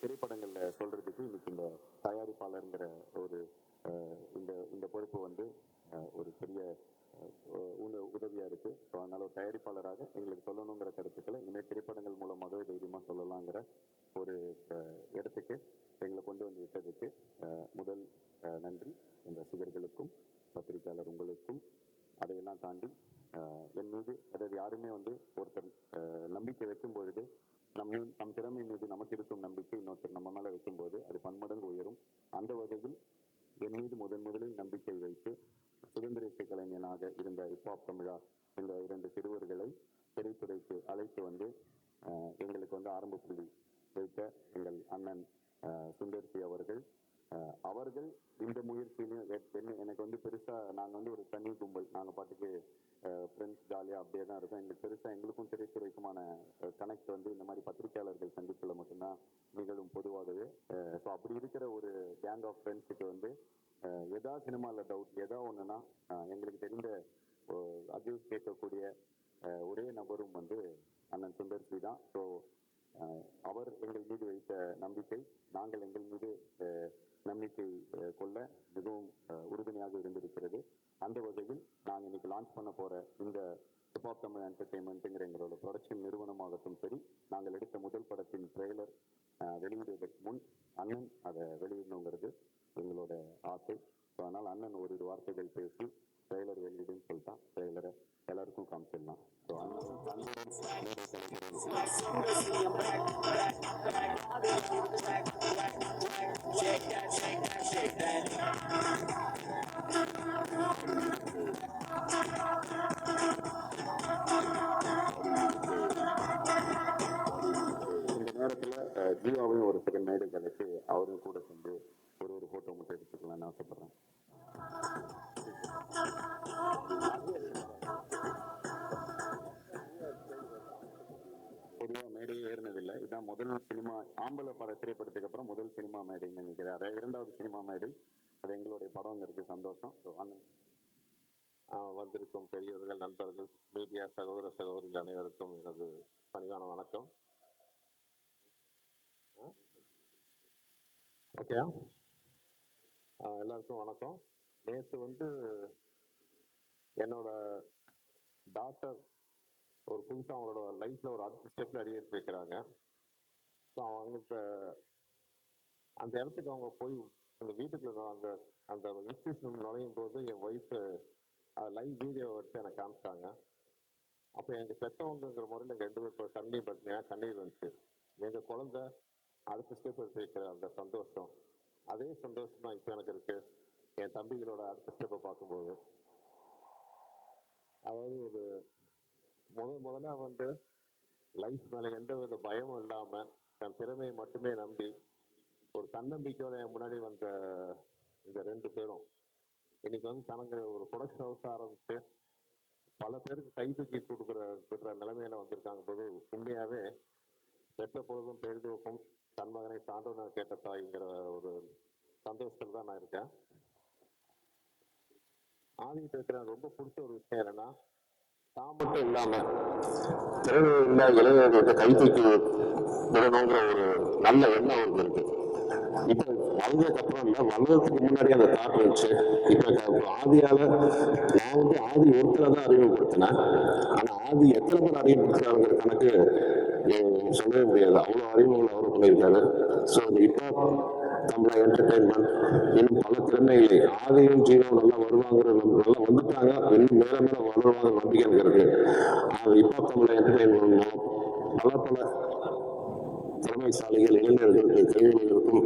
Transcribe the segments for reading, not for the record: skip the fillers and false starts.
திரைப்படங்களில் சொல்கிறதுக்கு இன்னைக்கு இந்த தயாரிப்பாளருங்கிற ஒரு இந்த பொறுப்பு வந்து ஒரு பெரிய உதவியாக இருக்குது. ஸோ அதனால் ஒரு தயாரிப்பாளராக எங்களுக்கு சொல்லணுங்கிற கருத்துக்களை இனிமேல் திரைப்படங்கள் மூலமாகவே தைரியமாக சொல்லலாங்கிற ஒரு இடத்துக்கு எங்களை கொண்டு வந்து விட்டதுக்கு முதல் நன்றி இந்த ரசிகர்களுக்கும் பத்திரிகையாளர் உங்களுக்கும். அதையெல்லாம் தாண்டி என் மீது, அதாவது யாருமே வந்து ஒருத்தர் நம்பிக்கை வைக்கும் பொழுது நம் திறமை மீது நமக்கு இருக்கும் நம்பிக்கை இன்னொருத்தர் நம்ம மேலே வைக்கும்போது அது பன்மடங்கு உயரும். அந்த வகையில் என் மீது முதலில் நம்பிக்கை வைத்து சுதந்திர இசை கலைஞனாக இருந்த ஹிப்ஹாப் தமிழா இந்த 2 சிறுவர்களை திரைத்துறைக்கு அழைத்து வந்து எங்களுக்கு வந்து ஆரம்ப புள்ளி வைத்த எங்கள் அண்ணன் சுந்தர்சி அவர்கள் இந்த முயற்சியிலும் எனக்கு வந்து பெருசாக நாங்கள் வந்து ஒரு தனி கும்பல், நாங்கள் பாட்டுக்கு ஃப்ரெண்ட்ஸ் ஜாலியாக அப்படியே தான் இருக்கும். எங்களுக்கு பெருசாக எங்களுக்கும் திரைத்துறைக்குமான கனெக்ட் வந்து இந்த மாதிரி பத்திரிகையாளர்கள் சந்திப்பில் மட்டும்தான் நிகழும் பொதுவாகவே. ஸோ அப்படி இருக்கிற ஒரு கேங் ஆஃப் ஃப்ரெண்ட்ஸுக்கு வந்து எதாவது சினிமாவில் டவுட் எதாவது ஒன்றுனா எங்களுக்கு தெரிந்த அஜய் கேட்கக்கூடிய ஒரே நபரும் வந்து அண்ணன் சுந்தர்சி தான். ஸோ அவர் எங்கள் மீது வைத்த நம்பிக்கை, நாங்கள் எங்கள் மீது நம்பிக்கை கொள்ள மிகவும் உறுதுணையாக இருந்திருக்கிறது. அந்த வகையில் நாங்கள் இன்னைக்கு லான்ச் பண்ண போகிற இந்த ஹிப்ஹாப் தமிழ் என்டர்டெயின்மெண்ட்டுங்கிற எங்களோட ப்ரொடக்ஷன் நிறுவனமாகட்டும் சரி, நாங்கள் எடுத்த முதல் படத்தின் ட்ரெய்லர் வெளியிடுவதற்கு முன் அண்ணன் அதை வெளியிடணுங்கிறது எங்களோட ஆசை. ஸோ அதனால் அண்ணன் ஒரு வார்த்தைகள் பேசி ட்ரெய்லர் வெளியிடுன்னு சொல்லிட்டான். ட்ரெய்லரை எல்லாருக்கும் காமிச்சிடலாம். ஸோ இந்த நேரத்தில் ஜீவாவையும் ஒரு செகண்ட் மேடை கழிச்சு அவரும் கூட சேர்ந்து ஒரு ஃபோட்டோ மட்டும் எடுத்துக்கலாம்னு ஆசைப்படுறேன். பொதுவாக மேடையே ஏறினதில்லை, இதான் முதல் சினிமா ஆம்பளை பட திரைப்படத்துக்கு அப்புறம் முதல் சினிமா மேடைன்னு நினைக்கிறேன். அதாவது 2வது சினிமா மேடை. அது எங்களுடைய படங்கிறது சந்தோஷம். ஸோ வந்திருக்கும் பெரியவர்கள், நண்பர்கள், மீடியா சகோதர சகோதரிகள் அனைவருக்கும் எனது பணிவான வணக்கம். ஓகே, எல்லாருக்கும் வணக்கம். நேற்று வந்து என்னோட டாக்டர் ஒரு புதுசாக அவங்களோட லைஃப்பில் ஒரு அடுத்த ஸ்டெப்பில் அடியெடுத்து வைக்கிறாங்க. ஸோ அவங்களுக்கு அந்த இடத்துக்கு அவங்க போய் அந்த வீட்டுக்குள்ள அந்த இன்ஸ்டியூஷன் நுழையும் போது என் ஒய்ஃபு லைவ் வீடியோவை வச்சு எனக்கு காமிச்சிட்டாங்க. அப்போ எங்கள் பெற்றவங்கிற முறையில் எங்கள் 2 பேர் கண்ணீர் பார்த்தீங்கன்னா கண்ணீர் வந்துச்சு. எங்கள் குழந்தை அடுத்த ஸ்டெப் எடுத்து வைக்கிற அந்த சந்தோஷம், அதே சந்தோஷம் தான் இப்போ எனக்கு இருக்குது என் தம்பிகளோட அடுத்த ஸ்டெப்பை பார்க்கும்போது. அதாவது ஒரு முதல்ல வந்து லைஃப் மேலே எந்த வித பயமும் இல்லாமல் தன் திறமையை மட்டுமே நம்பி ஒரு தன்னம்பிக்கையோட என் முன்னாடி வந்த இந்த 2 பேரும் இன்னைக்கு வந்து தனக்கு ஒரு ப்ரொடக்ஷன் ஹவுஸ் ஆரம்பிச்சு பல பேருக்கு கை தூக்கி கொடுக்குற நிலைமையில வந்திருக்காங்க போது உண்மையாகவே பெற்ற பொழுதும் பெரிதும் தன் மகனை சான்றோன கேட்ட தாய்ங்கிற ஒரு சந்தோஷத்தில் தான் நான் இருக்கேன். ஆதிக்கிட்டு இருக்கிற ரொம்ப பிடிச்ச ஒரு விஷயம் என்னன்னா, தான் மட்டும் இல்லாம திறமை உள்ள இளைஞர்களுக்கு கை தூக்கி விடணுங்கிற ஒரு நல்ல எண்ணம் அவருக்கு இருக்கு. இப்போ வளர்ந்ததுக்கு அப்புறம் இல்லை, வளர்றதுக்கு முன்னாடி அந்த தாட் இருந்துச்சு. இப்போ ஆதியால நான் வந்து ஆதி ஒருத்தரை தான் அறிமுகப்படுத்தினேன். ஆனால் ஆதி எத்தனை பேர் அறிமுகப்படுத்துறாங்கிற கணக்கு சொல்லவே முடியாது. அவ்வளோ அறிமுகங்கள் அவர் பண்ணியிருக்காரு. ஸோ இப்போ தமிழா என்டர்டெயின்மெண்ட் இன்னும் பல திறமைகளை ஆதியும் ஜீவம் நல்லா வருவாங்கிற நல்லா வந்துட்டாங்க, இன்னும் மேல மேல வளருவாங்க நம்பிக்கை இருக்கிறது. இப்போ தமிழா என்டர்டெயின்மெண்ட் மூலம் பல திறமைசாலிகள் இளைஞர்களுக்கு கைவினைகளுக்கும்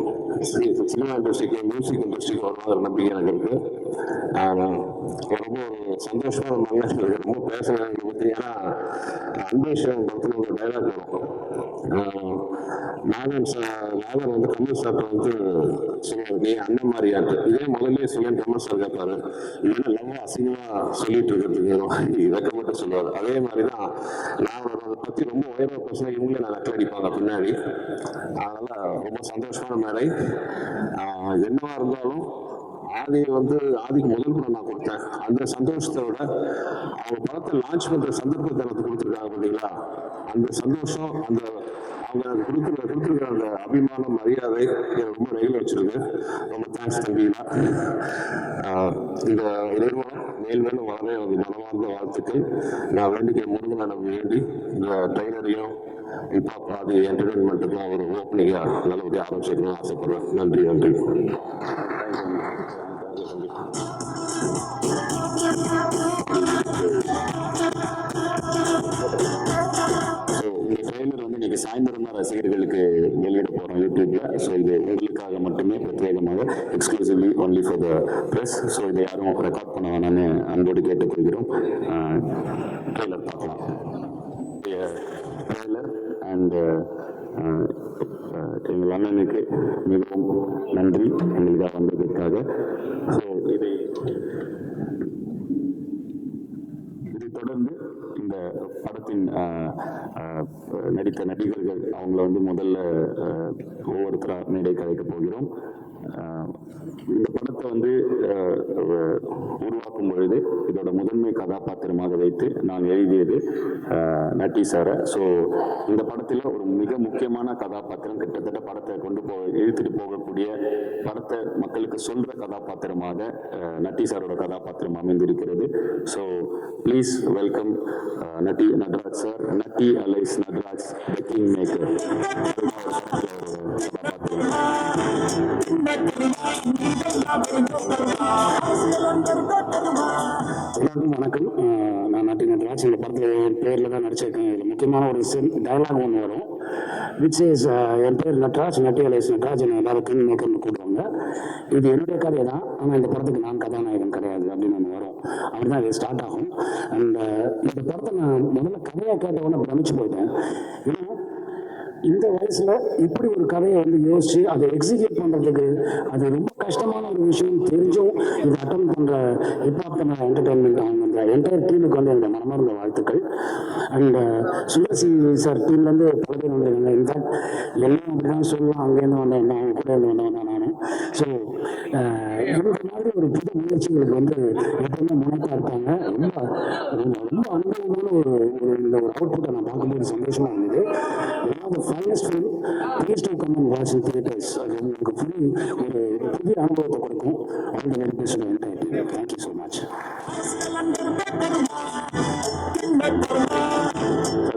சினிமா இண்டஸ்ட்ரிக்கு மியூசிக் இண்டஸ்ட்ரிக்கு வருவாங்கிற நம்பிக்கை எனக்கு இருக்கு. ரொம்ப ஒரு சந்தோஷமான மகிழ்ச்சி இருக்கு. ரொம்ப பேச வேண்டிய பற்றி, ஏன்னா அன்பேஷன் படத்தில் ஒரு டைலாக் வரும். நாகன் வந்து கமல் சார் வந்து சொல்லுவாரு, நீ அண்ணன் மாதிரியாட்டு. இதே முதல்ல சொல்லி கமல் சார் கேட்பாரு, இல்லைன்னா லவ் அசிங்கமா சொல்லிட்டு இருக்கிறதுக்கு இறக்கப்பட்டு சொல்லுவார். அதே மாதிரிதான் நான் அதை பத்தி ரொம்ப உயர்வா பேசினா இவங்களே நான் நக்கல் அடிப்பாங்க பின்னாடி. அதனால ரொம்ப சந்தோஷமான மேடை. என்னவா இருந்தாலும் ஆதிக்கு முதல் படம் நான் கொடுத்தேன். அந்த சந்தோஷத்தை விட அவங்க படத்தை லான்ச் பண்ற சந்தர்ப்பத்தை எனக்கு கொடுத்துருக்காங்க பார்த்தீங்களா, அந்த சந்தோஷம், அந்த கொடுத்துருக்கிற அந்த அபிமானம் மரியாதை ரொம்ப ரயில் வச்சிருக்கு. ரொம்ப தேங்க்ஸ் தம்பினா. இந்த நிறுவனம் மேல்மேலும் வளர எனக்கு மனமார்ந்த வாழ்த்துக்கள். நான் வேண்டிக்க முருகன் எனக்கு வேண்டி இந்த ட்ரெயினரையும் இப்போ அது என்டர்டைன்மெண்ட்டுக்கும் ஒரு ஓப்பனிங்காக நல்லபடியாக ஆரம்பிச்சிருக்கணும்னு ஆசைப்படுறேன். நன்றி நன்றி. இந்த ட்ரெய்லர் வந்து இன்னைக்கு சாயந்தரம் தான் ரசிகர்களுக்கு வெளியிட போறோம் யூடியூப்ல. ஸோ இது உங்களுக்காக மட்டுமே பிரத்யேகமாக exclusively only for the press. So இதை யாரும் ரெக்கார்ட் பண்ண வேணாம்னு அன்போடு கேட்டுக்கொள்கிறோம். ட்ரெய்லர் பார்க்கலாம். ட்ரெய்லர் அண்ட் எங்கள் அண்ணனுக்கு மிகவும் நன்றி எங்களுக்காக வந்ததற்காக. ஸோ இதை தொடர்ந்து இந்த படத்தின் நடித்த நடிகர்கள் அவங்கள வந்து முதல்ல ஒவ்வொருத்தராக மேடை கலைக்க போகிறோம். இந்த படத்தை வந்து உருவாக்கும் பொழுது இதோட முதன்மை கதாபாத்திரமாக வைத்து நான் எழுதியது நட்டி சாரை. ஸோ இந்த படத்தில் ஒரு மிக முக்கியமான கதாபாத்திரம், கிட்டத்தட்ட படத்தை இழுத்துட்டு போகக்கூடிய, படத்தை மக்களுக்கு சொல்ற கதாபாத்திரமாக நட்டி சாரோட கதாபாத்திரம் அமைந்திருக்கிறது. So please welcome Natty Natraj sir. Natty alias Natraj the king maker. எல்லாருக்கும் வணக்கம். நான் நட்டி நட்ராஜ். இந்த படத்தில் பேரில் தான் நடிச்சிருக்கேன். இதில் முக்கியமான ஒரு டயலாக் ஒன்று வரும், விச் இஸ் என் பேர் நட்ராஜ், நட்டி அலைஸ் நட்ராஜ், என்னை எல்லாரும் கிங் மேக்கர்னு கூப்பிடுவாங்க. இது என்னுடைய கதையை தான், ஆனால் இந்த படத்துக்கு நான் கதாநாயகன் கிடையாது அப்படின்னு ஒன்று வரும். அப்படி தான் இது ஸ்டார்ட் ஆகும். அண்ட் இந்த படத்தை நான் முதல்ல கதையை கேட்ட உடனே பிரமிச்சு போயிட்டேன். ஏன்னா இந்த வயசுல இப்படி ஒரு கதையை வந்து யோசிச்சு அதை எக்ஸிக்யூட் பண்றதுக்கு அது ரொம்ப கஷ்டமான ஒரு விஷயம் தெரிஞ்சும் இதை அட்டன் பண்ற ஹிப்ஹாப் தமிழ் என்டர்டைன்மெண்ட் அவங்க அந்த என்டையர் டீமுக்கு வந்து என்னோட மனமார்ந்த வாழ்த்துக்கள். அண்ட் சுந்தர்சி சார் டீம்லேருந்து பல பேர் வந்திருக்காங்க. இன்ஃபேக்ட் எல்லாம் அப்படிதான் சொல்லலாம், அங்கேருந்து வந்தேன், அவங்க கூட இருந்து வந்தவன் தான் நானும். ஸோ இந்த மாதிரி ஒரு புது முயற்சிகளுக்கு வந்து எப்பவுமே முனைப்பா இருக்காங்க. ரொம்ப ரொம்ப அனுபவமான ஒரு இந்த ஒரு அவுட்புட்டை நான் பார்க்கும்போது சந்தோஷமா இருந்தது. finest film, please do come and watch in theaters. அது உங்களுக்கு ஒரு புதிய அனுபவத்தை கொடுக்கும். All the very best to the entire team. Thank you so much.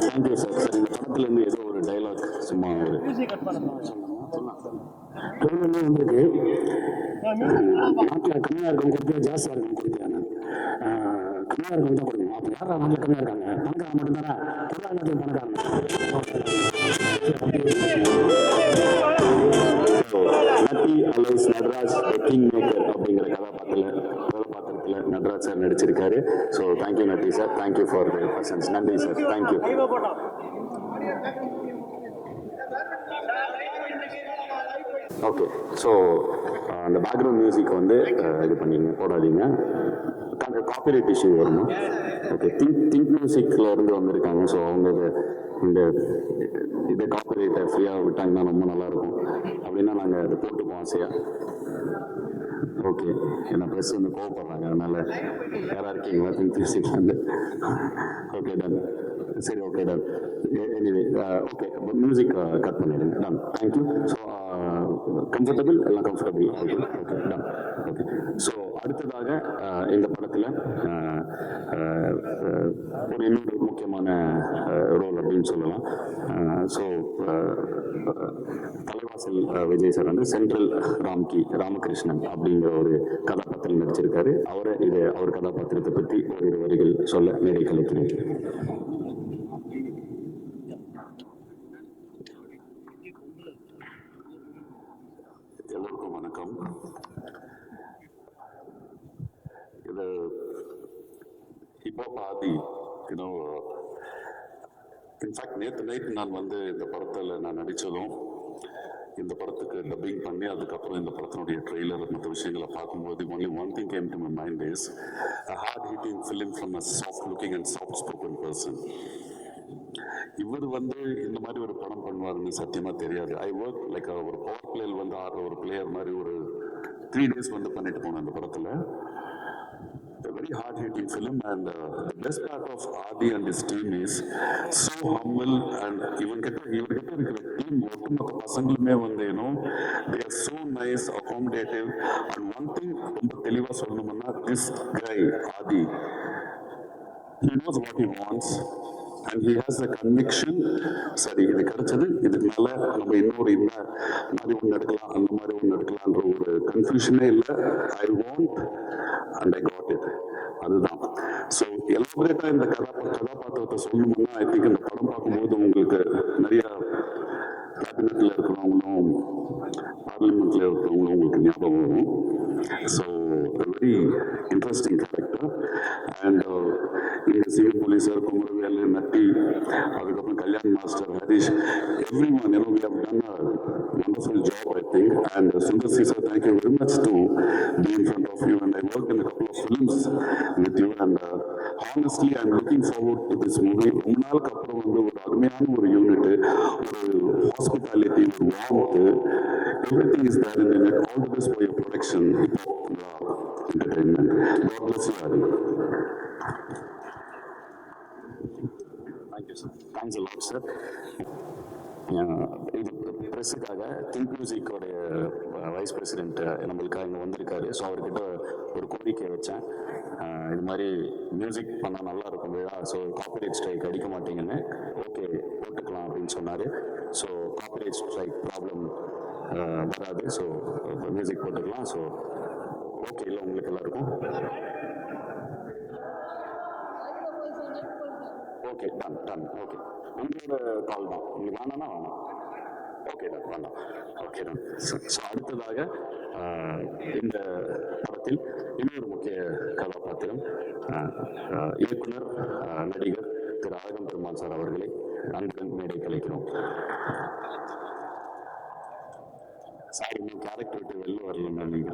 Thank you sir. இந்த படத்துல இருந்து ஏதோ ஒரு டயலாக் சும்மா ஒரு ட்ரெயினர்லேயே வந்திருக்கு. நாட்டில் கம்மியாக இருக்கும் கொடுத்தியா ஜாஸ்தியாக இருக்கும் கொடுத்தியா? கம்மியாக இருக்கும் தான் கொடுக்கணும். அப்போ யாரா நாட்டில் கம்மியாக இருக்காங்க? பணக்காரன் மட்டும்தானே? பொருளாதாரத்தில் பணக்காரன். Natty alias Natraj king maker அப்படிங்கிற கதாபாத்திரத்தில் நட்ராஜ் சார் நடிச்சிருக்காரு. So thank you Natty sir. Thank you for the persons. நன்றி சார். தேங்க்யூ. ஓகே. ஸோ அந்த பேக்ரவுண்ட் மியூசிக் வந்து இது பண்ணிடுங்க, போடாதீங்க. காப்பிரைட் இஷ்யூ வருமா? ஓகே. திங்க் மியூசிக்ல இருந்து வந்திருக்காங்க. ஸோ அவங்க இதை காப்பிரைட்டை ஃப்ரீயாக விட்டாங்கன்னா ரொம்ப நல்லாயிருக்கும். அப்படின்னா நாங்கள் அதை போட்டுப்போம் ஆசையாக. ஓகே. ஏன்னா ப்ரெஸ் வந்து கோவப்படுறாங்க, அதனால யாராக இருக்கீங்களா திங்க் மியூசிக்ல இருந்து? Okay done. சரி okay done. Anyway okay, music cut பண்ணிடுங்க. டன். தேங்க்யூ. ஸோ கம்ஃபர்டபுள், எல்லாம் comfortable. Okay okay done. Okay. So அடுத்ததாக இந்த படத்தில் ஒரு இன்னொரு முக்கியமான ரோல் அப்படின்னு சொல்லலாம். ஸோ தலைவாசல் விஜய் சார் வந்து சென்ட்ரல் ராமகிருஷ்ணன் அப்படிங்கிற ஒரு கதாபாத்திரம் நடிச்சிருக்காரு. அவர் கதாபாத்திரத்தை பற்றி ஒரு வரிகள் சொல்ல மேடை கலைக்கிறேன். எல்லோருக்கும் வணக்கம். இது இப்போ பாதி இன்ஃபேக்ட் நேற்று நைட் நான் வந்து இந்த படத்தில் நான் நடித்ததும், இந்த படத்துக்கு டப்பிங் பண்ணி அதுக்கப்புறம் இந்த படத்தினுடைய ட்ரெய்லர் மற்ற விஷயங்களை பார்க்கும்போது only one thing came to my mind is a hard-hitting film from a soft-looking and soft-spoken person. இவர் வந்து இந்த மாதிரி ஒரு படம் பண்ணுவாருன்னு சத்தியமா தெரியாது. ஐ ஒர்க் லைக் ஒரு பவர் பிளேயர் வந்து ஆடுற ஒரு பிளேயர் மாதிரி ஒரு 3 days வந்து பண்ணிட்டு போனேன் இந்த படத்துல. a very hard-hitting film, and the best part of Adi and his team is so humble, and even get team ஒட்டுமொத்த பசங்களுமே வந்து they are so nice, accommodative, and one thing ரொம்ப தெளிவா சொல்லணும்னா this guy Adi, he knows what he wants and he has a conviction. சரி இது கிடைச்சது, இதுக்கு மேல நம்ம இன்னொரு இந்த மாதிரி ஒன்று எடுக்கலாம், அந்த மாதிரி ஒன்று எடுக்கலான்ற ஒரு கன்ஃபியூஷனே இல்லை. I want and I got it. அதுதான். ஸோ எலாபரேட்டா இந்த கதாபாத்திரத்தை சொல்லணும்னா ஐ திங்க் இந்த படம் பார்க்கும்போது உங்களுக்கு நிறைய கேபினெட்ல இருக்கிறவங்களும் பார்லிமெண்ட்ல இருக்கிறவங்களும் உங்களுக்கு ஞாபகம் வரும். So very interesting character. And இங்கே சிவில் போலீஸர் குமரவேலு நட்டி, அதுக்கப்புறம் Kalyan master Harish, every one we have done a wonderful job, I think. And Sundar sir, thank you very much to be in front of you. And I worked in a couple of films with you. And honestly, I'm looking forward to this movie. ரொம்ப நாளுக்கு அப்புறம் வந்து ஒரு அருமையான ஒரு unit, ஒரு hospitality, ஒரு warmth, everything is there in it. All the best for your production, entertainment. God bless you, Adi. Thank you, sir. Thanks a lot, sir. இது ப்ரெஸ்ஸுக்காக திங்க் மியூசிக்கோடைய வைஸ் பிரசிடென்ட் நம்மளுக்காக இங்கே வந்திருக்காரு. ஸோ அவர்கிட்ட ஒரு கோரிக்கை வச்சேன், இது மாதிரி மியூசிக் பண்ணால் நல்லா இருக்கும் விழா, ஸோ காப்பிரைட் ஸ்ட்ரைக் அடிக்க மாட்டீங்கன்னு. ஓகே போட்டுக்கலாம் அப்படின்னு சொன்னார். ஸோ காப்பிரைட் ஸ்ட்ரைக் ப்ராப்ளம் வராது, ஸோ மியூசிக் போட்டுக்கலாம். ஸோ ஓகே இல்லை உங்களுக்கு எல்லாருக்கும்? ஓகே டன் ஓகே, உங்களோட கால் தான். உங்களுக்கு வேணாம்னா வேணாம். ஓகே டன் வேண்டாம். Okay done. ஸோ அடுத்ததாக இந்த படத்தில் இன்னொரு முக்கிய கதாபாத்திரம் இயக்குனர் நடிகர் திரு அழகம் பெருமாள் சார் அவர்களை அன்புடன் மேடை கலைக்கிறோம். சார் இன்னும் கேரக்டர் விட்டு வெளில வரலன்னா நீங்க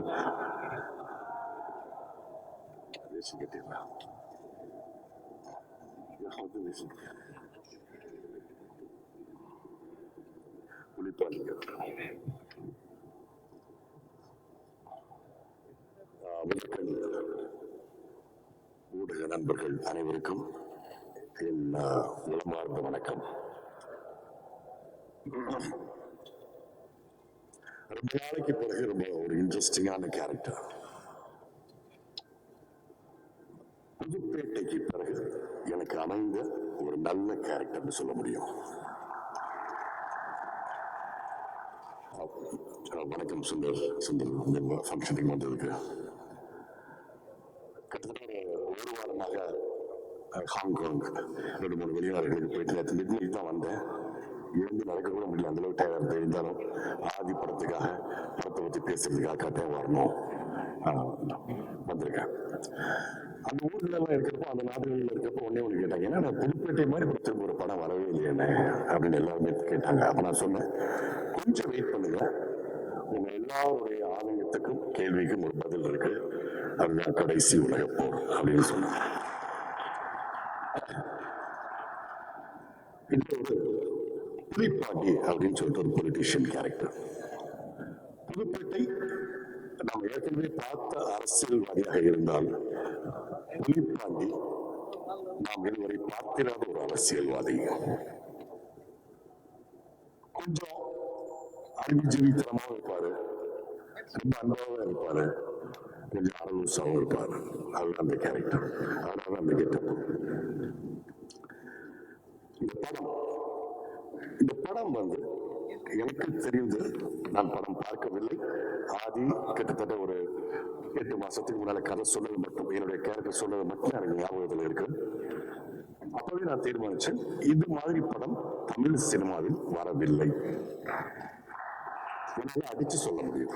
பேசிக்கிட்டீங்களா? ஊடக நண்பர்கள் அனைவருக்கும் என் உளமார்ந்த வணக்கம். ரொம்ப நாளைக்கு பிறகு ரொம்ப ஒரு இன்ட்ரெஸ்டிங்கான கேரக்டர். புதுப்பேட்டைக்கு பிறகு எனக்கு அமைந்த ஒரு நல்ல கேரக்டர்னு சொல்ல முடியும். வணக்கம் சுந்தர் ஃபங்க்ஷனுக்கு வந்ததுக்கு. கிட்டத்தட்ட ஒரு வாரமாக ஹாங்காங் 2-3 வெளிநாடுகளுக்கு போயிட்டு நேற்று மிட்நைட் தான் வந்தேன். எழுந்து நடக்க கூட முடியல, அந்த அளவுக்கு டயர்டாக இருந்தாலும் ஆதி படத்துக்காக படத்தை பற்றி பேசுறதுக்காக கட்டாயம் வரணும் வந்திருக்கேன். அந்த ஊர்களெல்லாம் இருக்கிறப்போ, அந்த நாடுகளில் இருக்கிறப்போ ஒன்னே ஒன்று கேட்டாங்க, ஏன்னா புதுப்பேட்டை மாதிரி திரும்ப ஒரு படம் வரவே இல்லை என்ன அப்படின்னு எல்லாருமே கேட்டாங்க. அப்போ நான் சொன்னேன், கொஞ்சம் வெயிட் பண்ணுங்க, உங்க எல்லாருடைய ஆலயத்துக்கும் கேள்விக்கும் ஒரு பதில் இருக்கு, அதுதான் கடைசி உலக போர் அப்படின்னு சொன்னேன். இந்த ஒரு புலிப்பாண்டி அப்படின்னு சொல்லிட்டு ஒரு பொலிட்டீஷியன் கேரக்டர். புதுப்பேட்டை நாம் ஏற்கனவே பார்த்த அரசியல்வாதியாக இருந்தால், புலிப்பாண்டி நாம் இதுவரை பார்த்திராத ஒரு அரசியல்வாதி. கொஞ்சம் அறிவுஜீவித்தனமாகவும் இருப்பாரு, ரொம்ப அன்பாகவும் இருப்பாரு, கொஞ்சம் அரலூசாகவும் இருப்பாரு. அதுதான் அந்த கேரக்டர், அதனால அந்த கெட்டப். இந்த படம் வந்து எனக்கு தெரிந்து நான் படம் பார்க்கவில்லை. ஆதி கிட்டத்தட்ட ஒரு 8 மாசத்துக்கு முன்னால கதை சொன்னது மட்டும், என்னுடைய கேரக்டர் சொன்னது மட்டும் எனக்கு ஞாபகத்தில் இருக்கு. அப்பவே நான் தீர்மானிச்சேன், இது மாதிரி படம் தமிழ் சினிமாவில் வரவில்லை. என்னால அடிச்சு சொல்ல முடியும்.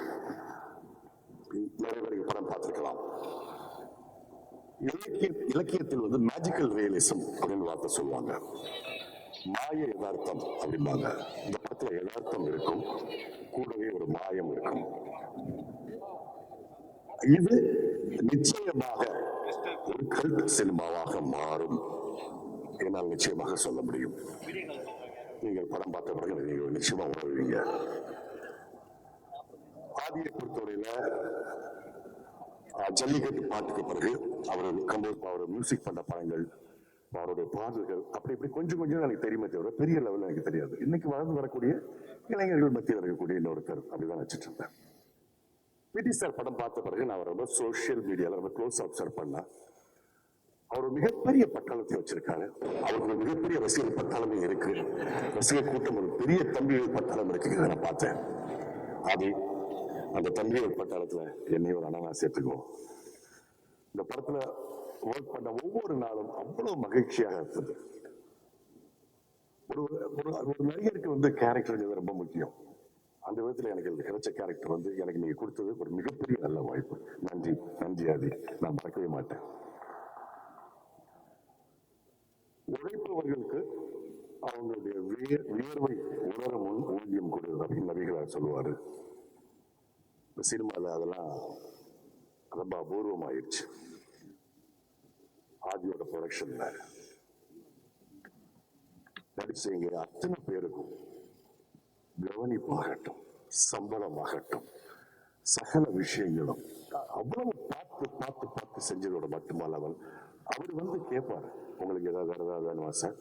நிறைய பேருக்கு படம் பார்த்திருக்கலாம். இலக்கியத்தில் வந்து மேஜிக்கல் ரியலிசம் அப்படின்னு வார்த்தை சொல்லுவாங்க, மாய யதார்த்தம் அப்படிம்பாங்க. இந்த படத்துல யதார்த்தம் இருக்கும், கூடவே ஒரு மாயம் இருக்கும். இது நிச்சயமாக ஒரு கல்ட் சினிமாவாக மாறும், என்னால் நிச்சயமாக சொல்ல முடியும். நீங்கள் படம் பார்த்த பிறகு நீங்கள் நிச்சயமா உணர்வீங்க. ஆதியை பொறுத்தவரையில ஜல்லிக்கட்டு பாட்டுக்கு பிறகு அவர் மியூசிக் பண்ண படங்கள், அவருடைய பாடல்கள் அப்படி இப்படி கொஞ்சம் கொஞ்சம் எனக்கு தெரியுமே தவிர பெரிய லெவலில் எனக்கு தெரியாது. இன்னைக்கு வளர்ந்து வரக்கூடிய இளைஞர்கள் மத்தியில் இருக்கக்கூடிய இன்னொருத்தர் அப்படிதான் வச்சுட்டு இருந்தேன். பிடி சார் படம் பார்த்த பிறகு நான் ரொம்ப சோசியல் மீடியாவில் ரொம்ப க்ளோஸ் அப்சர்வ் பண்ணேன். அவர் ஒரு மிகப்பெரிய பட்டாளத்தை வச்சிருக்காரு. அவருக்கு ஒரு மிகப்பெரிய ரசிகர் பட்டாளமே இருக்கு. ரசிகர் கூட்டம் ஒரு பெரிய தம்பிகள் பட்டாளம் இருக்குங்கிறத நான் பார்த்தேன். அது அந்த தம்பிகள் பட்டாளத்துல என்னையும் ஒரு அண்ணனா சேர்த்துக்குவோம். இந்த படத்துல ஒர்க் பண்ண ஒவ்வொரு நாளும் அவ்வளவு மகிழ்ச்சியாக இருந்தது. ஒரு நடிகருக்கு கேரக்டர் ரொம்ப முக்கியம். அந்த விதத்துல எனக்கு கிடைச்ச கேரக்டர் எனக்கு நீங்க கொடுத்தது ஒரு மிகப்பெரிய நல்ல வாய்ப்பு. நன்றி, நன்றி ஆதி, நான் மறக்கவே மாட்டேன். உழைப்பவர்களுக்கு அவங்களுடைய வியர்வை உணர முன் ஊதியம் கொடுக்குது அப்படின்னு நபிகளார் சொல்லுவாரு. இந்த சினிமால அதெல்லாம் ரொம்ப அபூர்வமாயிடுச்சு. ஆதியோட ப்ரொடக்ஷன்ல நடிச்சவங்க அத்தனை பேருக்கும் கவனிப்பாகட்டும், சம்பளமாகட்டும், சகல விஷயங்களும் அவ்வளவு பார்த்து பார்த்து பார்த்து செஞ்சதோட மட்டுமல்லாமல் அவர் கேட்பாரு, உங்களுக்கு ஏதாவது வேணுமா சார்,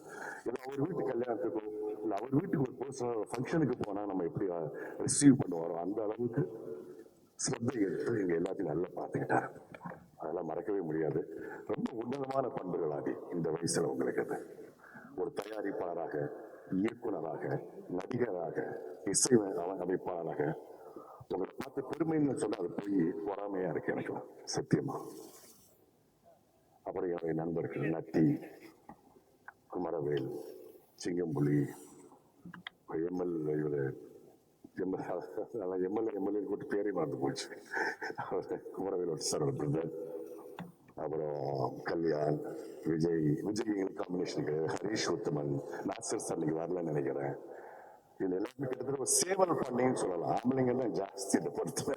ஏன்னா அவர் வீட்டு கல்யாணத்துக்கோ இல்லை அவர் வீட்டுக்கு ஒரு பர்சனல் ஃபங்க்ஷனுக்கு போனா நம்ம எப்படி ரிசீவ் பண்ணுவாரோ அந்த அளவுக்கு சிரத்தை எடுத்து எங்க எல்லாத்தையும் நல்லா பார்த்துக்கிட்டாரு. அதெல்லாம் மறக்கவே முடியாது. ரொம்ப உன்னதமான பண்புகள் ஆதி இந்த வயசுல உங்களுக்கு. அது ஒரு தயாரிப்பாளராக, இயக்குனராக, நடிகராக, இசை அமைப்பாளராக உங்களை பார்த்து பெருமைன்னு சொன்னா அது போய் பொறாமையா இருக்கு எனக்கு சத்தியமா. அப்புறம் என்னுடைய நண்பர்கள் நட்டி, குமரவேல், சிங்கம்புலி, எம்எல்ஏ கூட்டு பேரே மறந்து போச்சு. குமரவேல் சாரோட பிரதர், அப்புறம் கல்யாண், விஜய் எங்களுக்கு காம்பினேஷன் கிடையாது, ஹரீஷ் உத்தமன், நாசர் சார் இன்னைக்கு வரலன்னு நினைக்கிறேன். இது எல்லாமே கிட்டத்தட்ட ஒரு சேவல் பண்ணின்னு சொல்லலாம். ஆம்பளைங்க தான் ஜாஸ்தி இந்த படத்துல.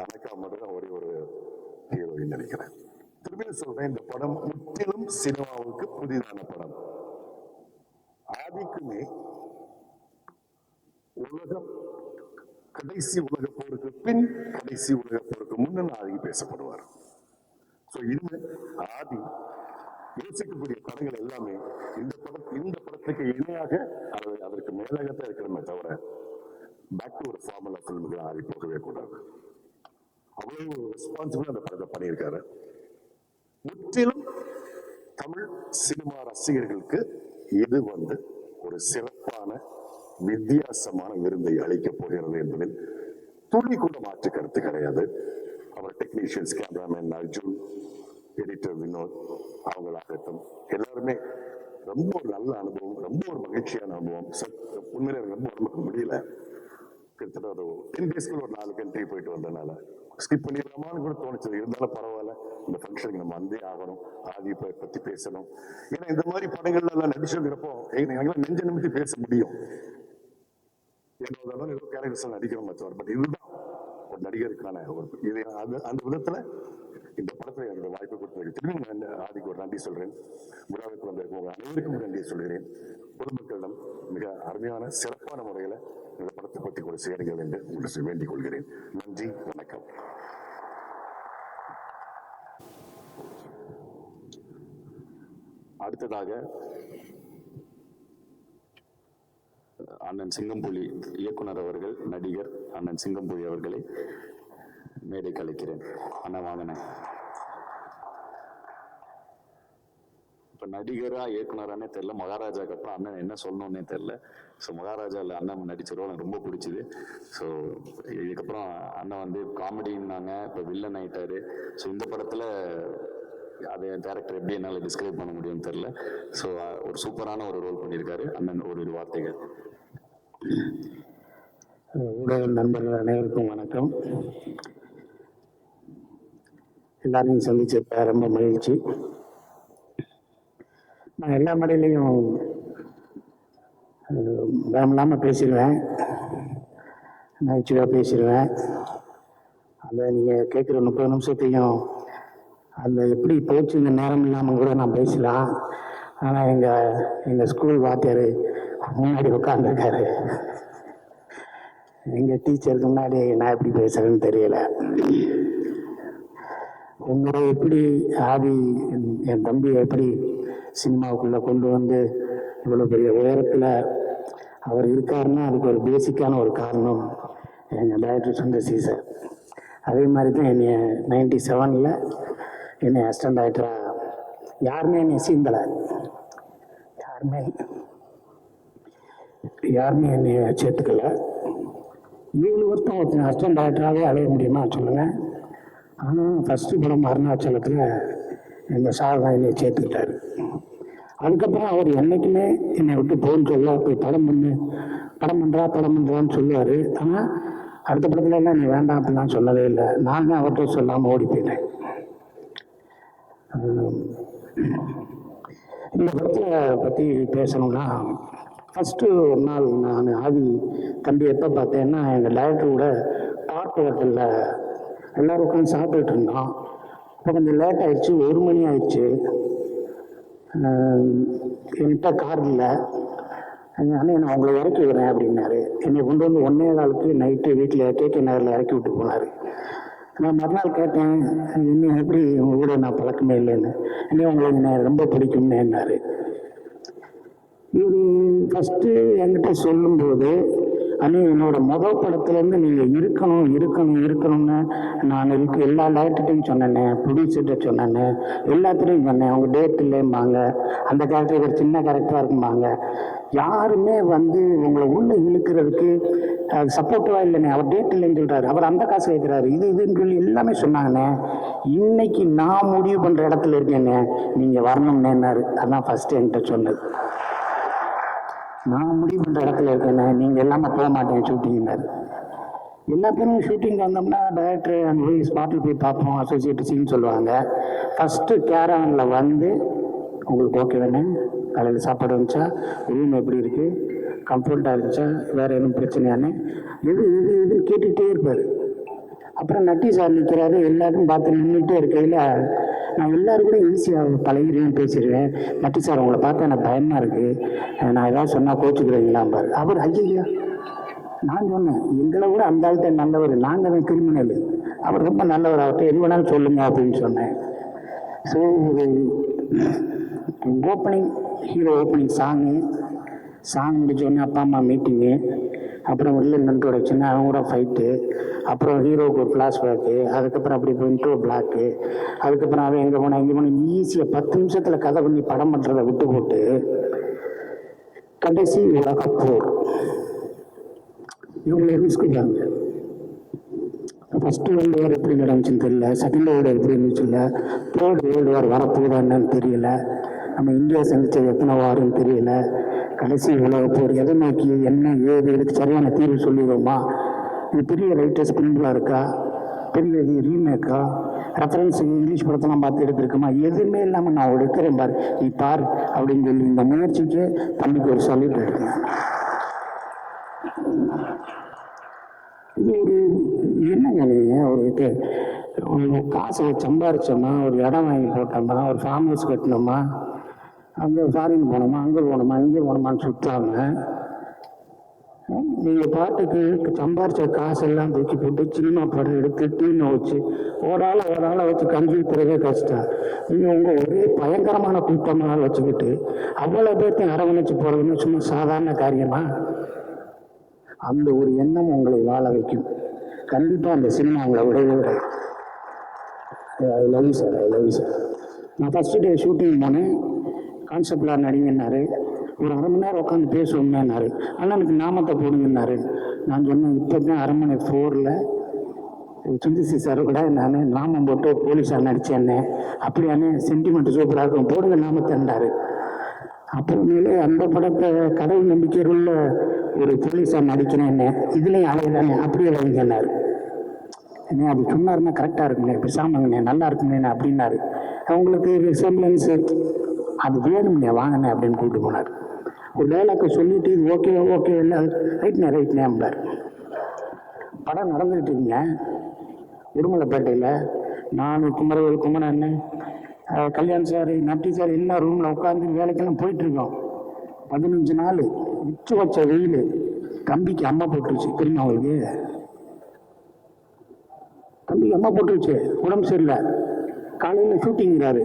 அனக்கா மட்டும் தான் ஒரே ஒரு ஹீரோயின் நினைக்கிறேன். திரும்பியும் சொல்றேன், இந்த படம் முற்றிலும் சினிமாவுக்கு புதிதான படம். ஆதிக்குமே கடைசி உலக போருக்கு பின், கடைசி உலக போருக்கு முன்ன ஆதி பேசப்படுவார். இனிமே ஆதி யோசிக்கக்கூடிய படங்கள் எல்லாமே இந்த படத்துக்கு இணையாக அதற்கு மேலாகத்தான் இருக்கணுமே தவிர பேக் டு ஒரு ஃபார்முலா ஃபிலிமுக்கு ஆதி போகவே கூடாது. அவ்வளவு ரெஸ்பான்சிபிளா அந்த படத்தை பண்ணியிருக்காரு. முற்றிலும் தமிழ் சினிமா ரசிகர்களுக்கு இது ஒரு சிறப்பான வித்தியாசமான விருந்தை அளிக்கப் போகிறது என்பதில் துளி கூட மாற்று கருத்து கிடையாது. அவர் technicians, cameraman Arjun, editor Vinod அவங்களாகட்டும் எல்லாருமே ரொம்ப ஒரு நல்ல அனுபவம், ரொம்ப ஒரு மகிழ்ச்சியான அனுபவம். உண்மையில எனக்கு ரொம்ப உடம்புக்கு முடியல. கிட்டத்தட்ட ஒரு 10 டேஸ்க்குள்ள ஒரு 4 கண்ட்ரி போயிட்டு வந்ததுனால ஸ்கிப் பண்ணிடலாமான்னு கூட தோணுச்சு. இருந்தாலும் பரவாயில்ல, இந்த ஃபங்க்ஷனுக்கு நம்ம வந்தே ஆகணும், ஆதி பத்தி பேசணும். ஏன்னா இந்த மாதிரி படங்கள்ல எல்லாம் நடிச்சுங்கிறப்போ எங்களால் நெஞ்ச நிமித்தி பேச முடியும். ஏதோ கேரக்டர்ஸ் நடிக்கிறோம் மற்றவர். பட் இதுதான் ஒரு நடிகருக்கான இது. அந்த விதத்துல இந்த படத்துல எனக்கு வாய்ப்பு கொடுத்ததுக்கு திரும்பி ஆதிக்கு ஒரு நன்றி சொல்றேன். விழாவுக்கு வந்திருக்கும் உங்க அனைவருக்கும் நன்றியை சொல்கிறேன். பொதுமக்களிடம் மிக அருமையான சிறப்பான முறையில இந்த படத்தை பற்றி கூட சேருங்கள் என்று உங்களுக்கு வேண்டிக் கொள்கிறேன். நன்றி, வணக்கம். அடுத்ததாக அண்ணன் சிங்கம்புலி இயக்குனர் அவர்கள், நடிகர் அண்ணன் சிங்கம்புலி அவர்களை மேடை கலைக்கிறேன். அண்ணன் வாங்கினேன். இப்ப நடிகரா இயக்குனரானே தெரியல, மகாராஜாக்கு அப்புறம் அண்ணன் என்ன சொல்லணும்னே தெரியல. ஸோ மகாராஜாவில் அண்ணன் நடிச்ச ரோல் எனக்கு ரொம்ப பிடிச்சிது. ஸோ இதுக்கப்புறம் அண்ணன் காமெடின்னாங்க, இப்போ வில்லன் ஆயிட்டாரு. ஸோ இந்த படத்துல அது டேரக்டர் எப்படி என்னால் டிஸ்கிரைப் பண்ண முடியும்னு தெரியல. ஸோ ஒரு சூப்பரான ஒரு ரோல் பண்ணியிருக்காரு அண்ணன். ஒரு வார்த்தைகள். ஊடக நண்பர்கள் அனைவருக்கும் வணக்கம். எல்லாரையும் சந்திச்ச ரொம்ப மகிழ்ச்சி. நான் எல்லா மேடையிலையும் பயமில்லாமல் பேசிடுவேன், நகைச்சுவையாக பேசிடுவேன். அதை நீங்கள் கேட்குற 30 நிமிஷத்தையும் அந்த எப்படி போச்சு இந்த நேரம் இல்லாமல் கூட நான் பேசலாம். ஆனால் எங்கள் ஸ்கூல் வாத்தியார் முன்னாடி உட்காந்துருக்காரு. எங்கள் டீச்சருக்கு முன்னாடி நான் எப்படி பேசுகிறேன்னு தெரியல. உங்களை எப்படி ஆதி என் தம்பியை எப்படி சினிமாவுக்குள்ளே கொண்டு வந்து இவ்வளோ பெரிய உயரத்தில் அவர் இருக்காருன்னா அதுக்கு ஒரு பேசிக்கான ஒரு காரணம் எங்கள் டைரக்டர் சுந்தர் சார். அதே மாதிரி தான் என்னை 97 என்னை அசிஸ்டன்ட் டைரக்டராக யாருமே என்னை சீந்தலை, யாருமே என்னை சேர்த்துக்கல. 7 வருஷம் ஒருத்தன் அசிஸ்டன்ட் டைரக்டராகவே அலைய முடியுமா சொல்லுங்கள். ஆனால் ஃபஸ்ட்டு படம் அருணாச்சலத்தில் எங்கள் சார் தான் என்னை சேர்த்துக்கிட்டாரு. அதுக்கப்புறம் அவர் என்றைக்குமே என்னை விட்டு போன்னு சொல்ல போய் படம் பண்ணுறான்னு சொல்லுவார். ஆனால் அடுத்த படத்துல எல்லாம் நீ வேண்டாம் அப்படிலாம் சொல்லவே இல்லை. நான் தான் அவர்கிட்ட சொல்லாமல் ஓடி போயிட்டேன். இந்த படத்தை பற்றி பேசணும்னா ஃபஸ்ட்டு ஒரு நாள் நான் ஆதி தம்பி எப்போ பார்த்தேன்னா எங்கள் டைரக்டரோட பார்க் ஹோட்டலில் எல்லோரும் உட்காந்து சாப்பிட்டுட்டு இருந்தோம். இப்போ கொஞ்சம் லேட் ஆகிடுச்சு, 1 மணி ஆயிடுச்சு. என்கிட்ட கார் இல்லை, ஆனால் நான் உங்களை இறக்கி விடுறேன் அப்படின்னாரு. என்னை கொண்டு வந்து 1:15 நைட்டு வீட்டில் கேகே நகரில் இறக்கி விட்டு போனார். நான் மறுநாள் கேட்டேன், இன்னும் எப்படி உங்கள் கூட நான் பழக்கமே இல்லைன்னு. இன்னும் உங்களுக்கு என்ன ரொம்ப பிடிக்கும்னு என்னார். இவர் ஃபஸ்ட்டு என்கிட்ட சொல்லும்போது என்னோட முதல் படத்துலேருந்து நீங்கள் இருக்கணும்னு நான் எல்லா டைரக்டர்கிட்டையும் சொன்னேன்னு, ப்ரொடியூசர்கிட்ட சொன்னேன்னு, எல்லாத்துலேயும் சொன்னேன். அவங்க டேட் இல்லைம்பாங்க, அந்த கேரக்டர் ஒரு சின்ன கேரக்டராக இருக்கும்பாங்க. யாருமே உங்களை உள்ள இழுக்கிறதுக்கு அது சப்போர்ட்டிவாக இல்லைண்ணே. அவர் டேட் இல்லைன்னு சொல்கிறாரு, அவர் அந்த காசு வைக்கிறாரு, இதுன்னு சொல்லி எல்லாமே சொன்னாங்கண்ணே. இன்னைக்கு நான் முடிவு பண்ணுற இடத்துல இருக்கேண்ணே, நீங்கள் வரணும்னேன்னாரு. அதான் ஃபஸ்ட்டு என்கிட்ட சொன்னது. நான் முடிவு பண்ணுற இடத்துல இருக்கேண்ணே, நீங்கள் எல்லாமே போக மாட்டேன் ஷூட்டிங்னாரு. எல்லா பேரும் ஷூட்டிங் வந்தோம்னா டைரக்டர் அங்கே போய் ஸ்பாட்டில் போய் பார்ப்போம், அசோசியேட் சீன் சொல்லுவாங்க. ஃபஸ்ட்டு கேரவனில் உங்களுக்கு ஓகே வேணும், காலையில் சாப்பாடு வந்துச்சா, ரூம் எப்படி இருக்குது, கம்ஃபர்ட்டாக இருந்துச்சா, வேறு எதுவும் பிரச்சனையானு இதுன்னு கேட்டுகிட்டே இருப்பார். அப்புறம் நட்டி சார் நிற்கிறாரு, எல்லாருக்கும் பார்த்து நின்றுட்டே இருக்கையில் நான் எல்லோரும் கூட ஈஸியாக பழகிடுவேன், பேசிடுவேன். நட்டி சார் உங்களை பார்த்தா எனக்கு பயமாக இருக்குது, நான் ஏதாவது சொன்னால் கோச்சுக்கிறீங்களாம்பார். அவர் ஐயா, நான் சொன்னேன் எங்களை விட அந்த ஆள்கிட்ட நல்லவர், நாங்கள் தான் கிரிமினல், அவர் ரொம்ப நல்லவர், அவர்கிட்ட எது வேணாலும் சொல்லுங்க அப்படின்னு சொன்னேன். ஸோ ஹீரோ ஓப்பனிங் சாங் முடிச்சோடனே அப்பா அம்மா மீட்டிங்கு, அப்புறம் உள்ள இன்ட்ரோடக்ஷன், அவங்க கூட ஃபைட்டு, அப்புறம் ஹீரோவுக்கு ஒரு ஃப்ளாஷ்பேக்கு, அதுக்கப்புறம் அப்படி இப்போ இன்ட்ரோ பிளாக்கு, அதுக்கப்புறம் அவன் எங்கே போனேன் ஈஸியாக 10 நிமிஷத்தில் கதை பண்ணி படம் பண்ணுறதை விட்டு போட்டு கடைசி உலகப்போர் இவங்களை ரிஸ்க்குறாங்க. ஃபஸ்ட்டு வேர்ல்டு வார் எப்படி நடந்துச்சுன்னு தெரியல, செகண்ட் வேர்ல்டு வார் எப்படி இருந்துச்சு இல்லை, தேர்ட் வேர்ல்டு வார் வரப்போதா என்னன்னு தெரியல, நம்ம இந்தியா சந்திச்சது எத்தனை வாருன்னு தெரியல, கடைசி உலக போர் எதை நோக்கி என்ன ஏது இதுக்கு சரியான தீர்வு சொல்லிடுவோமா, இது பெரிய ரைட்டர்ஸ் பிரிண்டாக இருக்கா, பெரிய இது ரீமேக்கா, ரெஃபரன்ஸ் இங்கிலீஷ் படத்தெல்லாம் பார்த்து எடுத்துருக்குமா, எதுவுமே இல்லாமல் நான் எடுக்கிறேன் பார், நீ பார் அப்படின்னு சொல்லி இந்த முயற்சிக்கு தம்பிக்கு ஒரு சொல்லிட்டு இருக்கேன். இது ஒரு என்னங்க நீங்கள் ஒரு காசை சம்பாரிச்சோமா, ஒரு இடம் வாங்கி போட்டோமா, ஒரு ஃபார்ம் ஹவுஸ் கட்டினோமா, அங்கே ஃபாரின் போனோமா, அங்கே போனோமா, இங்கே போனோமான்னு சுற்றாமல் நீங்கள் பாட்டுக்கு சம்பாரிச்ச காசெல்லாம் தூக்கி போட்டு சினிமா படம் எடுத்து டீமை வச்சு ஒரு ஆளை வச்சு கஞ்சிக்கிறதே கஷ்டம். நீங்கள் உங்கள் ஒரே பயங்கரமான கூட்டமாக வச்சுக்கிட்டு அவ்வளோ பேர்த்தையும் அரவணைச்சு போகிறதுன்னு சும்மா சாதாரண காரியமா? அந்த ஒரு எண்ணம் உங்களை வாழ வைக்கும். கண்டிப்பாக அந்த சினிமா உங்களை விடவே விடாது. I love you sir. நான் ஃபஸ்ட்டு டே ஷூட்டிங் போனேன், கான்செப்டில் நடிங்கன்னாரு, ஒரு 1/2 மணி நேரம் உட்காந்து பேசுவோம்னாரு, அண்ணனுக்கு நாமத்தை போடுங்கன்னாரு. நான் சொன்னேன், இப்போ தான் அரண்மனை 4ல் சுந்தசி சார் கூட நான் நாமம் போட்டு போலீஸாக நடித்தேன்னே, அப்படியானே சென்டிமெண்ட் சூப்பராக இருக்கும், போடுங்க நாமத்தேன்றாரு. அப்புறமேலே அந்த படத்தை கடவுள் நம்பிக்கையுள்ள ஒரு போலீஸாக நடிக்கிறேன்னு, இதுலேயும் அழகுதானே, அப்படியே வைங்கன்னாரு. என்ன அப்படி சொன்னாருன்னா கரெக்டாக இருக்குண்ணே, பேசாமங்கண்ணே, நல்லா இருக்குண்ணே அப்படின்னாரு. அவங்களுக்கு ரிசம்பிளன்ஸு அது வேணும்னே, வாங்கினே அப்படின்னு கூப்பிட்டு போனார். ஒரு டைலாக்கை சொல்லிட்டு இது ஓகே இல்லை, ரைட்னே அப்படின்னார். படம் நடந்துக்கிட்டு இருங்க உடுமலைப்பேட்டையில், நான் குமரன் கல்யாண் சார், நட்டி சார் எல்லா ரூமில் உட்காந்து வேலைக்கெல்லாம் போயிட்டுருக்கோம். 15 நாள் உச்சி வச்ச வெயில், தம்பிக்கு அம்மா போட்டுருச்சு. தெரியுமா அவங்களுக்கு? தம்பிக்கு அம்மா போட்டுருச்சு, உடம்பு சரியில்லை. காலையில் ஷூட்டிங்கிறாரு.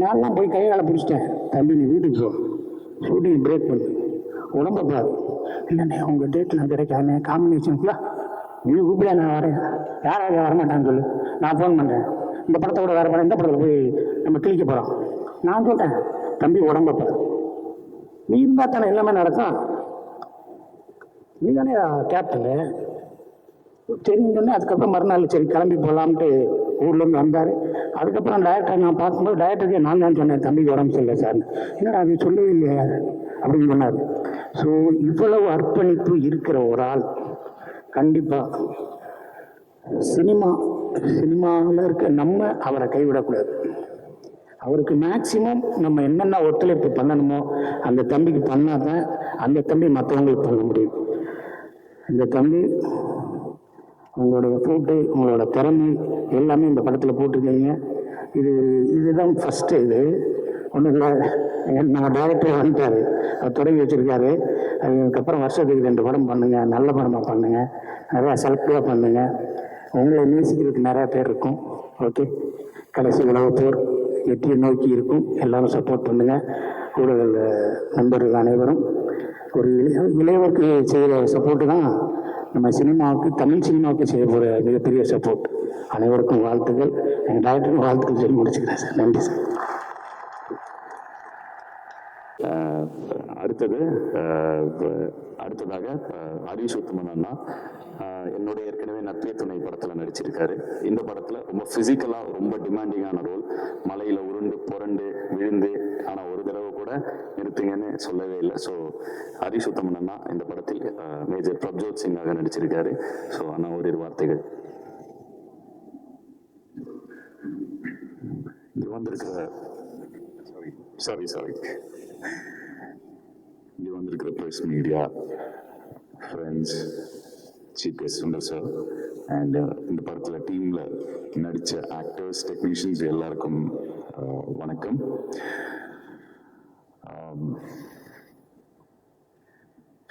நான்லாம் போய் கையாள பிடிச்சிட்டேன். தம்பி நீ வீட்டுக்கு போ, ஷூட்டிங் பிரேக் பண்ணு, உடம்ப பாரு. இல்லைண்ணே உங்கள் டேட்டில் கிடைக்காதுண்ணே, காம்பினேஷன்ஸ்லாம் நீ கூப்பிட நான் வரேன். யாராவது வரமாட்டான்னு சொல்லு, நான் ஃபோன் பண்ணுறேன். இந்த படத்தை கூட வேறு படம், இந்த படத்தில் போய் நம்ம கிளிக்க போகிறோம். நான் சொல்லிட்டேன் தம்பி உடம்ப பாரு, நீ இருந்தால் தானே எல்லாமே நடக்கும். நீ தானே கேப்டனு. சரிங்கன்னு அதுக்கப்புறம் மறுநாள் சரி கிளம்பி போகலான்ட்டு ஊர்லேருந்து வந்தார். அதுக்கப்புறம் டைரக்டர் நான் பார்க்கும்போது டைரக்டருக்கே நான் தான் சொன்னேன் தம்பிக்கு உடம்பு சரியில்லை சார். என்னடா அது சொல்லவே இல்லையா அப்படின்னு சொன்னார். ஸோ இவ்வளவு அர்ப்பணிப்பு இருக்கிற ஒரு ஆள் கண்டிப்பாக சினிமாவில் இருக்க நம்ம அவரை கைவிடக்கூடாது. அவருக்கு மேக்சிமம் நம்ம என்னென்ன ஒத்துழைப்பு பண்ணணுமோ அந்த தம்பிக்கு பண்ணால் தான் அந்த தம்பி மற்றவங்களுக்கு பண்ண முடியும். இந்த தம்பி உங்களோட எஃபோர்ட்டு, உங்களோட திறமை எல்லாமே இந்த படத்தில் போட்டிருக்கீங்க. இதுதான் ஃபஸ்ட்டு. இது ஒன்றும் இல்லை, நம்ம டைரக்டர் வந்துட்டார், அவர் தொடங்கி வச்சுருக்காரு. அதுக்கப்புறம் வருஷத்துக்கு 2 படம் பண்ணுங்கள், நல்ல படமாக பண்ணுங்கள், நிறையா செலக்டிவாக பண்ணுங்கள். உங்களை நேசிக்கிறதுக்கு நிறையா பேர் இருக்கும். ஓகே, கடைசி உலக போர் வெற்றியை நோக்கி இருக்கும். எல்லோரும் சப்போர்ட் பண்ணுங்கள். ஊடக நண்பர்கள் அனைவரும் ஒரு இளையவருக்கு செய்கிற சப்போர்ட்டு தான் நம்ம சினிமாவுக்கு, தமிழ் சினிமாவுக்கு செய்ய போகிற மிகப்பெரிய சப்போர்ட். அனைவருக்கும் வாழ்த்துக்கள். எங்கள் டைரக்டருக்கும் வாழ்த்துக்கள் சொல்லி முடிச்சுக்கிறேன் சார். நன்றி சார். அடுத்ததாக ஹரிஷ் உத்தமன் அண்ணா என்னோட ஏற்கனவே நட்பே துணை படத்தில் நடிச்சிருக்காரு. இந்த படத்தில் ரொம்ப ஃபிசிக்கலாக ரொம்ப டிமாண்டிங்கான ரோல். மலையில் உருண்டு புரண்டு விழுந்து, ஆனால் ஒரு தடவை கூட நிறுத்துங்கன்னு சொல்லவே இல்லை. ஸோ ஹரிஷ் உத்தமன் அண்ணா இந்த படத்தில் மேஜர் பிரப்ஜோத் சிங்காக நடிச்சிருக்காரு. ஸோ அண்ணா ஒரு வார்த்தைகள். இது வந்திருக்கிற இங்கே வந்திருக்கிற press media friends, chief guest Sundar sir and இந்த படத்தில் டீமில் நடித்த ஆக்டர்ஸ், டெக்னீஷியன்ஸ் எல்லாருக்கும் வணக்கம்.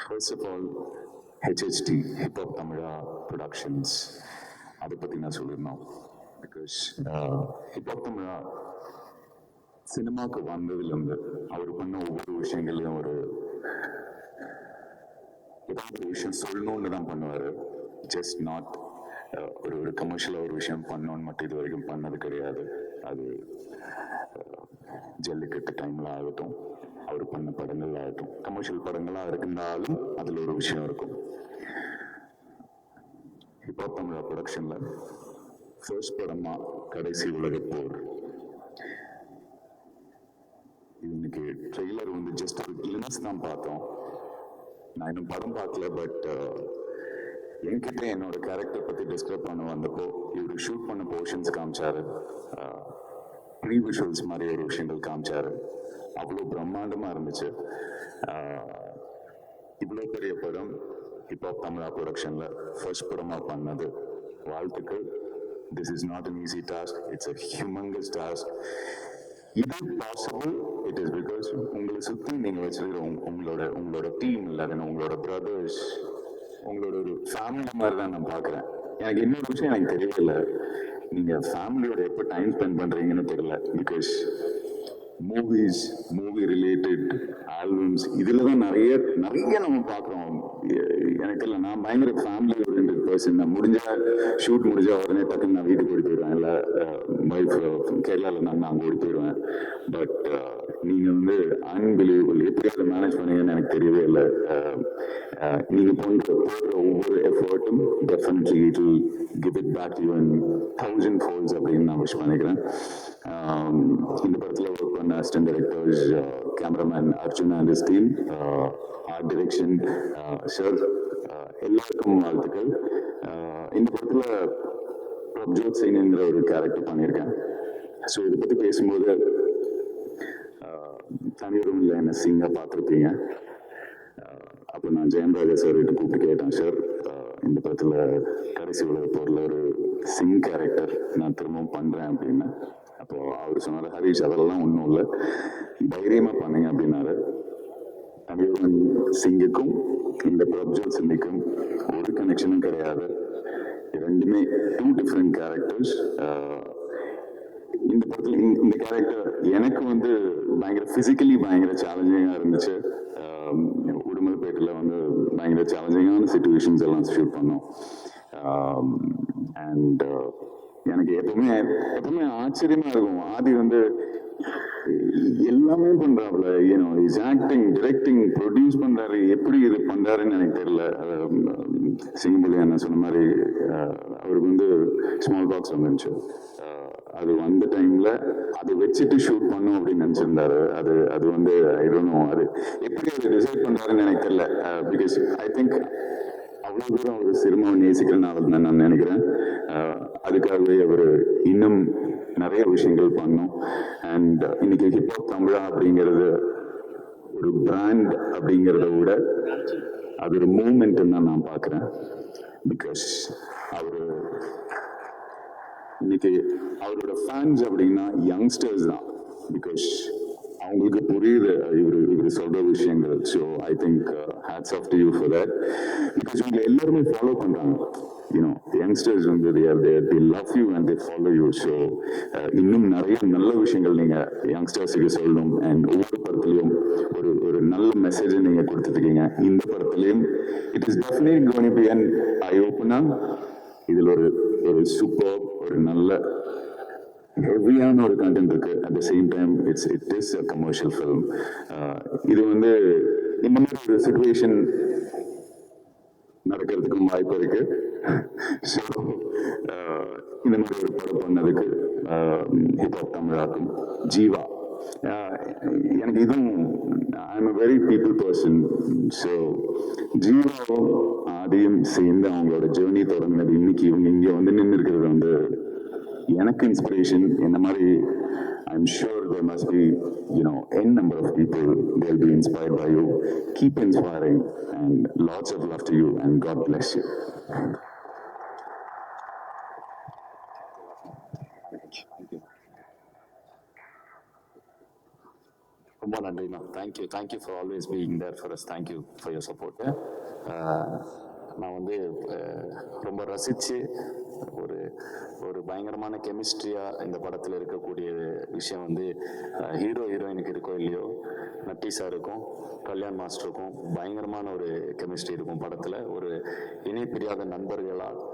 First of all HHT hip hop Tamizha productions, அதை பற்றி நான் சொல்லியிருந்தோம். பிகாஸ் ஹிப்ஹாப் தமிழா சினிமாவுக்கு வந்ததுலேருந்து அவர் பண்ண ஒவ்வொரு விஷயங்களையும் ஏதாவது ஒரு விஷயம் சொல்லணும்னு தான் பண்ணுவார். ஜஸ்ட் நாட் ஒரு கமர்ஷியலாக ஒரு விஷயம் பண்ணணும்னு மட்டும் இது வரைக்கும் பண்ணது கிடையாது. அது ஜல்லிக்கட்டு டைமில் ஆகட்டும், அவர் பண்ண படங்கள் ஆகட்டும், கமர்ஷியல் படங்களாக இருந்தாலும் அதில் ஒரு விஷயம் இருக்கும். ஹிப்ஹாப் தமிழா ப்ரொடக்ஷனில் ஃபர்ஸ்ட் படமாக கடைசி உலக போர். இன்னைக்கு ட்ரெய்லர் வந்து ஜஸ்ட் ஒரு கிளிம்ஸ் தான் பார்த்தோம். நான் இன்னும் படம் பார்க்கல. பட் என்கிட்ட என்னோட கேரக்டர் பற்றி டிஸ்கிரைப் பண்ண வந்தப்போ இவர் ஷூட் பண்ண போர்ஷன்ஸ் காமிச்சாரு, ப்ரீ விஷுவல்ஸ் மாதிரி ஒரு விஷயங்கள் காமிச்சாரு. அவ்வளோ பிரம்மாண்டமாக இருந்துச்சு. இவ்வளோ பெரிய படம் ஹிப்ஹாப் தமிழா ப்ரொடக்ஷனில் ஃபர்ஸ்ட் படமாக பண்ணது. வாழ்த்துக்கள். This is not an easy task. It's a humongous task. இது பாசிபிள். இட் இஸ் பிகாஸ் உங்களை சுற்றி நீங்கள் வச்சிருக்கிற உங்களோட டீம் இல்லாதுன்னு உங்களோட பிரதர்ஸ், உங்களோட ஒரு ஃபேமிலி மாதிரி தான் நான் பார்க்குறேன். எனக்கு இன்னொரு விஷயம் எனக்கு தெரியல, நீங்கள் ஃபேமிலியோட எப்போ டைம் ஸ்பெண்ட் பண்ணுறீங்கன்னு தெரியல. பிகாஸ் மூவி ரிலேட்டட் ஆல்பம்ஸ் இதில் தான் நிறைய நம்ம பார்க்குறோம். எனக்கு இல்லை, நான் பயங்கர ஃபேமிலி ஓரியன்ட் பர்சன். நான் ஷூட் முடிஞ்சா உடனே டக்குன்னு நான் வீட்டுக்கு ஓடி போயிடுவேன். இல்லை வைஃப் கேரளாவில் நான் அங்கே ஓடி போயிடுவேன். பட் நீங்கள் வந்து அன்பிலீவபிள். எப்படி அதை மேனேஜ் பண்ணீங்கன்னு எனக்கு தெரியவே இல்லை. நீங்கள் போடுற ஒவ்வொரு எஃபர்ட்டும் definitely it will give it back you in 1000 folds அப்படின்னு நான் விஷ் பண்ணிக்கிறேன். இந்த படத்தில் ஒர்க் பண்ண assistant directors, cameraman Arjun and his team, art direction sir, எல்லாருக்கும் வாழ்த்துக்கள். இந்த படத்தில் பிரப்ஜோத் சிங்ங்கிற ஒரு கேரக்டர் பண்ணியிருக்கேன். ஸோ இதை பற்றி பேசும்போது தனியரும் இல்லை என்ன சிங்காக பார்த்துருப்பீங்க. அப்போ நான் ஜெயம்ராஜா சார் கிட்ட கூப்பிட்டு கேட்டேன், சார் இந்த படத்தில் கடைசி உலக போரில் ஒரு சிங் கேரக்டர் நான் திரும்பவும் பண்ணுறேன் அப்படின்னு. அப்போது அவர் சொன்னார், ஹரிஷ் அதெல்லாம் ஒன்றும் இல்லை, தைரியமாக பண்ணீங்க அப்படின்னாரு. தனியரும் சிங்குக்கும் இந்த பிரப்ஜோத் சிங்குக்கும் ஒரு கனெக்ஷனும் கிடையாது. ரெண்டுமே 2 different கேரக்டர்ஸ். இந்த படத்துல இந்த கேரக்டர் எனக்கு வந்து பயங்கர பிசிக்கலி பயங்கர சேலஞ்சிங்கா இருந்துச்சு. உடுமலைப்பேட்டில் வந்து பயங்கர சேலஞ்சிங்கான சுச்சுவேஷன்ஸ் எல்லாம் ஷூட் பண்ணோம். அண்ட் எனக்கு எப்பவுமே ஆச்சரியமா இருக்கும். ஆதி வந்து எல்லாமே பண்றாப்புல, ஏன்னோ இஸ் ஆக்டிங், டிரெக்டிங், ப்ரொடியூஸ் பண்றாரு. எப்படி இது பண்றாருன்னு எனக்கு தெரியல. சிங்கமொழி என்ன சொன்ன மாதிரி அவருக்கு வந்து ஸ்மால் பாக்ஸ் வந்துருந்துச்சு. அது வந்த டைம்ல அதை வச்சுட்டு ஷூட் பண்ணும் அப்படின்னு நினைச்சிருந்தாரு. அது வந்து அது எப்படி அதை டிசைட் பண்றாருன்னு எனக்கு தெரியல. பிகாஸ் ஐ திங்க் அவ்வளோ தூரம் ஒரு சினிமாவை நேசிக்கிறனால தான் நான் நினைக்கிறேன். அதுக்காகவே அவர் இன்னும் நிறைய விஷயங்கள் பண்ணோம். அண்ட் இன்னைக்கு ஹிப்ஹாப் தமிழா அப்படிங்கிறது ஒரு பிராண்ட் அப்படிங்கிறத விட அது ஒரு மூமெண்ட் தான் நான் பார்க்குறேன். பிகாஸ் இன்னைக்கு அவரோட ஃபேன்ஸ் அப்படின்னா யங்ஸ்டர்ஸ் தான். பிகாஸ் அவங்களுக்கு புரியுது இவர் சொல்ற விஷயங்கள். So I think hats off to you for that. Because இவங்க எல்லாருமே ஃபாலோ பண்றாங்க. யங்ஸ்டர்ஸ் வந்து they love you and they follow you. So இன்னும் நிறைய நல்ல விஷயங்கள் நீங்க யங்ஸ்டர்ஸுக்கு சொல்லணும். அண்ட் ஒவ்வொரு படத்துலையும் ஒரு நல்ல மெசேஜை நீங்க கொடுத்துருக்கீங்க. இந்த படத்துலையும் it is definitely going to be an eye opener. இதில் ஒரு சூப்பர், ஒரு நல்ல ஹெவியான ஒரு கண்டென்ட் இருக்கு. At the same time it is a commercial film. இது வந்து இந்த மாதிரி ஒரு சிச்சுவேஷன் நடக்கிறதுக்கும் வாய்ப்பு இருக்கு. ஸோ இந்த மாதிரி ஒரு படம் பண்ணதுக்கு ஹிப்ஹாப் தமிழாக்கும் ஜீவா, எனக்கு இதுவும் I am a very people person. So ஜீவாவும் ஆதியும் சேர்ந்து அவங்களோட ஜேர்னி தொடங்கினது இன்னைக்கு இவங்க இங்கே வந்து நின்று இருக்கிறது வந்து எனக்கு இன்ஸ்பிரேஷன். இந்த மாதிரி I'm sure there must be, n number of people, they'll be inspired by you. Keep inspiring and lots of love to you and God bless you. ரொம்ப நன்றிண்ணா. Thank you for always being there for us. Thank you for your support. நான் வந்து ரொம்ப ரசித்து ஒரு பயங்கரமான கெமிஸ்ட்ரியாக இந்த படத்தில் இருக்கக்கூடிய விஷயம் வந்து ஹீரோயினுக்கு இருக்கோ இல்லையோ, நட்டி சாருக்கும் கல்யாண் மாஸ்டருக்கும் பயங்கரமான ஒரு கெமிஸ்ட்ரி இருக்கும் படத்தில். ஒரு இணை பிரியாத நண்பர்களாக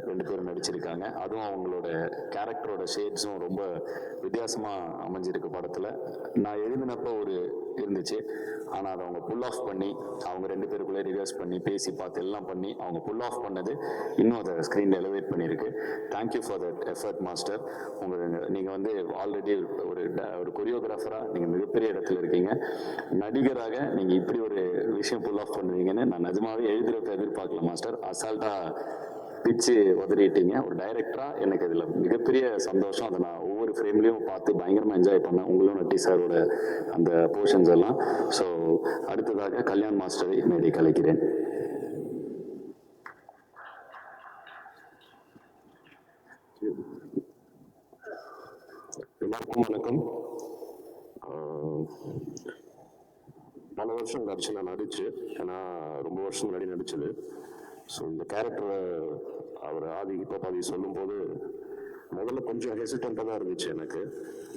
ரெண்டு பேரும் நடிச்சிருக்காங்க. அதுவும் அவங்களோட கேரக்டரோட ஷேட்ஸும் ரொம்ப வித்தியாசமாக அமைஞ்சிருக்கு படத்தில். நான் எழுதினப்போ இருந்துச்சு, ஆனால் அதை அவங்க புல் ஆஃப் பண்ணி அவங்க ரெண்டு பேருக்குள்ளே ரிவர்ஸ் பண்ணி பேசி பார்த்து எல்லாம் பண்ணி அவங்க புல் ஆஃப் பண்ணது இன்னும் அதை ஸ்க்ரீனில் எலிவேட் பண்ணியிருக்கு. Thank you for that effort master. நீங்கள் வந்து ஆல்ரெடி ஒரு கொரியோகிராஃபராக நீங்கள் மிகப்பெரிய இடத்துல இருக்கீங்க. நடிகராக நீங்கள் இப்படி ஒரு விஷயம் புல் ஆஃப் பண்ணுவீங்கன்னு நான் நிஜமாவே எழுதுறப்ப எதிர்பார்க்கல மாஸ்டர். அசால்ட்டாக பிச்சு உதறிட்டீங்க. ஒரு டைரக்டராக எனக்கு இதில் மிகப்பெரிய சந்தோஷம். அதை நான் ஒவ்வொரு ஃப்ரேம்லேயும் பார்த்து பயங்கரமாக என்ஜாய் பண்ணேன், உங்களும் நட்டி சாரோட அந்த போர்ஷன்ஸ் எல்லாம். ஸோ அடுத்ததாக கல்யாண் மாஸ்டரை மேடை கலைக்கிறேன். எல்லாருக்கும் வணக்கம். பல வருஷம் கழிச்சு நான் நடிச்சு, ஏன்னா ரொம்ப வருஷம் முன்னாடி நடிச்சது. ஸோ இந்த கேரக்டரை அவர் ஆதி சொல்லும்போது முதல்ல கொஞ்சம் ஹெசிடென்ட்டாக தான் இருந்துச்சு எனக்கு,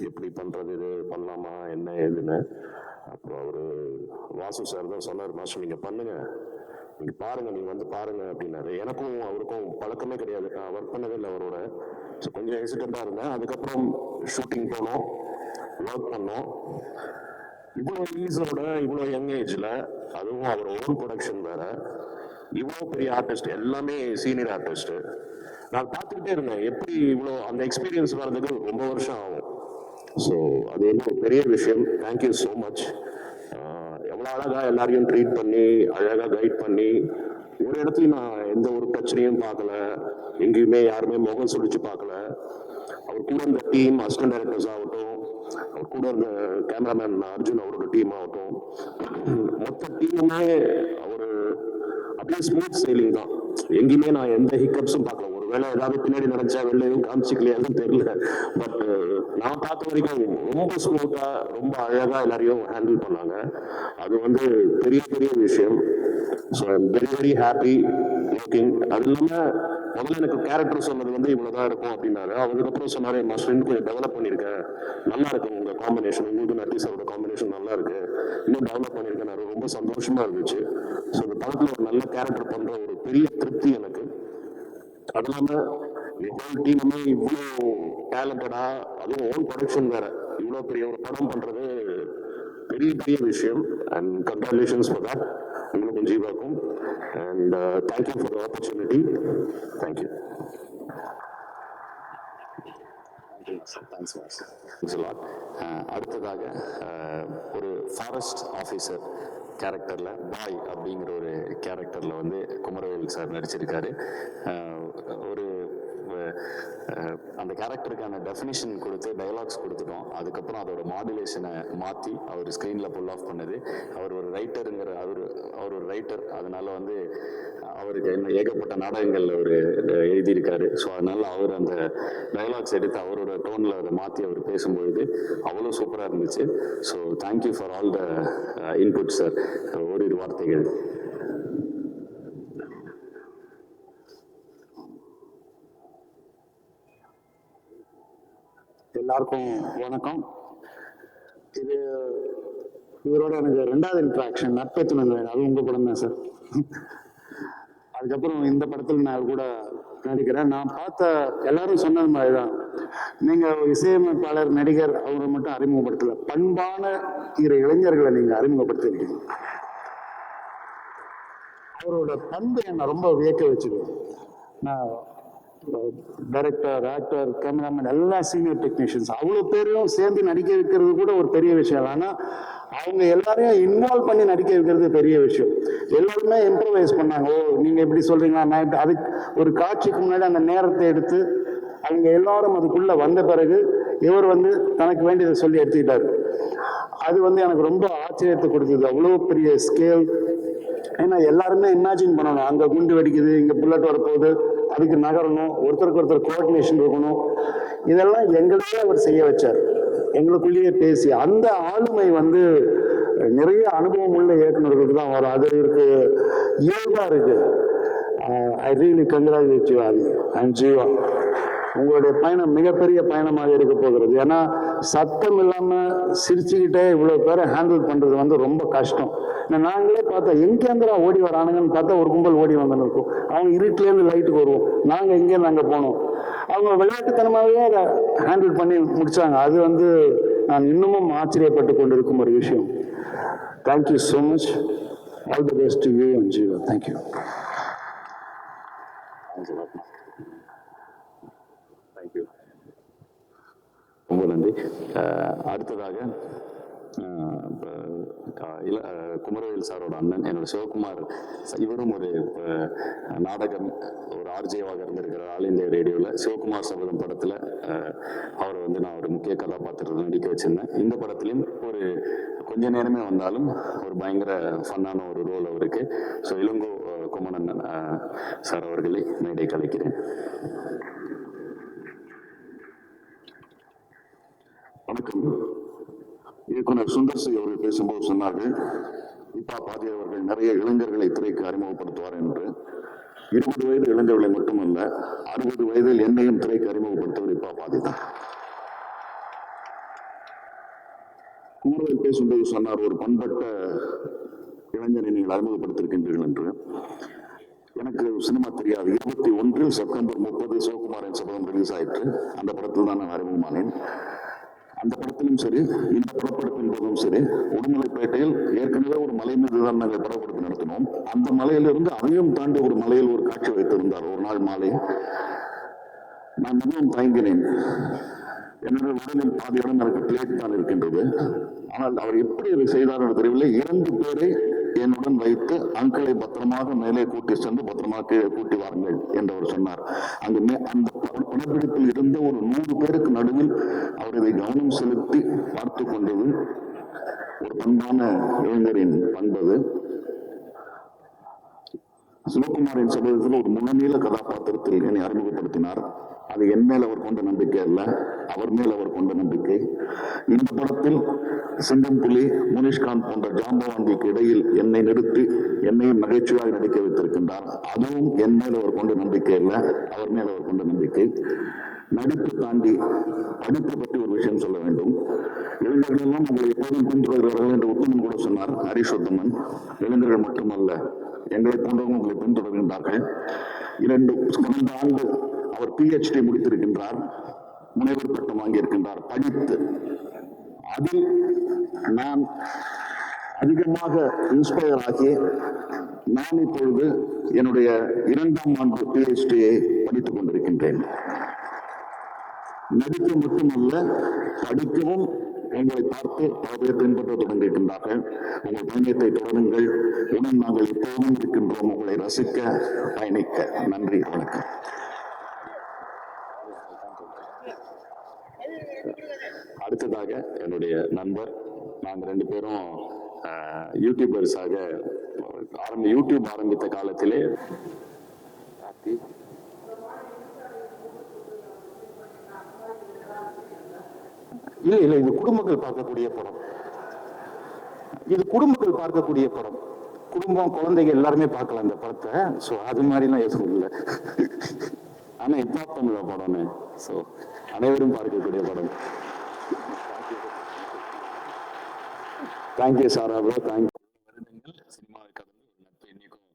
எப்படி பண்ணுறது, இது பண்ணலாமா என்ன ஏதுன்னு. அப்புறம் அவர் வாசு சார் தான் சொன்னார், மாஸ்டர் நீங்கள் பண்ணுங்கள், நீங்கள் பாருங்கள், நீங்கள் வந்து பாருங்கள் அப்படின்னாரு. எனக்கும் அவருக்கும் பழக்கமே கிடையாது, நான் ஒர்க் பண்ணவே இல்லை அவரோட. ஸோ கொஞ்சம் ஹெசிடென்ட்டாக இருந்தேன். அதுக்கப்புறம் ஷூட்டிங் போனோம், ஒர்க் பண்ணோம். இவ்வளோ ஈஸோட இவ்வளோ யங் ஏஜில், அதுவும் அவர் ஓன் ப்ரொடக்ஷன் வேறு, இவ்வளோ பெரிய ஆர்டிஸ்ட், எல்லாமே சீனியர் ஆர்டிஸ்ட்டு. நான் பார்த்துக்கிட்டே இருந்தேன் எப்படி இவ்வளோ அந்த எக்ஸ்பீரியன்ஸ் வர்றதுக்கு ரொம்ப வருஷம் ஆகும். ஸோ அது வந்து ஒரு பெரிய விஷயம். Thank you so much. எவ்வளோ அழகாக எல்லாரையும் ட்ரீட் பண்ணி, அழகாக கைட் பண்ணி, ஒரு இடத்துலையும் நான் எந்த ஒரு பிரச்சனையும் பார்க்கல, எங்கேயுமே யாருமே முகம் சுடிச்சு பார்க்கல. அவர் கூட இருந்த டீம், அசிஸ்டன்ட் டைரக்டர்ஸ் ஆகட்டும், அவர் கூட இருந்த கேமராமேன் அர்ஜுன் அவரோட டீம் ஆகட்டும், மொத்த டீமுமே அவர் அப்படியே ஸ்மூத் சைலிங் தான். எங்கேயுமே நான் எந்த ஹிக்கப்ஸும் பார்க்கல. ஒருவேளை ஏதாவது பின்னாடி நினைச்சா வெளிலையும் காமிச்சிக்கலையான்னு தெரியல. பட் நான் பார்த்த வரைக்கும் ரொம்ப ஸ்மூத்தா, ரொம்ப அழகா எல்லாரையும் ஹேண்டில் பண்ணாங்க. அது வந்து பெரிய பெரிய விஷயம். So I am very very happy working. அது இல்லாமல் முதல்ல எனக்கு கேரக்டர் சொன்னது வந்து இவ்வளவுதான் இருக்கும் அப்படின்னாரு. அதுக்கப்புறம் சொன்னாரு, மாஸ்டர் இன்னும் கொஞ்சம் டெவலப் பண்ணியிருக்கேன், நல்லா இருக்கு உங்க காம்பினேஷன், உங்களுக்கு நட்டி சாரோட காம்பினேஷன் நல்லா இருக்கு, இன்னும் டெவலப் பண்ணியிருக்கேன். ரொம்ப சந்தோஷமா இருந்துச்சு. ஸோ இந்த படத்துல ஒரு நல்ல கேரக்டர் பண்ற ஒரு பெரிய திருப்தி எனக்கு. அது இல்லாம ஹோல் டீமுமே இவ்வளோ டேலண்டடா, அதுவும் ஓன் ப்ரொடக்ஷன் வேற, இவ்வளோ பெரிய ஒரு படம் பண்றது பெரிய பெரிய விஷயம். அண்ட் கங்க்ராச்சுலேஷன்ஸ் ஃபார் தட் உங்களுக்கும் ஜீவாக்கும். And thank you for the opportunity. Thank you. அடுத்ததாக ஒரு ஃபாரஸ்ட் ஆஃபீஸர் கேரக்டர்ல பாய் அப்படிங்கிற ஒரு கேரக்டர்ல வந்து குமரவேல் சார் நடிச்சிருக்காரு. ஒரு அந்த கேரக்டருக்கான டெஃபினிஷன் கொடுத்து டைலாக்ஸ் கொடுத்துட்டோம். அதுக்கப்புறம் அதோட மாடுலேஷனை மாற்றி அவர் ஸ்க்ரீனில் புல் ஆஃப் பண்ணது. அவர் ஒரு ரைட்டருங்கிற அவர் ஒரு ரைட்டர், அதனால வந்து அவருக்கு என்ன ஏகப்பட்ட நாடகங்களில் அவர் எழுதியிருக்காரு. ஸோ அதனால அவர் அந்த டைலாக்ஸ் எடுத்து அவரோட டோனில் அதை மாற்றி அவர் பேசும்பொழுது அவ்வளோ சூப்பராக இருந்துச்சு. So thank you for all the input sir. ஓரிரு வார்த்தைகள். எல்லாருக்கும் வணக்கம். இது இவரோட எனக்கு 2வது இன்ட்ராக்ஷன், நட்பே துணை, அது உங்கள் படம் தான் சார். அதுக்கப்புறம் இந்த படத்தில் நான் கூட நடிக்கிறேன். நான் பார்த்த எல்லாரும் சொன்னது மாதிரி தான், நீங்கள் இசையமைப்பாளர் நடிகர் அவரை மட்டும் அறிமுகப்படுத்தலை, பண்பான இளைஞர்களை நீங்கள் அறிமுகப்படுத்திருக்கீங்க. அவரோட பண்பு என்னை ரொம்ப வியக்க வச்சுது. நான் டைரக்டர், ஆக்டர், கேமராமேன், எல்லா சீனியர் டெக்னீஷியன்ஸ் அவ்வளோ பேரையும் சேர்ந்து நடிக்க வைக்கிறது கூட ஒரு பெரிய விஷயம். ஆனால் அவங்க எல்லாரையும் இன்வால்வ் பண்ணி நடிக்க வைக்கிறது பெரிய விஷயம். எல்லாருமே இம்ப்ரவைஸ் பண்ணாங்க. ஓ நீங்கள் எப்படி சொல்கிறீங்களா, நான் இப்படி, அதுக்கு ஒரு காட்சிக்கு முன்னாடி அந்த நேரத்தை எடுத்து அவங்க எல்லாரும் அதுக்குள்ளே வந்த பிறகு இவர் வந்து தனக்கு வேண்டியதை சொல்லி எடுத்துக்கிட்டாரு. அது வந்து எனக்கு ரொம்ப ஆச்சரியத்தை கொடுத்தது. அவ்வளோ பெரிய ஸ்கேல். ஏன்னா எல்லாருமே இமேஜின் பண்ணணும், அங்கே குண்டு வெடிக்குது, இங்கே புல்லட் வரப்போகுது, அதுக்கு நகரணும், ஒருத்தருக்கு ஒருத்தர் கோஆர்டினேஷன் இருக்கணும். இதெல்லாம் எங்களையே அவர் செய்ய வச்சார், எங்களுக்குள்ளேயே பேசி. அந்த ஆளுமை வந்து நிறைய அனுபவம் உள்ள இயக்குநர்களுக்கு தான் வரும். அது இருக்கு, இயல்பா இருக்கு. I really congratulate you Aadhi and Jeeva. உங்களுடைய பயணம் மிகப்பெரிய பயணமாக இருக்க போகிறது. ஏன்னா சத்தம் இல்லாமல் சிரிச்சுக்கிட்டே இவ்வளோ பேரை ஹேண்டில் பண்ணுறது வந்து ரொம்ப கஷ்டம். நாங்களே பார்த்தா எங்கேருந்துடா ஓடி வரானுங்கன்னு பார்த்தா ஒரு கும்பல் ஓடி வந்துன்னு இருக்கும். அவங்க இருட்டிலேருந்து லைட்டுக்கு வருவோம், நாங்கள் எங்கேருந்து அங்கே போனோம். அவங்க விளையாட்டுத்தனமாகவே அதை ஹேண்டில் பண்ணி முடித்தாங்க. அது வந்து நான் இன்னமும் ஆச்சரியப்பட்டு கொண்டு இருக்கும் ஒரு விஷயம். Thank you so much. All the best to you and Jeeva. Thank you. ரொம்ப நன்றி. அடுத்ததாக குமரவேல் சாரோட அண்ணன் என்னோட சிவகுமார், இவரும் ஒரு நாடகம், ஒரு ஆர்ஜேவாக இருந்திருக்கிற ஆல் இந்தியா ரேடியோவில் சிவகுமார் சபதம் படத்தில் அவரை வந்து நான் ஒரு முக்கிய கதாபாத்திரத்தில் நடிக்க வச்சிருந்தேன். இந்த படத்துலையும் ஒரு கொஞ்ச நேரமே வந்தாலும் ஒரு பயங்கர ஃபன்னான ஒரு ரோல் அவருக்கு. ஸோ இளங்கோ குமரன் சார் அவர்களை மேடை கலைக்கிறேன். வணக்கம். இயக்குனர் சுந்தர் சி அவர்கள் பேசும்போது சொன்னார்கள், இப்பா பாதி அவர்கள் நிறைய இளைஞர்களை திரைக்கு அறிமுகப்படுத்துவார் என்று. 20 வயது இளைஞர்களை மட்டுமல்ல, 60 வயதில் என்னையும் திரைக்கு அறிமுகப்படுத்துவர் இப்பா பாதி தான். குமரவேல் பேசும்போது சொன்னார், ஒரு பண்பட்ட இளைஞரை நீங்கள் அறிமுகப்படுத்திருக்கின்றீர்கள் என்று. எனக்கு சினிமா தெரியாது. 21 செப்டம்பர் 30 சிவகுமாரின் சபதம் ரிலீஸ் ஆயிற்று. அந்த படத்தில் தான் நான் அறிமுகமானேன். அந்த படத்திலும் சரி, இந்த படப்படத்தின் போதும் சரி, உடுமலைப்பேட்டையில் ஏற்கனவே ஒரு மலை மீது தான் நாங்கள் படப்படத்தை நடத்தினோம். அந்த மலையிலிருந்து அதையும் தாண்டி ஒரு மலையில் ஒரு காட்சி வைத்திருந்தார். ஒரு நாள் மாலை நான் மிகவும் தயங்கினேன். என்னுடைய உடலில் பாதி இடம் எனக்கு பிளேட் தான் இருக்கின்றது. ஆனால் அவர் எப்படி அதை செய்தார் என்று தெரியவில்லை. 2 பேரை என்னுடன் வைத்து அங்கிளை பத்திரமாக மேலே கூட்டி சென்று பத்திரமாக கீழே கூட்டி வாருங்கள் என்று அவர் சொன்னார். அங்கு அந்த படப்பிடிப்பில் இருந்த ஒரு 100 பேருக்கு நடுவில் அவர் இதை கவனம் செலுத்தி பார்த்து கொண்டது ஒரு பண்பான இளைஞரின் பண்பது. சிவகுமாரின் சபதத்தில் ஒரு முன்னநீள கதாபாத்திரத்தில் என்னை அறிமுகப்படுத்தினார். அது என் மேல் அவர் கொண்ட நம்பிக்கை அல்ல, அவர் மேல் அவர் கொண்ட நம்பிக்கை. இந்த படத்தில் சிங்கம்புலி, முனிஷ்காந்த் போன்ற ஜாம்பவான்களுக்கு இடையில் என்னை நிறுத்தி என்னையும் நகைச்சுவையாக நடிக்க வைத்திருக்கின்றார். அதுவும் என் மேல் அவர் கொண்ட நம்பிக்கை அல்ல, அவர் மேல் அவர் கொண்ட நம்பிக்கை. நடிப்பு தாண்டி படிப்பு பற்றி ஒரு விஷயம் சொல்ல வேண்டும். இளைஞர்கள் எல்லாம் உங்களை எப்போதும் பின்தொடர்கிறார்கள் என்று உத்தமன் கூட சொன்னார், ஹரிஷோத்தமன். இளைஞர்கள் மட்டுமல்ல, எங்களை போன்றவங்க உங்களை பின்தொடர்கின்றார்கள். கடந்த ஆண்டு அவர் PhD முடித்திருக்கின்றார், முனைவர் பட்டம் வாங்கியிருக்கின்றார் படித்து. அதில் நான் அதிகமாக இன்ஸ்பயர் ஆகி நான் இப்பொழுது என்னுடைய 2ஆம் ஆண்டு PhD-யை படித்துக் கொண்டிருக்கின்றேன். நடிக்க மட்டுமல்ல, படிக்கவும் உங்களை பார்த்து பல பேர் பின்பற்ற தொடங்கியிருக்கின்றார்கள். உங்கள் பயணத்தை தொடருங்கள். உடன் நாங்கள் எப்போதும் இருக்கின்றோம், உங்களை ரசிக்க, பயணிக்க. நன்றி, வணக்கம். அடுத்ததாக என்னுடைய நண்பர், நாங்கள் 2 பேரும் யூடியூபர்ஸாக யூடியூப் ஆரம்பித்த காலத்திலே இல்ல இது குடும்பங்கள் பார்க்கக்கூடிய படம். இது குடும்பங்கள் பார்க்கக்கூடிய படம். குடும்பம், குழந்தைங்க எல்லாருமே பார்க்கலாம் இந்த படத்தை. ஸோ அது மாதிரிலாம் யோசனை இல்லை. ஆனா இப்ப தமிழ படம்னு, ஸோ அனைவரும் பார்க்கக்கூடிய படம். தேங்க்யூ சாரா ப்ரோ, தேங்க்யூ. வருடங்கள் சினிமாவை கடந்து ஒரு நட்பு இன்னைக்கும்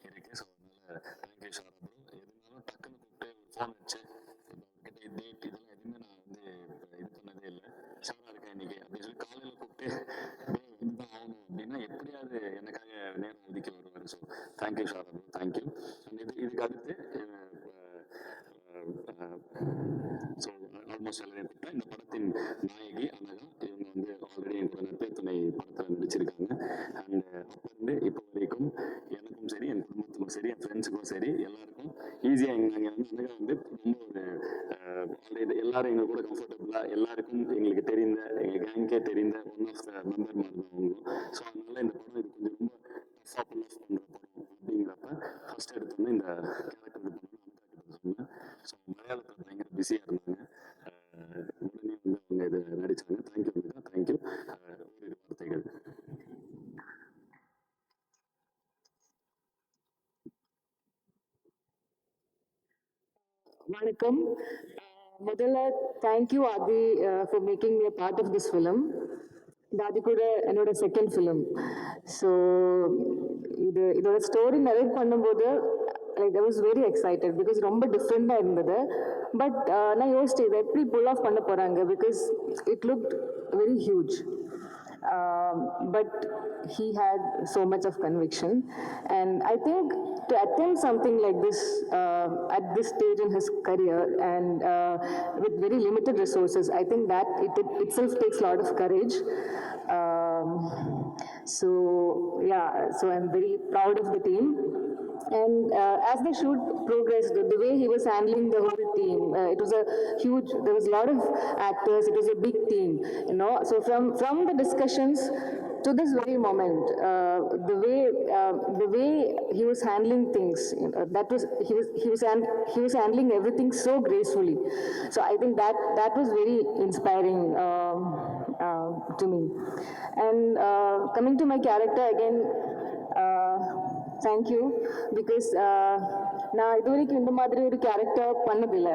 இருக்கு. ஸோ அதனால தேங்க்யூ சாரா ப்ரோ. எதுனாலும் டக்குன்னு கூப்பிட்டு ஒரு ஃபோன் வச்சு அவர்கிட்ட டேட் இதெல்லாம் எதுவுமே நான் இது பண்ணதே இல்லை. சாரா இருக்கேன் இன்னைக்கு அப்படின்னு சொல்லி காலையில கூப்பிட்டு இதுதான் ஆகணும் அப்படின்னா எப்படியாவது எனக்காக நேரம் ஒதுக்கி வருவார். ஸோ தேங்க்யூ சாரா ப்ரோ, தேங்க்யூ. இதுக்கு அடுத்து ஸோ ஆல்மோஸ்ட் எல்லாரையும் கூப்பிட்டா இந்த படத்தின் நாயகி அனகா. இவங்க ஆல்ரெடி என் கூட நட்பே துணை படத்தில் நடிச்சிருக்காங்க. அண்ட் அப்போ இருந்து இப்போ வரைக்கும் எனக்கும் சரி, என் குடும்பத்துக்கும் சரி, என் ஃப்ரெண்ட்ஸுக்கும் சரி, எல்லாருக்கும் ஈஸியாக நாங்கள் அனகா ரொம்ப ஒரு ஆல்ரெடி எல்லாரும் எங்க கூட கம்ஃபர்டபுளாக, எல்லாருக்கும் எங்களுக்கு தெரிந்த, எங்கள் கேங்கே தெரிந்த ஒன் ஆஃப் த மெம்பர் மாதிரி தான் அவங்களும். ஸோ அதனால இந்த படம் இது கொஞ்சம் ரொம்ப டஃப்பாக புல் ஆஃப் பண்ணுற படம் அப்படிங்கிறப்ப ஃபர்ஸ்ட் எடுத்தோன்னே இந்த கேரக்டர் இது பண்ணணும் சொன்னேன். ஸோ மலையாளத்தில் பயங்கர பிஸியாக இருந்தாங்க. உடனே அவங்க இது நடிச்சாங்க. Thank you Amita, thank you. ஒரு வார்த்தைகள். வணக்கம். முதல்ல thank you Aadhi for making me a part of this film. அது கூட என்னோட செகண்ட் ஃபிலிம். ஸோ இதோட ஸ்டோரி நரேட் பண்ணும்போது like I was very excited because ரொம்ப டிஃப்ரெண்டாக இருந்தது. பட் நான் யோசிச்சேன் இதை எப்படி புல் ஆஃப் பண்ண போகிறாங்க because it looked very huge. But he had so much of conviction, and I think to attempt something like this at this stage in his career and with very limited resources, I think that it itself takes a lot of courage. So yeah, so I'm very proud of the team. And as the shoot progressed, the way he was handling the whole team, it was a huge, there was a lot of actors, it was a big team, you know. So from the discussions to this very moment, the way he was handling things, that was, he was handling everything so gracefully. So I think that was very inspiring to me. And coming to my character again, thank you, because நான் இது வரைக்கும் இந்த மாதிரி ஒரு character பண்ணதில்லை.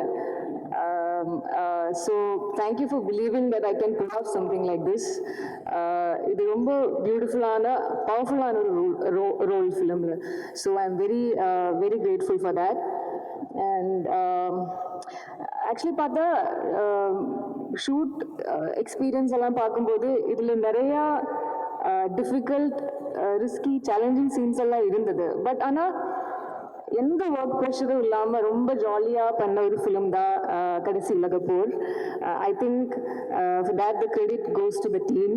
So thank you for believing that I can pull off something like this. இது ரொம்ப பியூட்டிஃபுல்லான, பவர்ஃபுல்லான ஒரு ரோல் ஃபிலிமில். So I'm very grateful for that. And actually பார்த்தா ஷூட் எக்ஸ்பீரியன்ஸ் எல்லாம் பார்க்கும்போது இதில் நிறையா டிஃபிகல்ட், ரிஸ்கி, சேலஞ்சிங் சீன்ஸ் எல்லாம் இருந்தது. பட் ஆனால் எந்த ஒர்க் ப்ரெஷரும் இல்லாமல் ரொம்ப ஜாலியாக பண்ண ஒரு ஃபிலிம் தான் கடைசி உலகப்போர். I think that the credit goes to the team.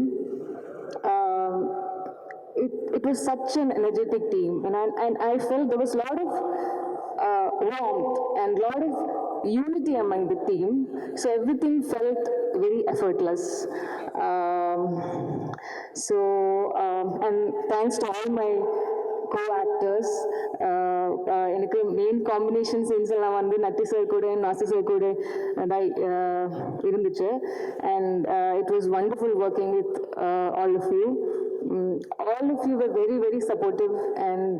It was such an energetic team, and I felt there was a lot of warmth and a lot of unity among the team. So everything felt very effortless. And thanks to all my co-actors. எனக்கு main combination scenes எல்லாம் வந்து நட்டி sir கூட நாசி sir கூட தான் இருந்துச்சு. And it was wonderful working with all of you. All of you were very, very supportive and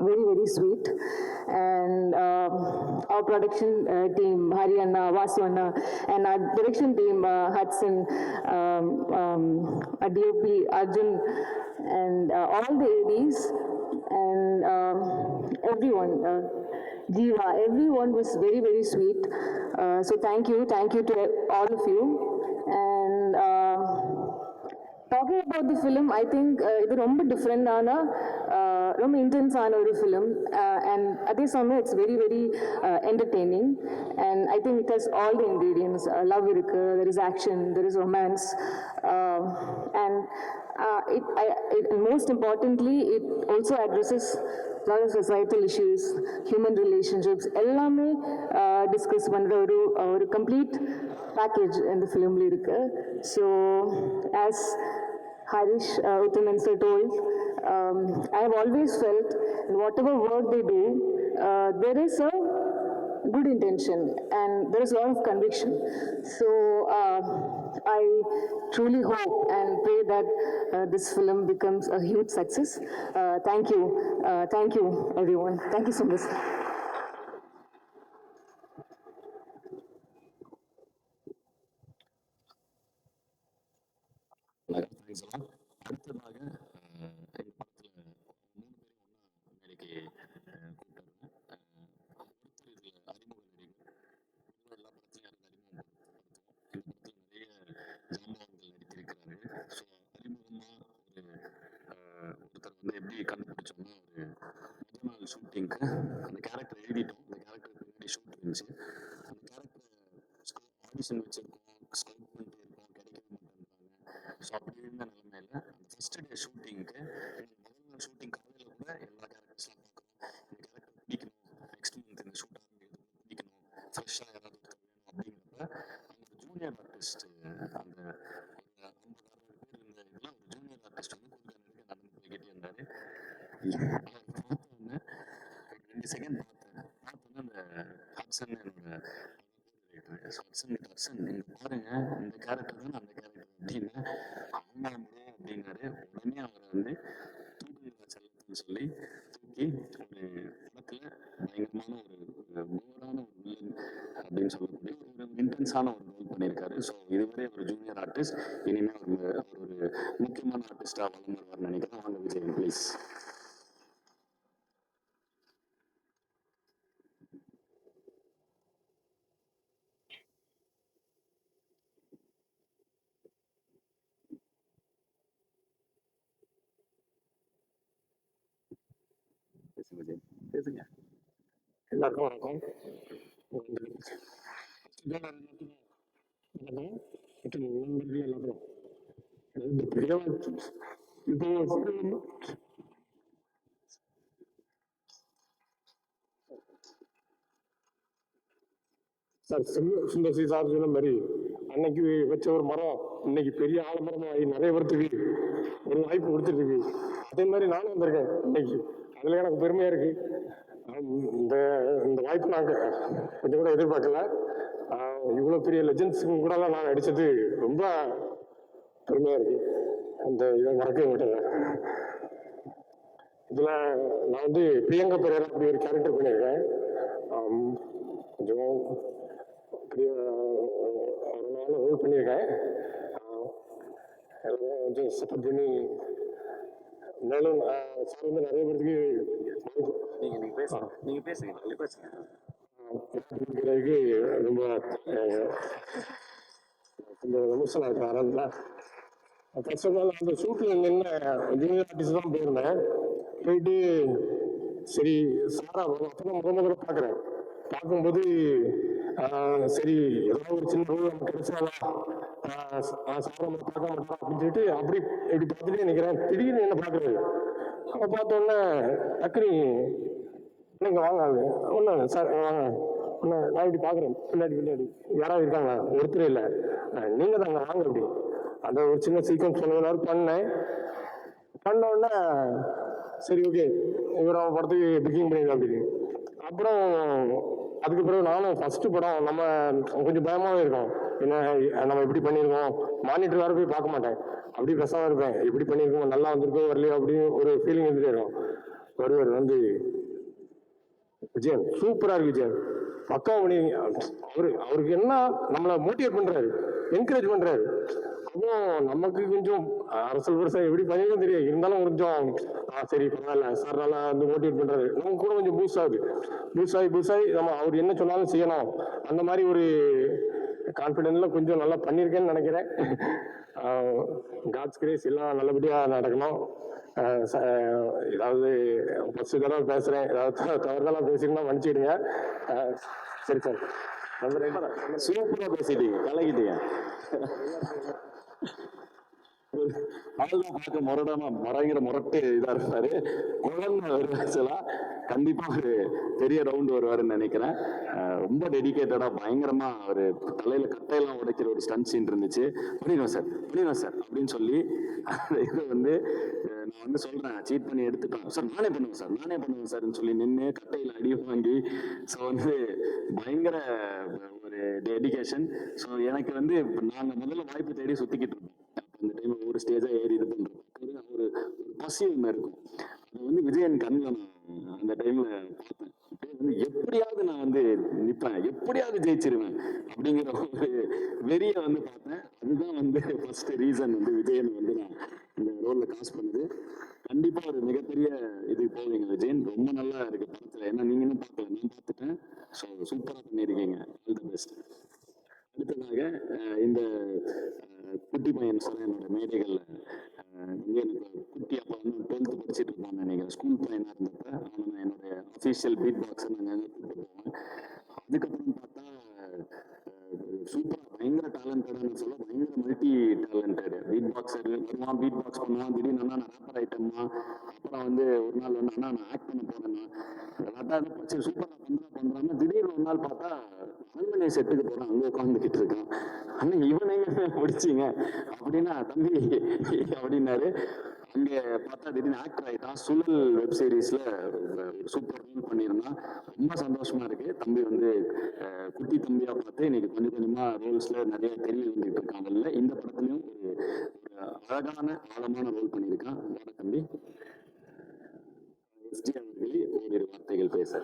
very, very sweet. And our production team, Hari Anna, Vasu Anna, and our direction team, Hudson, DOP, Arjun, and all the ADs, and everyone, Jeeva, everyone was very, very sweet. So thank you to all of you. And talking about the film, I think இது ரொம்ப டிஃப்ரெண்டான ரொம்ப இன்டென்ஸான ஒரு film. And அதே சமயம் it's very very entertaining. And I think it has all the ingredients. Love இருக்கு, there is action, there is romance, and most importantly, it also addresses a lot of societal issues, human relationships, எல்லாமே discuss பண்ணுற ஒரு complete package இந்த ஃபிலிம்ல இருக்கு. So as Harish Uthaman sir told, I have always felt in whatever work they do, there is a good intention and there is a lot of conviction. So I truly hope and pray that this film becomes a huge success. Thank you everyone. Thank you so much. Thanks எல்லாம். அடுத்ததாக எங்கள் படத்தில் 3 பேரும் ஒன்றா மேடைக்கு கூப்பிட்டாருங்க. ஒருத்தர் இதில் அறிமுக நடிகர். எல்லா படத்துலையும் யாரும் அறிமுகப்படுத்துவோம். இந்த படத்தில் நிறைய ஜாம்பவான்கள் நடித்திருக்கிறாரு. ஸோ அறிமுகமாக ஒருத்தர் வந்து எப்படி கண்டுபிடிச்சோம்னா, ஒரு முதல் நாள் ஷூட்டிங்க்கு அந்த கேரக்டர் எழுதிட்டோம். அந்த கேரக்டர் பின்னாடி ஷூட் இருந்துச்சு. அந்த கேரக்டர் ஆடிஷன் வச்சுருக்கோம், ஸ்கவுட் பண்ணிட்டு இருக்கோம், கிடைக்கவே மாட்டேன்றாங்க. ஸோ அப்படி இருந்த நிலைமையில அந்த ஃபர்ஸ்ட் டே ஷூட்டிங்க்கு முதல் நாள் ஷூட்டிங் காலையில் கூட எல்லா கேரக்டர்ஸ்லாம் பார்க்குறோம். இந்த கேரக்டர் பிடிக்கணும், நெக்ஸ்ட் மந்த் இந்த ஷூட் ஆரம்பிக்கிறது பிடிக்கணும், ஃப்ரெஷ்ஷாக யாராவது ஒருத்தர் வேணும் அப்படிங்கிறப்ப அவங்க ஒரு ஜூனியர் ஆர்டிஸ்ட், அந்த ஒரு 50-60 பேர் இருந்த இதில் ஒரு ஜூனியர் ஆர்டிஸ்ட் வந்து குறுக்க நடுக்க நடந்து போய்கிட்டே இருந்தார். அவர் பார்த்தோன்னே ஒரு 2 செகண்ட் பார்த்தோன்னே அந்த ஹட்சன் என்னோட ஹட்சன் இங்கே பாருங்க, இந்த கேரக்டர் தான் அந்த கேரக்டர் அப்படின்னு ஆமாம் ப்ரோ அப்படின்னாரு. உடனே அவரை வந்து தூக்குங்களா செல்லத்துன்னு சொல்லி தூக்கி ஒரு படத்தில் பயங்கரமான ஒரு போரான ஒரு வில்லன் அப்படின்னு சொல்லக்கூடிய ஒரு இன்டென்ஸான ஒரு ரோல் பண்ணியிருக்காரு. ஸோ இதுவரை ஒரு ஜூனியர் ஆர்டிஸ்ட், இனிமேல் அவர் ஒரு முக்கியமான ஆர்டிஸ்டாக வளர்ந்து வருவார்னு நினைக்கிறேன். வாங்க விஜய் ப்ளீஸ். பேசுங்க. எல்லாருக்கும் வணக்கம். இப்போ சார் சுந்தர் சி சார் சொன்ன மாதிரி அன்னைக்கு வச்ச ஒரு மரம் இன்னைக்கு பெரிய ஆலமரமாகி நிறைய பேர்த்துக்கு ஒரு வாய்ப்பு கொடுத்துட்டு இருக்கு. அதே மாதிரி நானும் வந்திருக்கேன் இன்னைக்கு. அதுல எனக்கு பெருமையா இருக்கு. இந்த இந்த வாய்ப்பு நாங்கள் கொஞ்சம் கூட எதிர்பார்க்கல. இவ்வளோ பெரிய லெஜண்ட்ஸுக்கு கூட நான் நடிச்சது ரொம்ப பெருமையா இருக்கு. அந்த இதை மறக்கவே மாட்டேன். இதுல நான் வந்து பிரியங்கா பெரேரா அப்படி ஒரு கேரக்டர் பண்ணியிருக்கேன். கொஞ்சம் பெரிய நானும் ரோல் பண்ணியிருக்கேன். கொஞ்சம் சப்போர்ட் பண்ணி மேலும் சார் வந்து நிறைய பேருக்கு நீங்க பேசுங்க. ரொம்ப கொஞ்சம் விமர்சனம் இருக்கு. அதனால ஃபர்ஸ்ட் ஆஃப் ஆல் அந்த ஷூட்ல நின்று ஜூனியர் ஆர்டிஸ்ட் தான் போயிருந்தேன். போயிட்டு சரி சாரா அப்பதான் முதல்ல பார்க்குறேன். பார்க்கும்போது சரி ஏதாவது ஒரு சின்ன ரோல் நம்ம கிடைச்சாதான் சாரா நம்ம பார்க்க மாட்டோம் அப்படின்னு சொல்லிட்டு அப்படி இப்படி பார்த்துட்டே நிற்கிறேன். திடீர்னு என்ன பார்க்குறது அவங்க பார்த்தோன்னே டக்குனி இங்கே வாங்க ஒன்று சார் வாங்க ஒன்று நான் இப்படி பார்க்குறேன். பின்னாடி யாராவது இருக்காங்க? ஒருத்தர் இல்லை, நீங்கள் தாங்க வாங்க அப்படி. அந்த ஒரு சின்ன சீக்வன்ஸ் பண்ண பண்ணேன். பண்ண உடனே சரி ஓகே இவர் அவன் படத்துக்கு புக்கிங் பண்ணிடலாம் அப்படின்னு. அப்புறம் அதுக்கு பிறகு நானும் ஃபஸ்ட்டு படம் நம்ம கொஞ்சம் பயமாகவே இருக்கும், என்ன நம்ம இப்படி பண்ணியிருக்கோம், மானிட்டர் வேறு போய் பார்க்க மாட்டேன், அப்படி பேசாமல் இருப்பேன், இப்படி பண்ணியிருக்கோம் நல்லா வந்திருக்கோ வரலையோ அப்படின்னு ஒரு ஃபீலிங் இருந்துகிட்டே இருக்கும். ஒருவர் வந்து விஜயன் சூப்பராக இருக்கு விஜயன், பக்கா பண்ணி அவருக்கு என்ன நம்மளை மோட்டிவேட் பண்ணுறாரு, என்கரேஜ் பண்ணுறாரு. அதுவும் நமக்கு கொஞ்சம் அரசல் பெருசாக எப்படி பண்ணிருக்கோம் தெரியும், இருந்தாலும் கொஞ்சம் சரி பரவாயில்ல சார் நல்லா வந்து மோட்டிவேட் பண்ணுறாரு, நமக்கு கூட கொஞ்சம் பூஸ்ட் ஆகுது. பூஸ்ட் ஆகி நம்ம அவர் என்ன சொன்னாலும் செய்யணும் அந்த மாதிரி ஒரு கான்ஃபிடென்ட்ல கொஞ்சம் நல்லா பண்ணியிருக்கேன்னு நினைக்கிறேன். காட்ஸ் கிரேஸ் எல்லாம் நல்லபடியாக நடக்கணும். ஏதாவது ஃபஸ்ட்டு தடவை பேசுகிறேன், ஏதாவது தவறுதெல்லாம் பேசியிருந்தா மன்னிச்சிடுங்க. சரி சார், சூப்பரா பேசிட்டீங்க, கலக்கிட்டீங்க. ஆளுதான் பார்க்க முறைங்கிற முரட்டு இதா இருப்பாரு, குழந்தை வருவாச்சுலாம் கண்டிப்பா ஒரு பெரிய ரவுண்ட் வருவாருன்னு நினைக்கிறேன். ரொம்ப டெடிகேட்டடா பயங்கரமா ஒரு தலையில கட்டையெல்லாம் உடைக்கிற ஒரு ஸ்டன் சீன் இருந்துச்சு. பண்ணிடுவேன் சார் அப்படின்னு சொல்லி அந்த இதை வந்து நான் வந்து சொல்றேன், சீட் பண்ணி எடுத்துட்டேன் சார், நானே பண்ணுவேன் சார்ன்னு சொல்லி நின்று கட்டையில அடி வாங்கி, ஸோ வந்து பயங்கர ஒரு டெடிகேஷன். ஸோ எனக்கு வந்து நாங்க முதல்ல வாய்ப்பு தேடி சுத்திக்கிட்டு இருப்போம், அந்த டைம் ஒவ்வொரு ஸ்டேஜா ஏறி இது பண்றோம், ஒரு பசி ஒன்று இருக்கும். அது வந்து விஜயன் கண்ணில் நான் அந்த டைம்ல பார்த்தேன், வந்து எப்படியாவது நான் வந்து நிற்பேன், எப்படியாவது ஜெயிச்சிருவேன் அப்படிங்கிற ஒரு வெறிய வந்து பார்த்தேன். அதுதான் வந்து ஃபர்ஸ்ட் ரீசன் வந்து விஜயன் வந்து நான் இந்த ரோல்ல காசு பண்ணுது. கண்டிப்பா ஒரு மிகப்பெரிய இது போவீங்க விஜயன், ரொம்ப நல்லா இருக்கு படத்துல. ஏன்னா நீங்க இன்னும் பார்க்கல, நான் பார்த்துட்டேன். ஸோ சூப்பரா பண்ணியிருக்கீங்க, ஆல் தி பெஸ்ட். அடுத்ததாக இந்த குட்டி பையன் சார் என்னோட மேடைகள்ல வந்து எனக்கு குட்டி அப்போ வந்து 12th படிச்சுட்டு இருப்பான்னு நினைக்கிறேன், ஸ்கூல் பையனா இருந்தப்ப அவனை நான் என்னோட அஃபீஷியல் பீட் பாக்ஸை நான் கூப்பிட்டு போவேன். அதுக்கப்புறம் பார்த்தா சூப்பரா பயங்கர டேலண்டடானு சொல்ல, பயங்கர மல்டி டேலண்டட் பீட் பாக்ஸர் வருவான், பீட் பாக்ஸ் பண்ணுவான், திடீர்னு நான் ரேப்பர் ஐட்டம்மா. அப்புறம் வந்து ஒரு நாள் வந்து நான் ஆக்ட் பண்ண போறேன்னா சரி சூப்பரா பண்றான்னா, திடீர்னு ஒரு நாள் பார்த்தா அரண்மனை செட்டுக்கு போறான், அங்கே உட்காந்துக்கிட்டு இருக்கான். அண்ணன் இவன் எங்க பிடிச்சிங்க அப்படின்னா, தம்பி அப்படின்னாரு. அங்கே பார்த்தா திடீர்னு ஆக்டர் ஆயிட்டான், சுழல் வெப் சீரிஸ்ல ஒரு சூப்பர் ரோல் பண்ணியிருந்தான். ரொம்ப சந்தோஷமா இருக்கு. தம்பி வந்து குட்டி தம்பியா பார்த்து இன்னைக்கு கொஞ்சம் கொஞ்சமா ரோல்ஸ்ல நிறைய தெரிய வந்துட்டு இருக்கான். வெளில இந்த படத்துலயும் ஒரு அழகான ஆழமான ரோல் பண்ணியிருக்கான். தம்பி எஸ்டி அவர்களே ஓரிரு வார்த்தைகள் பேச.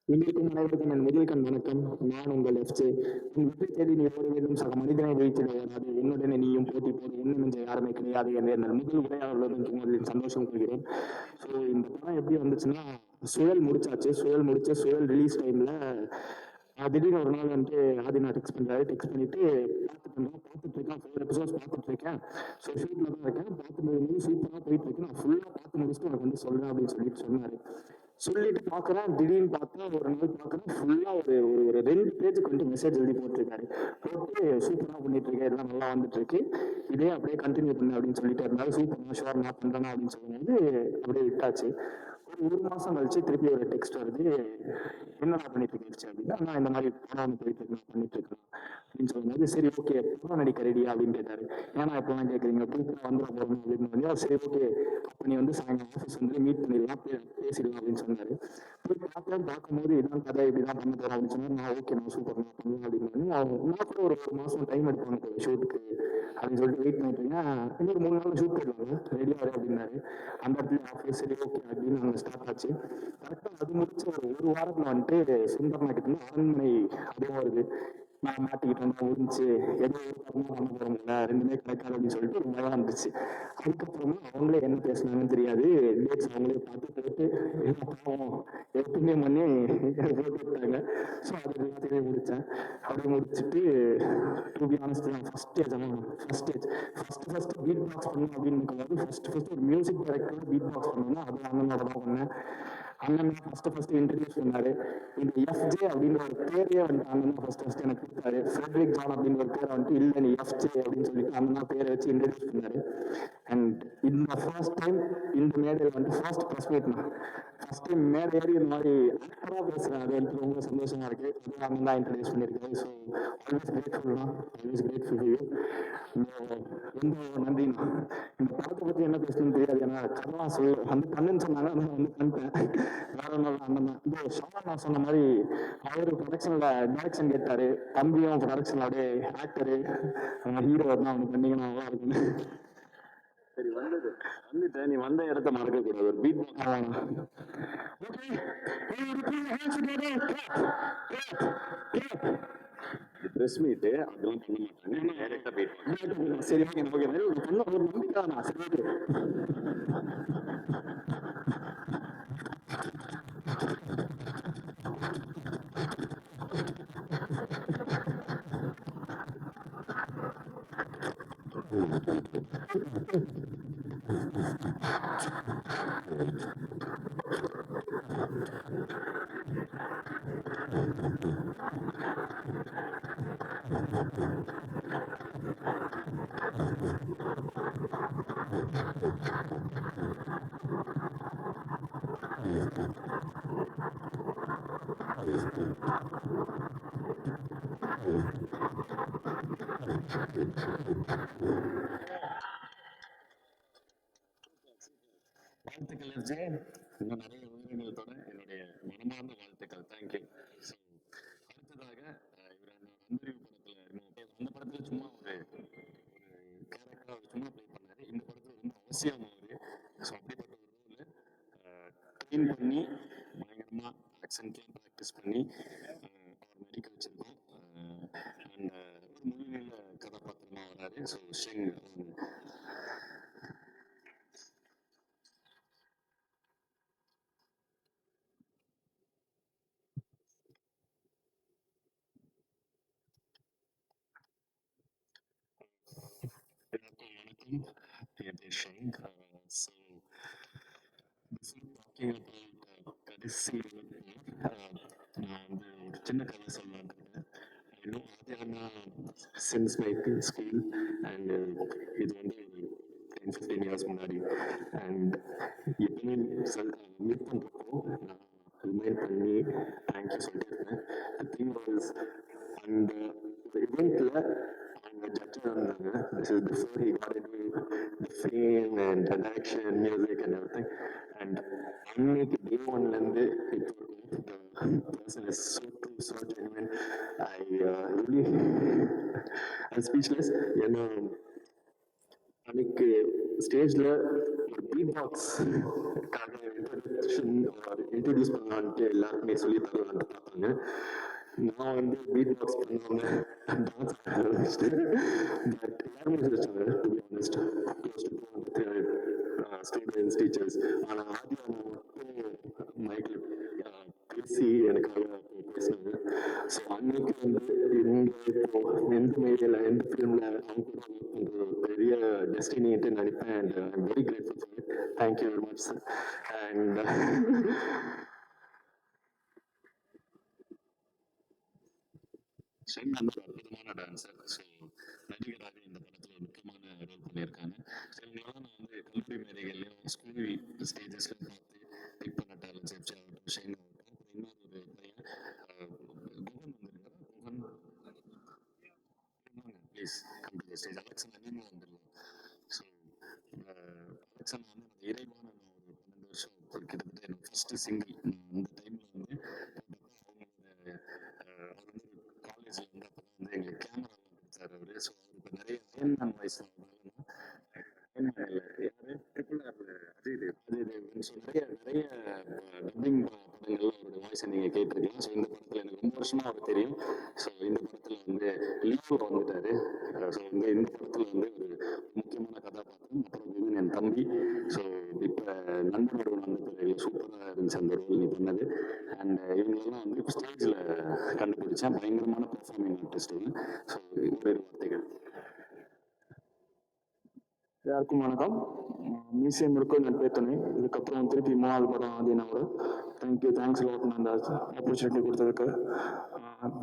இன்றைக்கும் அனைவருக்கும் என் முதல்கண் வணக்கம். நான் உங்கள் எஃப்ஜே. உன் வெற்றி தேடி நீ ஓட வேண்டும், சக மனிதனை வைத்து வராது, என்னுடனே நீயும் போட்டி போட ஒன்றும் என்ற யாருமே கிடையாது என்று என் முதல் உரையாளர்களுடன் முதலில் சந்தோஷம் கொள்கிறேன். ஸோ இந்த படம் எப்படி வந்துச்சுன்னா, சுழல் முடிச்சாச்சு, சுழல் ரிலீஸ் டைம்ல திடீர்னு ஒரு நாள் வந்துட்டு ஆதினா டெக்ஸ்ட் பண்ணிட்டு பார்த்துட்டு இருக்கேன், 4 எபிசோட்ஸ் பார்த்துட்டு இருக்கேன். ஸோ ஷூட்ல தான் இருக்கேன், பார்த்துட்டு சூப்பராக போயிட்டு இருக்கு, நான் ஃபுல்லாக பார்த்து முடிச்சுட்டு உனக்கு வந்து சொல்றேன் அப்படின்னு சொன்னாரு. சொல்லிட்டு பார்க்குறேன், திடீர்னு பார்த்தா ஒரு நாள் பார்க்குறேன் ஃபுல்லாக ஒரு 2 பேஜுக்கு வந்துட்டு மெசேஜ் எழுதி போட்டிருக்காரு. போட்டு சூப்பராக பண்ணிட்டு இருக்கேன், எல்லாம் நல்லா வந்துட்டு இருக்கு, இதே அப்படியே கண்டினியூ பண்ணு அப்படின்னு சொல்லிட்டு இருந்தாலும் சூப்பராக ஷோர் நான் பண்றேன்னா அப்படின்னு சொல்லும்போது அப்படியே விட்டாச்சு. ஒரு மாசம் கழிச்சு திருப்பி ஒரு டெக்ஸ்ட் வருது, என்னடா பண்ணிட்டு இருக்கேன் அப்படின்னா, நான் இந்த மாதிரி படம் போயிட்டு இருக்கேன் பண்ணிட்டு இருக்கேன் அப்படின்னு சொல்லும்போது, சரி ஓகே படம் நடிக்க ரெடியா அப்படின்னு கேட்டாரு. ஏன்னா எப்பெல்லாம் கேட்குறீங்க, புதுசாக வந்துட போறோம் அப்படின்னு. சரி ஓகே அப்போ நீ வந்து சாயங்காலம் ஆஃபீஸ் வந்து மீட் பண்ணிடலாம், பேசிடலாம் அப்படின்னு சொன்னாரு. போய் பார்க்கும்போது இதான் கதை இப்படிதான் பண்ண போறோம் அப்படின்னு சொன்னாரு. நான் ஓகே நான் சூப்பர் நான் பண்ணுவேன் அப்படின்னு நான் கூட ஒரு மாசம் டைம் எடுப்பாங்க ஷூட்டுக்கு அப்படின்னு சொல்லிட்டு வெயிட் பண்ணிட்டு இருக்கேன். இன்னொரு 3 நாள் ஷூட் போயிடுவாங்க, ரெடியா வரும் அப்படின்னாரு. அந்த இடத்துல ஆஃபீஸ் சரி ஓகே அப்படின்னு நாங்கள் ஸ்டார்ட் ஆச்சு. கரெக்டாக அது முடிச்சு ஒரு வாரத்தில் வந்துட்டு சுந்தர் நாட்டுக்கு அரண்மனை அதுவும் வருது. நான் மாட்டிக்கிட்டேன், முடிஞ்சு ஏதோ ஒரு காரணமாக பண்ண போறோம்ல, 2மே கிடைக்காது அப்படின்னு சொல்லிட்டு ஒரு பயம் இருந்துச்சு. அதுக்கப்புறமா அவங்களே என்ன பேசினாங்கன்னு தெரியாது, டேட்ஸ் அவங்களே பார்த்து போட்டு எப்பவுமே பண்ணி போட்டு விட்டாங்க. ஸோ அது எல்லாத்தையுமே முடித்தேன். அப்படியே முடிச்சுட்டு டு பி ஆனஸ்ட் நான் ஃபர்ஸ்ட் பீட் பாக்ஸ் பண்ணணும் அப்படின்னு இருக்கும்போது ஃபர்ஸ்ட் ஒரு மியூசிக் டைரக்டரோட பீட் பாக்ஸ் பண்ணணும்னா அது அந்த மாதிரி தான் பண்ணேன். அண்ணன் ஃபர்ஸ்ட் இன்ட்ரடியூஸ் பண்ணாரு. இந்த எஃப்ஜே அப்படின்ற ஒரு பேரையே வந்துட்டு அண்ணன் ஃபர்ஸ்ட் எனக்கு கொடுத்தாரு. ஃப்ரெட்ரிக் ஜான் அப்படின்ற ஒரு பேரை வந்துட்டு இல்லை நீ எஃப்ஜே அப்படின்னு சொல்லிட்டு அண்ணன் பேரை வச்சு இன்ட்ரடியூஸ் பண்ணாரு. அண்ட் இந்த ஃபர்ஸ்ட் டைம் இந்த மேடையில் வந்துட்டு first press meet first time மேடை ஏறி இந்த மாதிரி ஆக்டராக பேசுகிறேன். அது வந்துட்டு ரொம்ப சந்தோஷமா இருக்கு. அதுவும் அண்ணன் தான் இன்ட்ரடியூஸ் பண்ணியிருக்காரு. ஸோ ஆல்வேஸ் கிரேட்ஃபுல் தான், ஆல்வேஸ் கிரேட்ஃபுல் யூ. ரொம்ப நன்றிண்ணா. இந்த படத்தை பற்றி என்ன பேசணும்னு தெரியாது, ஏன்னா கதெல்லாம் வந்து பண்ணுன்னு சொன்னாங்க, அதனால வந்து பண்ணிட்டேன். வேற ஒன்றும் அண்ணன் தான். இந்த ஷான் நான் சொன்ன மாதிரி அவரு ப்ரொடக்ஷனில் டைரக்ஷன் கேட்டாரு, தம்பியும் ப்ரொடக்ஷனில் அப்படியே ஆக்டரு ஹீரோ தான் அவங்க பண்ணீங்கன்னா நல்லா இருக்குன்னு. சரி வந்துட்டேன், நீ வந்த இடத்த மறக்க கூடாது. ஒரு பீட் ப்ரெஸ் மீட்டு அதெல்லாம் பண்ண மாட்டாங்க, டைரக்டா போயிட்டு சரி ஓகே ஓகே ஒரு நம்பிக்கை தான். சரி ஓகே. வாழ்த்துக்கள் அர்ஜே. இன்னும் நிறைய உயிரினங்களோட என்னுடைய மனமார்ந்த வாழ்த்துக்கள். தேங்க்யூ. ஸோ அடுத்ததாக இவர் அன்பறிவு படத்துல அந்த படத்துல சும்மா ஒரு கேரக்டரா சும்மா ப்ளே பண்ணாரு. இந்த படத்துல ரொம்ப அவசியம் அவரு. ஸோ அப்படிப்பட்ட ஒரு ரோல் ட்ரெயின் பண்ணி பயங்கரமா ஆக்சன்ட்லாம் ப்ராக்டிஸ் பண்ணி அவர் நடிக்க வச்சிருக்கோம். அண்ட் ஒரு முழுநீள கதாபாத்திரமா வராரு. ஸோ ஷெங் கடைசி நான் வந்து ஒரு சின்ன கதை சொல்லலாம். இன்னும் ஆதியான சின்ஸ் மை ஸ்கூல் அண்ட் இது வந்து ஒரு 10-15 இயர்ஸ் முன்னாடி. அண்ட் எப்பவுமே மீட் பண்ணுறப்போ நான் ரிமைண்ட் பண்ணி தேங்க்யூ சொல்லிட்டு இருந்தேன். தி திங் வாஸ் அந்த இவெண்ட்ல அவங்க ஜட்ஜாக இருந்தாங்க. This is before he got into the fame and direction music and everything. And அன்னைக்கு டே ஒன்லேருந்து இப்போ person is so true, so genuine. I really I'm speechless. ஏன்னா அன்னைக்கு ஸ்டேஜ்ல ஒரு பீட் பாக்ஸ் இன்ட்ரடியூஸ் பண்ணலான்ட்டு எல்லாருக்குமே சொல்லி தரலான்ட்டு பார்த்தாங்க. நான் வந்து பீட் பாக்ஸ் பண்ணாம டான்ஸ் ஆரம்பிச்சிட்டு பட் எல்லாருமே சிரிச்சாங்க. To be honest close to 200 students teachers. ஆனால் ஆதி மட்டும் மைக்ல பேசி எனக்காக பேசினாங்க. ஸோ அன்னைக்கு வந்து இப்போ எந்த மீடியாவில் எந்த ஃபிலிமில் அவங்க கூட ஒர்க் பண்ணுற ஒரு பெரிய டெஸ்டினிட்டு நினைப்பேன். And I'm very grateful for it. Thank you very much sir. And Sheng வந்து ஒரு அற்புதமான டான்ஸர். ஸோ நடிகராக இந்த படத்தில் முக்கியமான ரோல் பண்ணியிருக்காங்க. ஸோ இவங்களாம் நான் வந்து கல்லூரி மேடைகள்லையும் ஸ்கூல் ஸ்டேஜஸ்லையும் பார்த்து பிக் பண்ண டேலண்ட்ஸ் ஆகட்டும், ஷெங் ஆகட்டும். அப்புறம் இன்னொரு பையன் குகன் வந்திருக்காரு. Guhan please come to the stage. அலெக்சன் அனிமா வந்துடலாம். ஸோ அலெக்சன் வந்து அந்த இறைவான நான் ஒரு 12 வருஷம் ஒரு கிட்டத்தட்ட என்னோட ஃபர்ஸ்ட் சிங்கிள் அந்த டைமில் வந்து அவங்களோட அவர் வந்து காலேஜில் வந்து அப்போ தான் வந்து எங்களுக்கு கேமராலாம் கொடுத்தாரு அவர். ஸோ அவருக்கு நிறைய அயன்மேன் வாய்ஸ்லாம் அயன்மேன் இல்லை யாரு அஜய் தேவ். ஸோ நிறைய டப்பிங் படங்கள்லாம் அவரோட வாய்ஸை நீங்கள் கேட்டிருக்கலாம். ஸோ இந்த படத்தில் எனக்கு ரொம்ப வருஷமாக அவர் தெரியும். ஸோ இந்த படத்தில் வந்து லியோ வந்துட்டாரு. ஸோ வந்து இந்த படத்தில் வந்து ஒரு முக்கியமான கதாபாத்திரம். அப்புறம் விவின் என் தம்பி. ஸோ இப்போ நண்பனோட வந்து சூப்பராக இருந்துச்சு அந்த ரோல் நீ பண்ணது. அண்ட் இவங்களெல்லாம் வந்து இப்போ ஸ்டேஜில் கண்டுபிடிச்சேன். பயங்கரமான பெர்ஃபார்மிங் ஆர்டிஸ்ட். ஸோ ஒரு வார்த்தைகள். எல்லாருக்கும் வணக்கம். மியூசியம் இருக்கும் என் பேர் துணை. இதுக்கப்புறம் திருப்பி 3வது படம் ஆதினாவோட தேங்க்யூ, தேங்க்ஸ் லாட் நான் அந்த ஆப்பர்ச்சுனிட்டி கொடுத்ததுக்கு.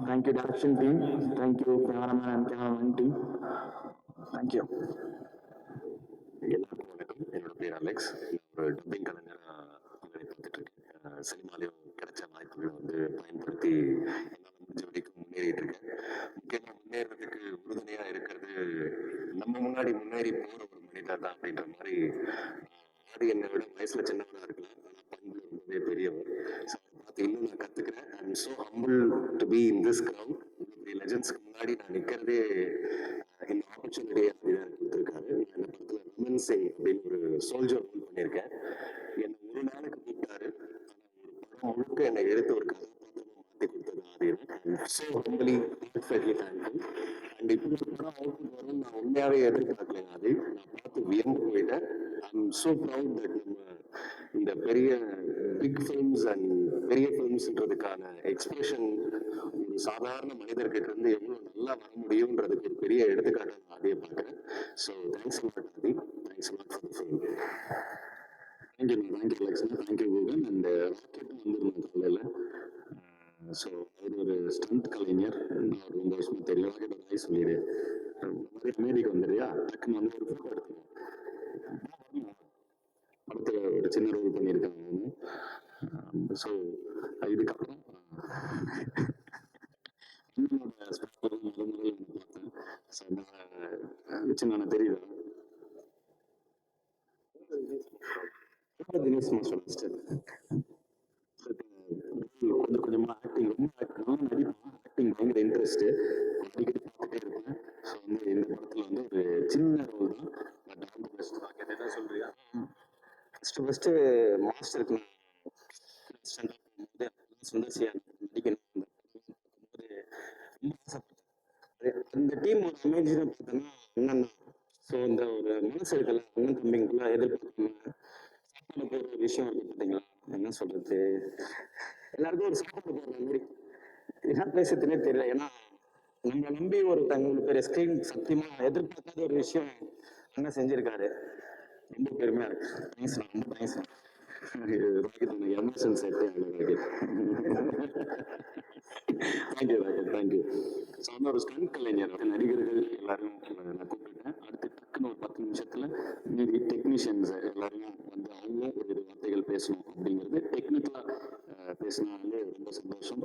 Thank you direction team, thank you cameraman and cameraman team, thank you. எல்லாருக்கும் வணக்கம். என்னோட பேர் அலெக்ஸ். நான் ஒரு டப்பிங் கலைஞராக வேலை பார்த்துட்டு இருக்கேன். சினிமாலையும் கிடைச்ச வாய்ப்புகளை வந்து பயன்படுத்தி என்னால் முடிஞ்ச வரைக்கும் முன்னேறிட்டு இருக்கேன். முக்கியமாக முன்னேறதுக்கு உறுதுணையாக இருக்கிறது நம்ம முன்னாடி முன்னேறி போகிற ஒரு மனிதர் தான் அப்படின்ற மாதிரி. ஆடி என்னை விட வயசுல சின்னவராக இருக்கலாம், ஆனால் பண்பு ரொம்பவே பெரியவர். ஸோ அதை பார்த்து இன்னும் நான் கற்றுக்கிறேன். I am so humble to be in this crowd. இப்படி லெஜண்ட்ஸ்க்கு முன்னாடி நான் நிற்கிறதே இந்த ஆப்பர்ச்சுனிட்டியை எனக்கு கொடுத்துருக்காரு. நான் இந்த படத்தில் ரமன் சிங் அப்படின்னு ஒரு சோல்ஜர் ரோல் பண்ணியிருக்கேன். என்னை ஒரு நாளுக்கு கூப்பிட்டாரு, ஆனால் ஒரு படம் முழுக்க என்னை எடுத்து ஒரு கதாபாத்திரமாக மாற்றி கொடுத்தது ஆதிரம். So humbly heartfeltly thankful. And இப்படி ஒரு படம் அவுட்புட் வரும்னு நான் உண்மையாகவே எதிர்பார்க்கல. அது நான் பார்த்து வியந்து போயிட்டேன். ஐ எம் ஸோ ப்ரவுட் தட் நம்ம இந்த பெரிய பிக் ஃபிலிம்ஸ் அண்ட் பெரிய ஃபிலிம்ஸ்ன்றதுக்கான எக்ஸ்பிரஷன் ஒரு சாதாரண மனிதர்கிட்ட இருந்து எவ்வளோ நல்லா வர முடியுன்றதுக்கு ஒரு பெரிய எடுத்துக்காட்டை நான் அதையே பார்க்குறேன். So thanks lot Aadhi, thanks lot for the film. Thank you அலெக்ஸ்னா, தேங்க்யூ கூகன். அண்ட் ராக்கெட்டும் வந்துருந்தேன் காலையில். ஸோ அவர் ஒரு ஸ்டண்ட் கலைஞர், நான் ஒரு 2 வருஷமா தெரியும். ராக்கெட் ஒரு ஆய் சொல்லிடு, அமெரிக்கா வந்துடுறியா, டக்குன்னு வந்து ஒரு ஃபோட்டோ எடுத்துக்கோ. படத்தில் ஒரு சின்ன ரோல் பண்ணியிருக்காங்க. ஸோ இதுக்கப்புறம் என்னோட ஸ்பாட் முதல் பார்த்தேன். ஸோ சின்ன தெரியுதா தினேஷ் மாஸ்டர் ஃபஸ்ட்டு கொஞ்சம் கொஞ்சமாக ஆக்டிங் ரொம்ப நடிப்பேன். ஆக்டிங் பயங்கர இன்ட்ரெஸ்ட்டு, அடிக்கடி பார்த்துட்டே இருப்பேன். ஸோ வந்து இந்த படத்தில் வந்து ஒரு சின்ன ரோல் தான், but all the best. Rocket என்ன சொல்றியா? ஃபஸ்ட்டு மாஸ்டருக்கு நான் போகும்போது சுந்தர்சியா நடிக்கணும் போது ரொம்ப ஆசைப்பட்டேன். அந்த டீம் ஒரு அமேஜிங்காக பார்த்தோன்னா என்னன்னா, ஸோ இந்த ஒரு மனசு இருக்கல, அண்ணன் தம்பிக்குள்ள எதிர்பார்க்காம சாப்பாடு போடுற ஒரு விஷயம் இருக்கு பார்த்தீங்களா, என்ன சொல்றது, எல்லாருக்கும் ஒரு சாப்பாடு போடுற மாதிரி என்ன பேசுறதுனே தெரியல. ஏன்னா நம்மளை நம்பி ஒருத்தவங்களுக்கு பெரிய ஸ்க்ரீன் சத்தியமா எதிர்பார்க்காத ஒரு விஷயம் அண்ணன் செஞ்சிருக்காரு. ரொம்ப பெருமையா இருக்கு. தேங்க்ஸ், ரொம்ப தேங்க்ஸ். ராக்கெட் எனக்கு எமோஷன் செட்டே ஆகல rocket. Thank you rocket, thank you. So வந்து ஒரு ஸ்டண்ட் கலைஞர், நடிகர்கள் எல்லாரும் நான் கூப்பிட்டுட்டேன். அடுத்து டக்குன்னு ஒரு 10 நிமிஷத்துல மீதி டெக்னீஷியன்ஸ் எல்லாரையும் வந்து அவங்களும் ஒரு வார்த்தைகள் பேசணும் அப்படிங்கிறது. டெக்னிக்கலாக பேசினாலே ரொம்ப சந்தோஷம்.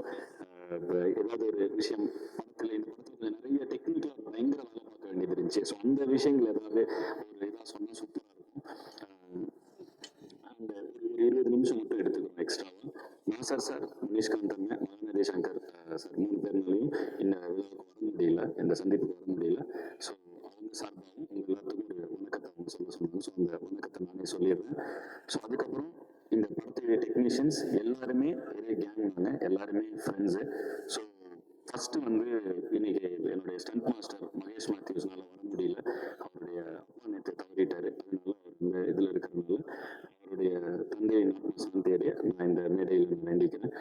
ஏதாவது ஒரு விஷயம் படத்தில், இந்த படத்தில் நிறைய டெக்னிக்கலாக பயங்கர வேலை பார்க்க வேண்டியது இருந்துச்சு. ஸோ அந்த விஷயங்கள் ஏதாவது ஒரு இதாக சொன்னால் சூப்பராக இருக்கும். அந்த ஒரு 20 நிமிஷம் மட்டும் எடுத்துக்கணும் எக்ஸ்ட்ராவாக. நாசர் சார், முனிஷ்காந்த் அண்ணன், மகாநதி சங்கர் சார் 3 பேர்னாலையும் இந்த விழாவுக்கு வர முடியல, இந்த சந்திப்புக்கு வர முடியல. ஸோ அவங்க சார்பாகவும் உங்கள் எல்லாத்துக்கும் ஒரு வணக்கத்தை அவங்க சொல்ல சொன்னாங்க. ஸோ அந்த வணக்கத்தை நானே சொல்லிடுறேன். ஸோ அதுக்கப்புறம் இந்த படத்துடைய டெக்னீஷியன்ஸ் எல்லாருமே ஒரே கேங் தாங்க, எல்லாருமே ஃப்ரெண்ட்ஸு. ஸோ ஃபஸ்ட்டு வந்து இன்னைக்கு என்னுடைய ஸ்டண்ட் மாஸ்டர் மகேஷ் மேத்யூஸ்னால வர முடியல. அவருடைய அப்பா நேற்று தவறிட்டார். அதனால அவர் இந்த இதில் இருக்கிறதுனால அவருடைய தந்தையை சாந்தியடைய நான் இந்த மேடையில் வேண்டிக்கிறேன்.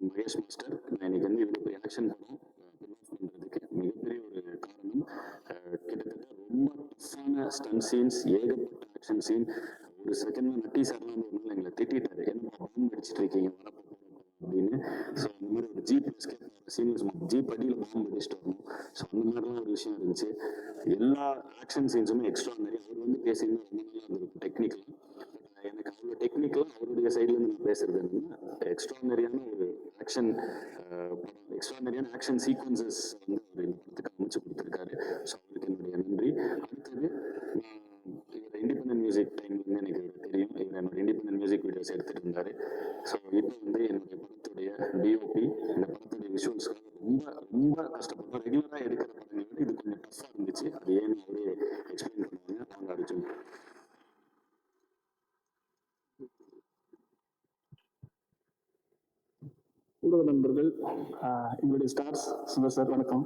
மகேஷ் மாஸ்டர், நான் இன்னைக்கு வந்து இவ்வளோ பெரிய ஆக்ஷன் படம் பண்ணுறதுக்கு மிகப்பெரிய ஒரு காரணம், கிட்டத்தட்ட ரொம்ப டஃப்பான ஸ்டன் சீன்ஸ், ஏகப்பட்ட ஆக்ஷன் சீன். ஒரு செகண்ட்ல நட்டி சார்லாம் ஒரு நாள் எங்களை திட்டாரு, என்ன பாம்பு அடிச்சுட்டு இருக்கீங்க வரப்போ அப்படின்னு. ஸோ அந்த மாதிரி ஒரு ஜீப் எஸ்கேப் சீன்ஸ், ஜீப் அடியில் பாம்பு அடிச்சுட்டு வரணும். ஸோ அந்த மாதிரிலாம் ஒரு விஷயம் இருந்துச்சு. எல்லா ஆக்ஷன் சீன்ஸுமே எக்ஸ்ட்ரானரி. அவர் வந்து பேசியிருந்தா ரொம்ப நல்லா இருந்திருக்கும் டெக்னிக்கலாக. பட் எனக்கு அவ்வளோ டெக்னிக்கலாக அவருடைய சைட்லேருந்து நான் பேசுறது என்னன்னா, எக்ஸ்ட்ரானரியான ஒரு ஆக்ஷன் படம், எக்ஸ்ட்ரானரியான ஆக்ஷன் சீக்வன்சஸ் வந்து அவர் இந்த படத்துக்கு அமைச்சு கொடுத்துருக்காரு. ஸோ அவருக்கு என்னுடைய நன்றி. அடுத்தது இவர் இண்டிபெண்டன்ட் மியூசிக் டைம்ல வந்து எனக்கு தெரியும், இவர் என்னோட இண்டிபெண்டன்ட் மியூசிக் வீடியோஸ் எடுத்துட்டு இருந்தாரு. ஸோ இப்போ வந்து என்னுடைய படத்துடைய டிஓபி, இந்த படத்துடைய விஷுவல்ஸ்க்காக ரொம்ப ரொம்ப கஷ்டப்பட்டோம். ரெகுலராக எடுக்கிற படங்களை விட இது கொஞ்சம் டஃப்பாக இருந்துச்சு. அது ஏன்னு அவரே எக்ஸ்பிளைன் பண்ணுவாங்க. நாங்கள் அடிச்சோம். ஊடக நண்பர்கள், எங்களுடைய ஸ்டார்ஸ், சுந்தர் சார் வணக்கம்.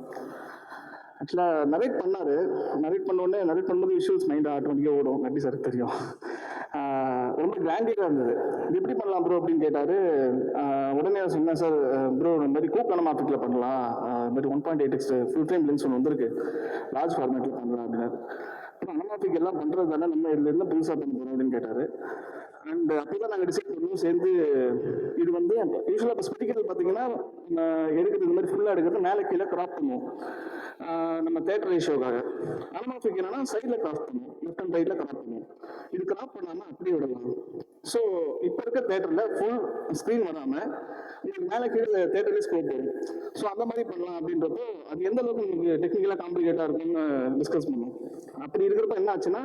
ஆக்சுவலாக நரேட் பண்ணோடனே நரேட் பண்ணும்போது விஷுவல்ஸ் மைண்ட் ஆட்டோமேட்டிக்காக ஓடும். நன்றி சார் தெரியும். ரொம்ப கிராண்டியராக இருந்தது. இது எப்படி பண்ணலாம் ப்ரோ அப்படின்னு கேட்டார். உடனே சொன்னேன், சார் ப்ரோ இந்த மாதிரி கூப் அனமாட்டிக்கில் பண்ணலாம், இந்த மாதிரி 1.8x ஃபுல் ஃப்ரேம் லென்ஸ் ஒன்று வந்திருக்கு, லார்ஜ் ஃபார்மேட்டில் பண்ணலாம் அப்படின்னாரு. அப்புறம் அனமாட்டிக் எல்லாம் பண்ணுறது தானே, நம்ம இதில் என்ன புதுசாக பண்ண போகிறோம் அப்படின்னு கேட்டார். அண்ட் அப்போ தான் நாங்கள் டிசைட் பண்ணோம் சேர்ந்து. இது வந்து யூஸ்வலாக இப்போ ஸ்பெடிக்கல் பார்த்தீங்கன்னா எடுக்கிறது இந்த மாதிரி ஃபுல்லாக எடுக்கிறது மேலே கீழே கிராப் பண்ணுவோம் நம்ம தேட்டர் ரேஷியோக்காக. அனமாஃபிக் என்னன்னா சைடில் கிராப் பண்ணுவோம், லெஃப்ட் அண்ட் ரைட்டில் கிராப் பண்ணுவோம். இது கிராப் பண்ணாமல் அப்படியே விடலாம். ஸோ இப்போ இருக்க தேட்டரில் ஃபுல் ஸ்க்ரீன் வராமல் உங்களுக்கு மேலே கீழே தேட்டர்லேயே ஸ்கோப் வரும். ஸோ அந்த மாதிரி பண்ணலாம் அப்படின்றப்போ அது எந்த அளவுக்கு உங்களுக்கு டெக்னிக்கலாக காம்ப்ளிகேட்டாக இருக்கும்னு டிஸ்கஸ் பண்ணுவோம். அப்படி இருக்கிறப்ப என்ன ஆச்சுன்னா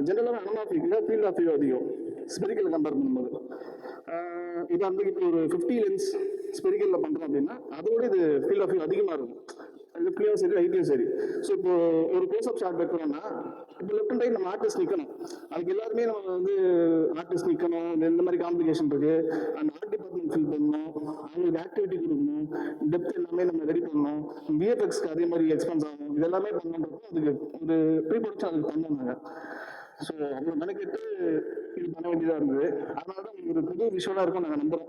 ஜென்ரலாக அனமாஃபிக்கில் ஃபீல்ட் ஆஃப் வியூ அதிகம் ஸ்பெரிக்கல் கம்பேர் பண்ணும்போது. இது வந்து இப்போ ஒரு 50 லென்ஸ் ஸ்பெரிக்கலில் பண்ணுறோம் அப்படின்னா அதோட இது ஃபீல்ட் ஆஃப் வியூ அதிகமாக இருக்கும். லெஃப்ட்லையும் சரி ரைட்லையும் சரி. ஸோ இப்போ ஒரு க்ளோஸ்அப் ஷாட் வைக்கிறோம்னா இப்போ லெஃப்ட் அண்ட் ரைட் நம்ம ஆர்டிஸ்ட் நிற்கணும். அதுக்கு எல்லாருமே நம்ம வந்து ஆர்டிஸ்ட் நிற்கணும். இந்த மாதிரி காம்ப்ளிகேஷன் இருக்கு. அந்த ஆர்ட் டிபார்ட்மெண்ட் ஃபில் பண்ணணும், அவங்களுக்கு ஆக்டிவிட்டி கொடுக்கணும், டெப்த் எல்லாமே நம்ம ரெடி பண்ணணும். விஎஃப்எக்ஸ்க்கு அதே மாதிரி எக்ஸ்பென்ஸ் ஆகும். இது எல்லாமே பண்ணுறப்போ அதுக்கு ஒரு ப்ரீ ப்ரொடக்ஷன் அதுக்கு பண்ணாங்க. ஸோ அவ்வளோ மெனக்கெட்டு இது பண்ண வேண்டியதாக இருந்தது. அதனால தான் உங்களுக்கு ஒரு புது விஷுவலாக இருக்கும் நாங்கள் நம்புகிறோம்.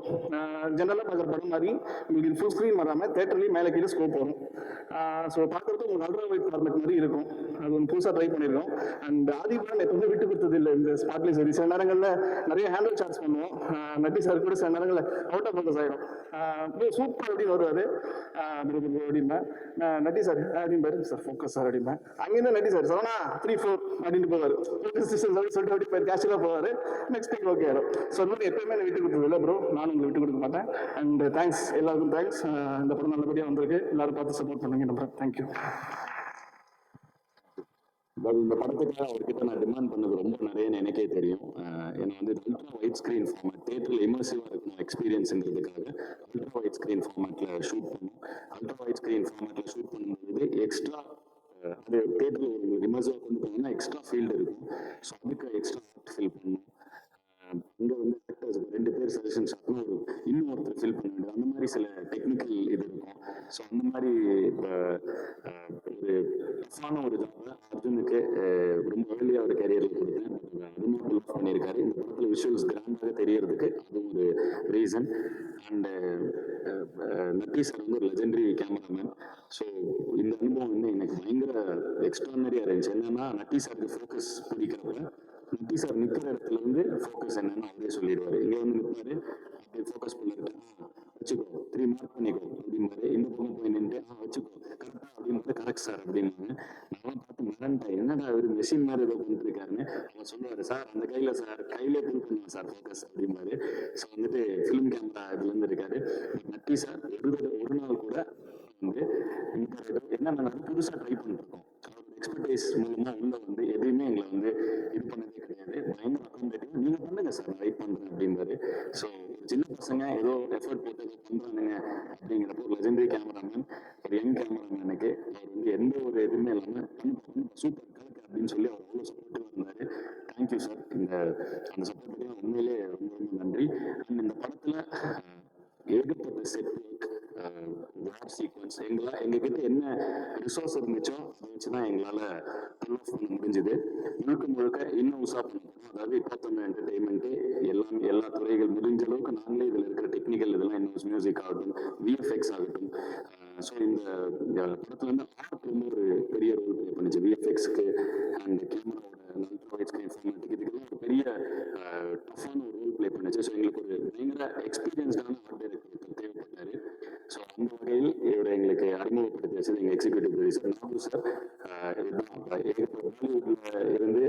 ஜென்ரலாக பார்க்குற படம் மாதிரி உங்களுக்கு இது ஃபுல் ஸ்க்ரீன் வராமல் தேட்டர்லேயும் மேலே கீழே ஸ்கோப் வரும். ஸோ பார்க்குறது உங்களுக்கு அல்ட்ரா வைட் ஃபார்மேட் மாதிரி இருக்கும். அது ஒன்று புதுசாக ட்ரை பண்ணியிருக்கோம். அண்ட் ஆதி பிராண்ட் எப்பவுமே விட்டு கொடுத்தது இல்லை இந்த ஸ்பாட்லேயும் சரி. சில நேரங்களில் நிறைய ஹேண்டில் சார்ஜ் பண்ணுவோம். நட்டி சார் கூட சில நேரங்களில் அவுட் ஆஃப் ஃபோக்கஸ் ஆகிடும். சூப்பர் அப்படின்னு வருவார் அப்படின்னா நட்டி சார் அப்படின்னு சார் ஃபோக்கஸ் சார் அப்படின்னா அங்கேருந்து நட்டி சார் சரவணா 3-4 அப்படின்ட்டு போவார். சொல்லிட்டு அப்படி போய் கேஷுவலாக போவார். நெக்ஸ்ட் டைம் ஓகே ஆகிடும். ஸோ அந்த மாதிரி எப்பயுமே நான் விட்டு கொடுத்தது இல்லை ப்ரோ. நானும் உங்களுக்கு விட்டு கொடுக்க மாட்டேன். அண்ட் தேங்க்ஸ் எல்லாருக்கும் தேங்க்ஸ். இந்த படம் நல்லபடியாக வந்திருக்கு. எல்லாரும் பார்த்து சப்போர்ட் பண்ணுங்க நம்புறேன். தேங்க்யூ. பட் இந்த படத்துக்காக அவர்கிட்ட நான் டிமாண்ட் பண்ணது ரொம்ப நிறையன்னு எனக்கே தெரியும். ஏன்னா வந்து அல்ட்ரா வைட் ஸ்க்ரீன் ஃபார்மேட் தேட்டரில் இமர்சிவாக இருக்கணும் எக்ஸ்பீரியன்ஸுங்கிறதுக்காக அல்ட்ரா வைட் ஸ்க்ரீன் ஃபார்மேட்டில் ஷூட் பண்ணோம். அல்ட்ரா வைட் ஸ்க்ரீன் ஃபார்மேட்டில் ஷூட் பண்ணும்போது எக்ஸ்ட்ரா அது தேட்டரில் ஒரு இமர்சிவாக கொண்டு போனோம்னா எக்ஸ்ட்ரா ஃபீல்டு இருக்கும். ஸோ அதுக்கு எக்ஸ்ட்ரா ஆர்ட் ஃபில் பண்ணணும். இங்கே வந்து ஆக்டர்ஸ் 2 பேர் சஜஷன் ஷாட்னா இன்னும் ஒருத்தர் ஃபில் பண்ண வேண்டியது அந்த மாதிரி சில டெக்னிக்கல் இது இருக்கும். ஸோ அந்த மாதிரி ஒரு டஃப்பான ஒரு ஜாப் அர்ஜுனுக்கு ரொம்ப ஏர்லியாக ஒரு கேரியரில் கொடுத்தேன். அது மட்டும் லவ் பண்ணியிருக்காரு. இந்த படத்தில் விஷுவல்ஸ் கிராண்டாக தெரியறதுக்கு அது ஒரு ரீசன். அண்டு நட்டி சார் வந்து ஒரு லெஜெண்டரி கேமராமேன். ஸோ இந்த அனுபவம் வந்து எனக்கு பயங்கர எக்ஸ்ட்ரானரியாக இருந்துச்சு. என்னன்னா நட்டி சாருக்கு ஃபோக்கஸ் பிடிக்கிறப்ப நட்டி சார் நிற்கிற இடத்துல வந்து ஃபோக்கஸ் என்னன்னு அவரே சொல்லிடுவார். இங்கே வந்து நிற்பாரு அப்படி ஃபோக்கஸ் பண்ணிருக்கேன் வச்சுக்கோ 3 மார்க் பண்ணிக்கோ அப்படின்பாரு. இந்த பக்கம் போய் நின்று வச்சுக்கோ கரெக்டாக அப்படின்னு கரெக்ட் சார் அப்படின்னு நான் பார்த்து மறந்துட்டேன். என்னடா அவர் மெஷின் மாதிரி ஏதோ பண்ணிட்டு இருக்காருன்னு அவன் சொல்லுவார். சார் அந்த கையில் சார் கையிலே புல் பண்ணுவேன் சார் ஃபோக்கஸ் அப்படின்பாரு. ஸோ வந்துட்டு ஃபிலிம் கேமரா இதுலேருந்து இருக்காரு. நட்டி சார் ஒரு நாள் கூட வந்து என்னென்ன புதுசாக ட்ரை பண்ணிருக்கோம். எக்ஸ்பர்டைஸ் மூலமாக உள்ள வந்து எதையுமே எங்களை வந்து இது பண்ணதே கிடையாது. பயங்கர அக்காமடேட்டிவ். நீங்கள் பண்ணுங்க சார் நான் வெயிட் பண்ணுறேன் அப்படின்பாரு. ஸோ சின்ன பசங்க ஏதோ எஃபர்ட் போட்டு ஏதோ பண்ணுறானுங்க அப்படிங்கிறப்போ ஒரு லெஜெண்டரி கேமராமேன் ஒரு யங் கேமராமேனுக்கு அவர் வந்து எந்த ஒரு இதுவுமே இல்லாமல் சூப்பர் கலக்கு அப்படின்னு சொல்லி அவர் அவ்வளோ சப்போர்ட்டிவாக இருந்தார். Thank you sir. அந்த சப்போர்ட்டுக்கு உண்மையிலே ரொம்ப ரொம்ப நன்றி. அண்ட் இந்த படத்தில் ஏகப்பட்ட செட் ஒர்க் வார் சீக்வன்ஸ் எங்ககிட்ட என்ன ரிசோர்ஸ் இருந்துச்சோ அதை வச்சு தான் எங்களால் புல் ஆஃப் பண்ண முடிஞ்சுது. முழுக்க இன்னும் உஷா பண்ண போகிறோம். அதாவது இப்போத்தொன்னு என்டர்டெயின்மெண்ட்டு எல்லா துறைகள் முடிஞ்ச அளவுக்கு நாங்களே இதில் இருக்கிற டெக்னிக்கல் இதெல்லாம் இன்னும் மியூசிக் ஆகட்டும் விஎஃப்எக்ஸ் ஆகட்டும். ஸோ இந்த படத்தில் வந்து ஆர்ட் ரொம்ப ஒரு பெரிய ரோல் ப்ளே பண்ணிச்சு. விஎஃப்எக்ஸ்க்கு அண்ட் கேமராவோட அல்ட்ரா வைட் ஸ்க்ரீன் ஃபார்மேட்டுக்கு இதுக்கெல்லாம் ஒரு பெரிய டஃப்பான ஒரு ரோல் ப்ளே பண்ணிச்சு. ஸோ எங்களுக்கு ஒரு பயங்கர எக்ஸ்பீரியன்ஸ்டான ஆர்ட் டைரக்டர் தேவைப்பட்டார். ஸோ அந்த வகையில் இவரை எங்களுக்கு அறிமுகப்படுத்தி வச்சது எங்கள் எக்ஸிக்யூட்டிவ் ப்ரொடியூசர் நாகு சார். பாலிவுட்ல இருந்து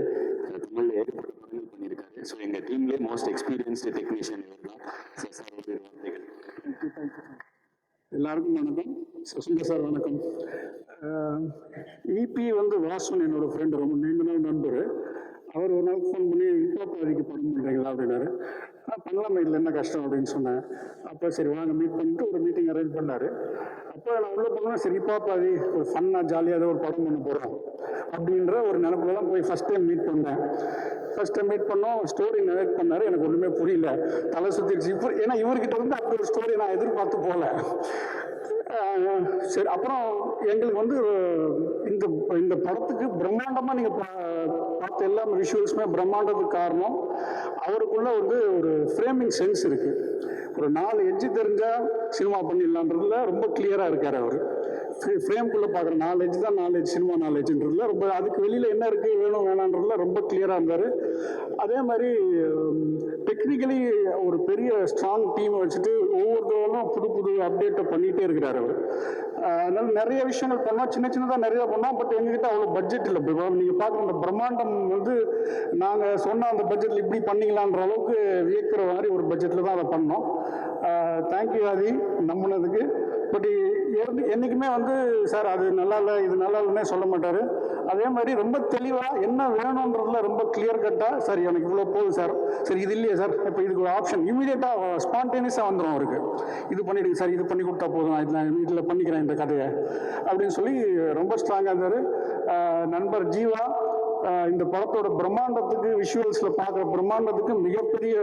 தமிழில் ஏகப்பட்ட படங்கள் பண்ணியிருக்காரு. ஸோ எங்கள் டீம்லேயே மோஸ்ட் எக்ஸ்பீரியன்ஸ்டு டெக்னீஷியன் இவர் தான். ஸோ சார் ஒரு வார்த்தைகள். எல்லாருக்கும் வணக்கம். சுந்தர் சார் வணக்கம். இபி வந்து வாசன் என்னோட ஃப்ரெண்டு, ரொம்ப நீண்ட நாள் நண்பர். அவர் ஒரு நாள் ஃபோன் பண்ணி பாதிக்கு படம் பண்ணுறீங்களா அப்படின்னாரு. பண்ணலாமா, இதில் என்ன கஷ்டம் அப்படின்னு சொன்னேன். அப்போ சரி வாங்க மீட் பண்ணிட்டு ஒரு மீட்டிங் அரேஞ்ச் பண்ணார். அப்போ நான் உள்ளே போனேன். சரி பாதி ஒரு ஃபன்னாக ஜாலியாக ஏதோ ஒரு படம் பண்ண போகிறோம் அப்படின்ற ஒரு நினைப்புல தான் போய் ஃபஸ்ட் டைம் மீட் பண்ணேன். ஃபஸ்ட் டைம் மீட் பண்ணோம். ஸ்டோரி நரேட் பண்ணார். எனக்கு ஒன்றுமே புரியல, தலை சுற்றிடுச்சு. ஏன்னா இவர்கிட்ட வந்து அப்படி ஒரு ஸ்டோரி நான் எதிர்பார்த்து போகல. சரி அப்புறம் எங்களுக்கு வந்து இந்த படத்துக்கு பிரம்மாண்டமாக நீங்கள் பார்த்த எல்லா விஷுவல்ஸுமே பிரம்மாண்டத்துக்கு காரணம் அவருக்குள்ள வந்து ஒரு ஃப்ரேமிங் சென்ஸ் இருக்குது. ஒரு 4 எட்ஜு தெரிஞ்சால் சினிமா பண்ணிடலான்றதுல ரொம்ப கிளியராக இருக்கார் அவர். ஃப்ரேம்குள்ளே பார்க்குற நாலேஜ் தான் நாலேஜ், சினிமா நாலேஜ்ன்றதுல ரொம்ப அதுக்கு வெளியில் என்ன இருக்குது வேணும் வேணான்றதுல ரொம்ப கிளியராக இருந்தார். அதே மாதிரி டெக்னிக்கலி ஒரு பெரிய ஸ்ட்ராங் டீமை வச்சுட்டு ஒவ்வொருத்தவரும் புது புது அப்டேட்டை பண்ணிகிட்டே இருக்கிறார் அவர். அதனால நிறைய விஷயங்கள் பண்ணோம், சின்ன சின்னதாக நிறைய பண்ணோம். பட் எங்ககிட்ட அவ்வளோ பட்ஜெட் இல்லை. நீங்கள் பார்க்குற அந்த பிரம்மாண்டம் வந்து நாங்கள் சொன்ன அந்த பட்ஜெட்டில் இப்படி பண்ணிக்கலான்ற அளவுக்கு வியக்கிற மாதிரி ஒரு பட்ஜெட்டில் தான் அதை பண்ணோம். Thank you Aadhi நம்பினதுக்கு. பட் என்றைக்குமே வந்து சார் அது நல்லா இல்லை இது நல்லா இல்லைன்னே சொல்ல மாட்டார். அதே மாதிரி ரொம்ப தெளிவாக என்ன வேணுன்றதுல ரொம்ப கிளியர் கட்டாக, சார் எனக்கு இவ்வளோ போகுது சார், சரி இது இல்லையே சார், இப்போ இதுக்கு ஒரு ஆப்ஷன் இமீடியட்டாக ஸ்பான்டேனியஸாக வந்துடும் அவருக்கு. இது பண்ணிவிடுங்க சார், இது பண்ணி கொடுத்தா போதும், இதில் பண்ணிக்கிறேன் இந்த கதையை அப்படின்னு சொல்லி ரொம்ப ஸ்ட்ராங்காக இருந்தார். நண்பர் ஜீவா இந்த படத்தோட பிரம்மாண்டத்துக்கு விஷுவல்ஸில் பார்க்குற பிரம்மாண்டத்துக்கு மிகப்பெரிய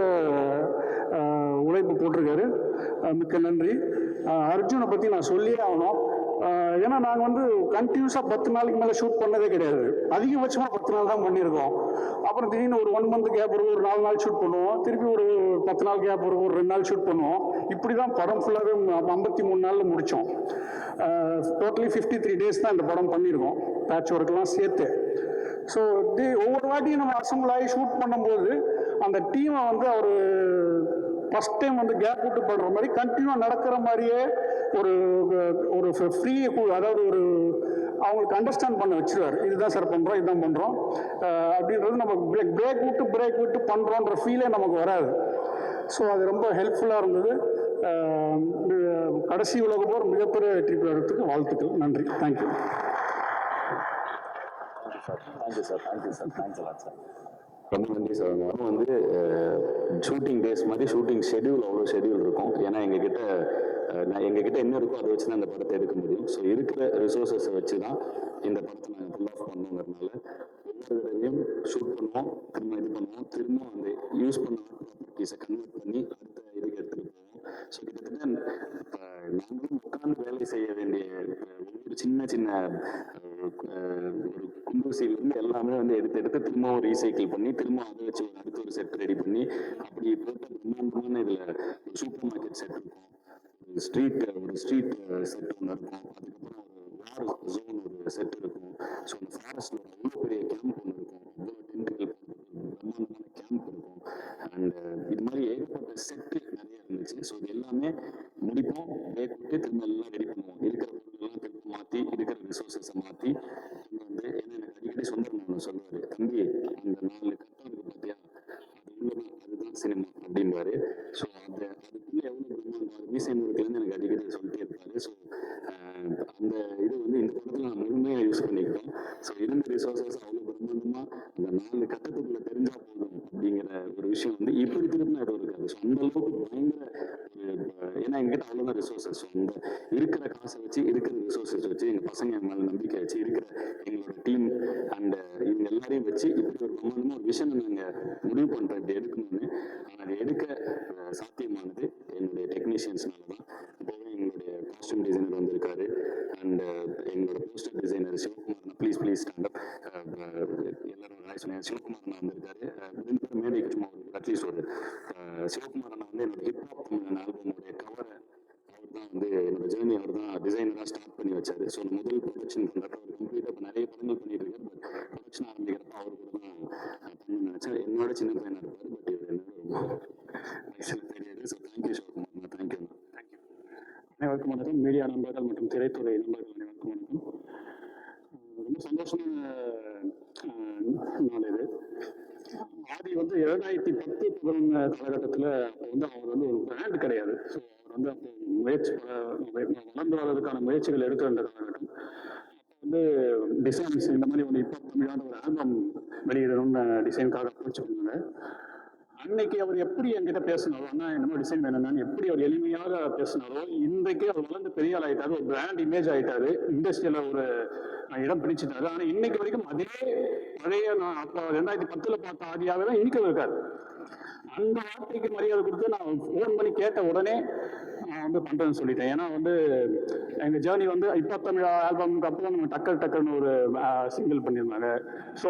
உழைப்பு போட்டிருக்காரு. மிக்க நன்றி. அர்ஜுனை பற்றி நான் சொல்லியே ஆகணும். ஏன்னா நாங்கள் வந்து கண்டினியூஸாக 10 நாளைக்கு மேலே ஷூட் பண்ணதே கிடையாது. அதிகபட்சமாக 10 நாள் தான் பண்ணியிருக்கோம். அப்புறம் திடீர்னு ஒரு 1 மந்த் கேப் வரும், ஒரு 4 நாள் ஷூட் பண்ணுவோம், திருப்பி ஒரு 10 நாள் கேப் வரும், ஒரு 2 நாள் ஷூட் பண்ணுவோம். இப்படி தான் படம் ஃபுல்லாகவே 53 நாளில் முடித்தோம். டோட்டலி 53 டேஸ் தான் இந்த படம் பண்ணியிருக்கோம், பேட்ச் ஒர்க்கெலாம் சேர்த்து. ஸோ ஒவ்வொரு வாட்டியும் நம்ம அசம்பிள் ஆகி ஷூட் பண்ணும்போது அந்த டீமை வந்து அவர் ஃபஸ்ட் டைம் வந்து கேப் விட்டு பண்ணுற மாதிரி கண்டினியூவாக நடக்கிற மாதிரியே ஒரு ஒரு ஃப்ரீ, அதாவது ஒரு அவங்களுக்கு அண்டர்ஸ்டாண்ட் பண்ண வச்சுருவார். இதுதான் சார் பண்ணுறோம், இதுதான் பண்ணுறோம் அப்படின்றது நம்ம பிரேக் விட்டு பண்ணுறோன்ற ஃபீலே நமக்கு வராது. ஸோ அது ரொம்ப ஹெல்ப்ஃபுல்லாக இருந்தது. கடைசி உலக போர் மிகப்பெரிய வெற்றி பெறத்துக்கு வாழ்த்துக்கள். நன்றி. Thank you. Thank you sir. Thanks a lot sir. ரொம்ப நன்றி சார். நானும் வந்து ஷூட்டிங் டேஸ் மாதிரி ஷூட்டிங் ஷெடியூல் அவ்வளோ ஷெடியூல் இருக்கும். ஏன்னா எங்ககிட்ட என்ன இருக்கோ அதை வச்சு தான் அந்த படத்தை எடுக்க முடியும். ஸோ இருக்கிற ரிசோர்ஸஸை வச்சு தான் இந்த படத்தை நாங்கள் ஃபுல் ஆஃப் பண்ணணுங்கிறதுனால ஒவ்வொரு தடவையும் ஷூட் பண்ணுவோம், திரும்ப இது பண்ணுவோம், திரும்ப அந்த யூஸ் பண்ண ஆர்ட் ப்ராப்பர்ட்டிஸை கன்வெர்ட் பண்ணி அடுத்த இதுக்கு எடுத்துகிட்டு போவோம். ஸோ கிட்டத்தட்ட இப்போ நாங்களும் உட்கார்ந்து வேலை செய்ய வேண்டிய ஒவ்வொரு சின்ன ஒரு குண்டூசியிலிருந்து எல்லாமே வந்து எடுத்து திரும்பவும் ரீசைக்கிள் பண்ணி திரும்ப அதை வச்சு அடுத்த ஒரு செட் ரெடி பண்ணி அப்படி போட்ட பிரம்மாண்டமான இதில் சூப்பர் மார்க்கெட் செட் இருக்கும், ஒரு ஸ்ட்ரீட் செட் ஒன்று இருக்கும், அதுக்கப்புறம் ஒரு வார் ஜோன் ஒரு செட் இருக்கும். ஸோ அந்த ஃபாரஸ்ட்ல அவ்வளோ பெரிய கேம்ப் ஒன்று இருக்கும், அவ்வளோ டென்ட்டுகள் பிரம்மாண்டமான கேம்ப் இருக்கும். அண்ட் இது மாதிரி ஏகப்பட்ட செட்டு நிறைய இருந்துச்சு. ஸோ இது எல்லாமே முடிப்போம், பிரேக் விட்டு திரும்ப எல்லாம் ரெடி பண்ணுவோம். இருக்கிற பொருளெல்லாம் திரும்ப மாற்றி இருக்கிற ரிசோர்ஸஸை மாற்றி வந்து என்ன எனக்கு அடிக்கடி சொந்தம் சொல்லுவார், தம்பி அந்த 4 கட்டம் இருக்கு பார்த்தியா, அது உள்ளதான், அதுதான் சினிமா அப்படின்வாரு. ஸோ அதுக்குள்ளே எவ்வளோ பிரம்மாண்டம் மீசை முழுக்கிலேருந்து எனக்கு அடிக்கடி சொல்லிட்டே இருப்பாரு. ஸோ அந்த இது வந்து இந்த படத்தில் நான் முழுமையாக யூஸ் பண்ணிக்கிட்டோம். ஸோ இருந்த ரிசோர்ஸஸ் அவ்வளோ பிரம்மாண்டமாக அந்த 4 கட்டத்துக்குள்ளே தெரிஞ்சால் போதும் அப்படிங்கிற ஒரு விஷயம் வந்து இப்படி திருப்பினா எதுவும் இருக்காது. ஸோ அந்த அளவுக்கு பயங்கர ஏன்னா எங்ககிட்ட அவ்வளோதான் ரிசோர்ஸஸ். ஸோ அந்த இருக்கிற காசை வச்சு இருக்கிற ரிசோர்ஸஸ் வச்சு எங்கள் பசங்க என் மேலே நம்பிக்கை வச்சு இருக்கிற எங்களோட டீம் அண்ட் இவங்க எல்லாரையும் வச்சு இப்படி ஒரு பிரம்மாண்டமாக ஒரு விஷயம் நாங்கள் முடிவு பண்ணுறோம் இப்படி எடுக்கணும்னு. ஆனால் அது எடுக்க சாத்தியமானது என்னுடைய டெக்னீஷியன்ஸ்னால தான். இப்போவே எங்களுடைய காஸ்டியூம் டிசைனர் வந்திருக்காரு அண்ட் எங்களோட poster designer Sivakumar, please stand up எல்லாரும் நாய் சொன்னேன். சிவகுமார் அண்ணா வந்திருக்காரு. 2 பேரும் மேடைக்கு சும்மா அட்லீஸ்ட் ஒரு சிவகுமார் அண்ணா வந்து என்னோட ஹிப்ஹாப் தமிழ் ஆல்பமுடைய கவரை அவர் தான் வந்து என்னோட ஜேர்னி அவர் தான் டிசைனராக ஸ்டார்ட் பண்ணி வச்சாரு. ஸோ அந்த முதல் ப்ரொடக்ஷன் பண்ணுறப்ப அவர் கம்ப்ளீட்டாக இப்போ நிறைய படங்கள் பண்ணிட்டு இருக்காரு. பட் ப்ரொடக்ஷன் ஆரம்பிக்கிறப்ப அவர் கூட தான் பண்ணணும்னு நினச்சேன். என்னோட சின்ன பையனாக இருப்பார், பட் இவர் என்னோட ரொம்ப வயசில் தெரியாது. So thank you Sivakumar. தேங்க்யூ. அனைவருக்கும் வணக்கம். மீடியா நண்பர்கள் மற்றும் திரைத்துறை நண்பர்கள் அனைவருக்கும் வணக்கம். ரொம்ப சந்தோஷமான நாள் இது. ஆதி வந்து 2010-11 காலகட்டத்தில் வந்து அவர் வந்து ஒரு பிராண்ட் கிடையாது. ஸோ அவர் வந்து அப்போ வளர்ந்து வர்றதுக்கான முயற்சிகள் எடுத்து வந்த காலகட்டம். அப்போ வந்து டிசைன்ஸ் இந்த மாதிரி ஒரு இப்போ தமிழான ஒரு ஆல்பம் வெளியிடணும்னு டிசைனுக்காக பிடிச்சிருந்தாங்க. அன்னைக்கு அவர் எப்படி என்கிட்ட பேசினாரோ, அண்ணா என்னமோ டிசைன் வேணும்னு எப்படி அவர் எளிமையாக பேசினாரோ, இன்றைக்கு அவர் வளர்ந்து பெரிய ஆள் ஆகிட்டாரு, ஒரு பிராண்ட் இமேஜ் ஆகிட்டாரு, இண்டஸ்ட்ரியில் ஒரு இடம் பிடிச்சிட்டாரு. ஆனால் இன்னைக்கு வரைக்கும் அதே பழைய நான் அப்போ 2010 பார்த்த ஆதியாவே தான் இன்னைக்கும் இருக்காரு. அந்த வார்த்தைக்கு மரியாதை கொடுத்து நான் ஃபோன் பண்ணி கேட்ட உடனே நான் வந்து பண்ணுறேன்னு சொல்லிட்டேன். ஏன்னா வந்து எங்கள் ஜேர்னி வந்து இப்போ தமிழ் ஆல்பமுக்கு அப்புறம் நம்ம டக்குன்னு ஒரு சிங்கிள் பண்ணியிருந்தாங்க. ஸோ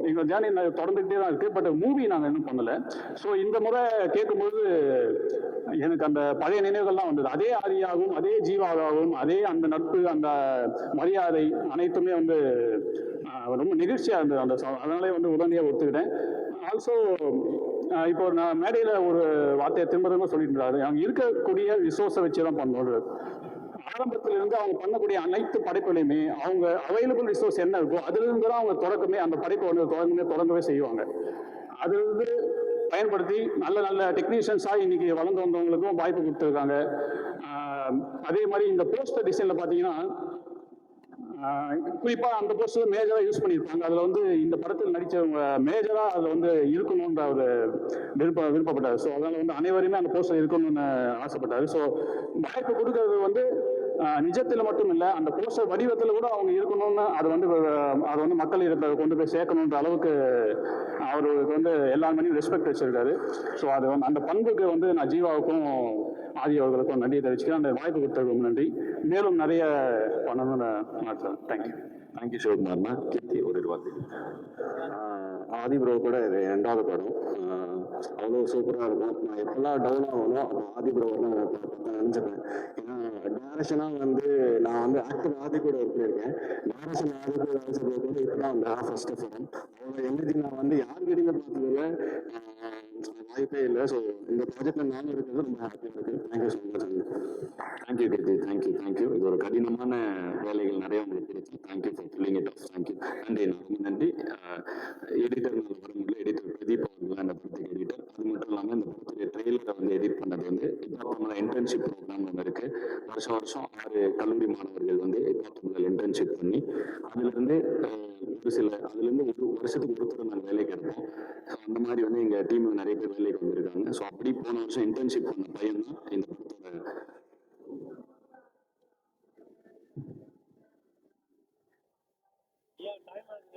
எங்கள் ஜேர்னி தொடர்ந்துகிட்டே தான் இருக்குது. பட் மூவி நாங்கள் இன்னும் பண்ணலை. ஸோ இந்த முறை கேட்கும்போது எனக்கு அந்த பழைய நினைவுகள்லாம் வந்தது. அதே ஆதியாகவும் அதே ஜீவாவாகவும் அதே அந்த நட்பு அந்த மரியாதை அனைத்துமே வந்து ரொம்ப நெகிழ்ச்சியாக இருந்தது அந்த அதனாலே வந்து உடனடியாக ஒத்துக்கிட்டேன். ஆல்சோ இப்போ நான் மேடையில் ஒரு வார்த்தையை திரும்ப சொல்லிட்டு இருந்தாரு, அவங்க இருக்கக்கூடிய ரிசோர்ஸை வச்சு தான் பண்ணணும். ஆரம்பத்திலிருந்து அவங்க பண்ணக்கூடிய அனைத்து படைப்புலையுமே அவங்க அவைலபிள் ரிசோர்ஸ் என்ன இருக்கோ அதிலிருந்து தான் அவங்க தொடக்கமே அந்த படைப்பை வந்து தொடங்கவே செய்வாங்க. அதிலிருந்து பயன்படுத்தி நல்ல டெக்னீஷியன்ஸாக இன்னைக்கு வளர்ந்து வந்தவங்களுக்கும் வாய்ப்பு கொடுத்துருக்காங்க. அதே மாதிரி இந்த போஸ்டர் டிசைனில் பார்த்தீங்கன்னா குறிப்பாக அந்த போஸ்டர் மேஜராக யூஸ் பண்ணியிருப்பாங்க. அதில் வந்து இந்த படத்தில் நடித்தவங்க மேஜராக அதில் வந்து இருக்கணுன்ற ஒரு விருப்பப்பட்டார். ஸோ அதனால் வந்து அனைவருமே அந்த போஸ்டர் இருக்கணும்னு ஆசைப்பட்டார். ஸோ வாய்ப்பு கொடுக்கறது வந்து நிஜத்தில் மட்டும் இல்லை, அந்த போஸ்டர் வடிவத்தில் கூட அவங்க இருக்கணும்னு அதை வந்து மக்கள் இடத்தை கொண்டு போய் சேர்க்கணுன்ற அளவுக்கு அவருக்கு வந்து எல்லாருமே ரெஸ்பெக்ட் வச்சிருக்காரு. ஸோ அது வந்து அந்த பண்புக்கு வந்து நான் ஜீவாவுக்கும் ஆதி அவர்களுக்கும் நன்றியை தெரிவிச்சுக்கிறேன். அந்த வாய்ப்பு கொடுத்ததுக்கு ரொம்ப நன்றி. மேலும் நிறைய பண்ணணும்னு நான் தேங்க்யூ. தேங்க்யூ சிவகுமார்மா. கீர்த்தி ஒரு வார்த்தை. ஆதி ப்ரோ கூட இது 2வது படம், அவ்வளோ சூப்பராக இருக்கும். நான் எப்பெல்லாம் டவுன் ஆகணும் அப்போ ஆதி ப்ரோ வந்து நான் நினச்சிப்பேன். ஏன்னா டேரக்ஷனாக வந்து நான் வந்து ஆக்டர் ஆதி கூட ஒர்க் பண்ணியிருக்கேன். டேரக்ஷன் ஆதி கூட நினச்சது வந்து இப்போலாம் அந்த ஃபர்ஸ்ட் படம் அவ்வளோ எனர்ஜி நான் வந்து யாருக்கிட்டையுமே பார்த்ததில்ல, வாய்ப்பே இல்லை. ஸோ இந்த ப்ராஜெக்டில் நானும் இருக்கிறது ரொம்ப ஹாப்பியாக இருக்குது. Thank you so much. தேங்க்யூ கீர்த்தி, தேங்க்யூ. இது ஒரு கடினமான வேலைகள் நிறைய உங்களுக்கு கிடைச்சி. Thank you for filling it of. Thank you. நன்றி, ரொம்ப நன்றி. எடிட்டர் வர முடியல, எடிட்டர் பிரதீப் அவர்கள் அந்த படத்துக்கு எடிட்டர். அது மட்டும் இல்லாமல் இந்த படத்துடைய ட்ரெயிலரை வந்து எடிட் பண்ணது வந்து இப்போ நம்மளோட இன்டர்ன்ஷிப் ப்ரோக்ராம் ஒன்று இருக்குது. வருஷம் 6 கல்லூரி மாணவர்கள் வந்து இப்போ இன்டர்ன்ஷிப் பண்ணி அதுலேருந்து அதுலேருந்து ஒரு வருஷத்துக்கு ஒருத்தர் நாங்கள் வேலைக்கு எடுப்போம். ஸோ அந்த மாதிரி வந்து எங்கள் டீமில் நிறைய பேர் வேலைக்கு வந்திருக்காங்க. ஸோ அப்படி போன வருஷம் இன்டர்ன்ஷிப் பண்ண பையன் தான் இந்த படத்தோட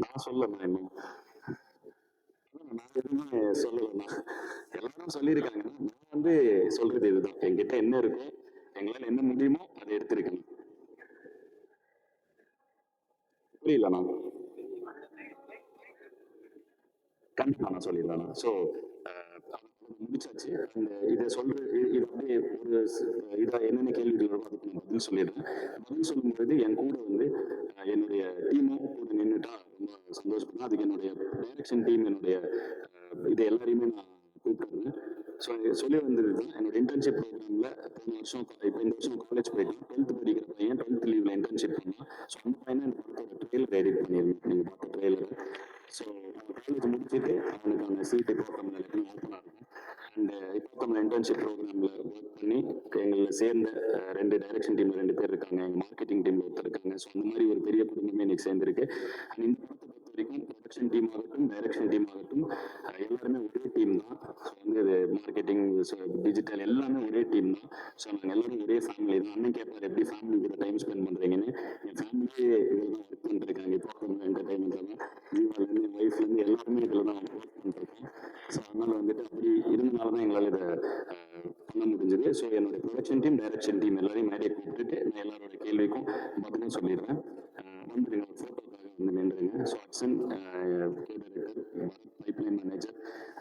நான் சொல்லலை. இன்னும் நான் எதுவுமே சொல்லலைண்ணா, எல்லாரும் சொல்லியிருக்காங்கன்னா நான் வந்து சொல்றது இதுதான். என்கிட்ட என்ன இருக்கோ எங்களால் என்ன முடியுமோ அதை எடுத்திருக்கேன். புரியலண்ணா, கண்டிப்பா நான் சொல்லிடுறேண்ணா. ஸோ முடிச்சாச்சு. அந்த இதை இது அப்படியே ஒரு இதை என்னென்ன கேள்விகள் இருக்கோ அதுக்கு நான் பதில் சொல்லிடுறேன். பதில் சொல்லும்போது என் கூட வந்து என்னுடைய டீமும் கூட நின்றுட்டா ரொம்ப சந்தோஷப்படுறேன். அதுக்கு என்னுடைய டைரக்ஷன் டீம், என்னுடைய இது எல்லாரையுமே நான் கூப்பிட்டுருந்தேன். ஸோ சொல்லி வந்தது தான் என்னோட இன்டர்ன்ஷிப் ப்ரோக்ராமில் போன வருஷம் இப்போ இந்த வருஷம் காலேஜ் போயிட்டேன். 12th படிக்கிற பையன் 12th லீவில் இன்டர்ன்ஷிப் பண்ணான். ஸோ அந்த பையனை இந்த படத்தோட ட்ரெயிலர் எடிட் பண்ணியிருந்தேன். நீங்கள் பார்த்த ட்ரெயிலர். ஸோ அவன் காலேஜ் முடிச்சுட்டு அவனுக்கான சீட் இப்போ தமிழ் ஓப்பனாக இருக்கும். அண்ட் இப்போ தமிழ் இன்டர்ன்ஷிப் ப்ரோக்ராமில் ஒர்க் பண்ணி எங்களை சேர்ந்த 2 டைரக்ஷன் டீமில் 2 பேர் இருக்காங்க, எங்கள் மார்க்கெட்டிங் டீமில் ஒருத்தர் இருக்காங்க. ஸோ அந்த மாதிரி ஒரு பெரிய குடும்பமே இன்னைக்கு சேர்ந்துருக்கு. அண்ட் இந்த படத்தை பொறுத்த வரைக்கும் ப்ரொடக்ஷன் டீம் ஆகட்டும், டைரக்ஷன் டீம் ஆகட்டும், எல்லாருமே ஒரே டீம் தான். ஸோ வந்து இது மார்க்கெட்டிங், டிஜிட்டல் எல்லாமே ஒரே டீம் தான். ஸோ நாங்கள் எல்லாரும் ஒரே ஃபேமிலி தான். அண்ணன் கேட்பார் எப்படி ஃபேமிலி கூட டைம் ஸ்பெண்ட் பண்ணுறீங்கன்னு. என் ஃபேமிலியே இதில் தான் ஒர்க் பண்ணிருக்காங்க. இப்போ என்டர்டைன்மெண்ட் தான் ஜீவாலேருந்து என் ஒய்ஃப்லேருந்து எல்லாருமே இதில் தான் ஒர்க் பண்ணிருக்கோம். ஸோ அதனால் வந்துட்டு அப்படி இருந்தனால தான் எங்களால் இதை பண்ண முடிஞ்சது. ஸோ என்னோட ப்ரொடக்ஷன் டீம், டைரக்ஷன் டீம் எல்லாரையும் மேடையை கூப்பிட்டுட்டு நான் எல்லாரோட கேள்விக்கும் பதிலும் சொல்லிடுறேன். வந்துருங்க, ஒரு ஃபோட்டோக்காக வந்து நின்றுங்க. So action director, pipeline manager.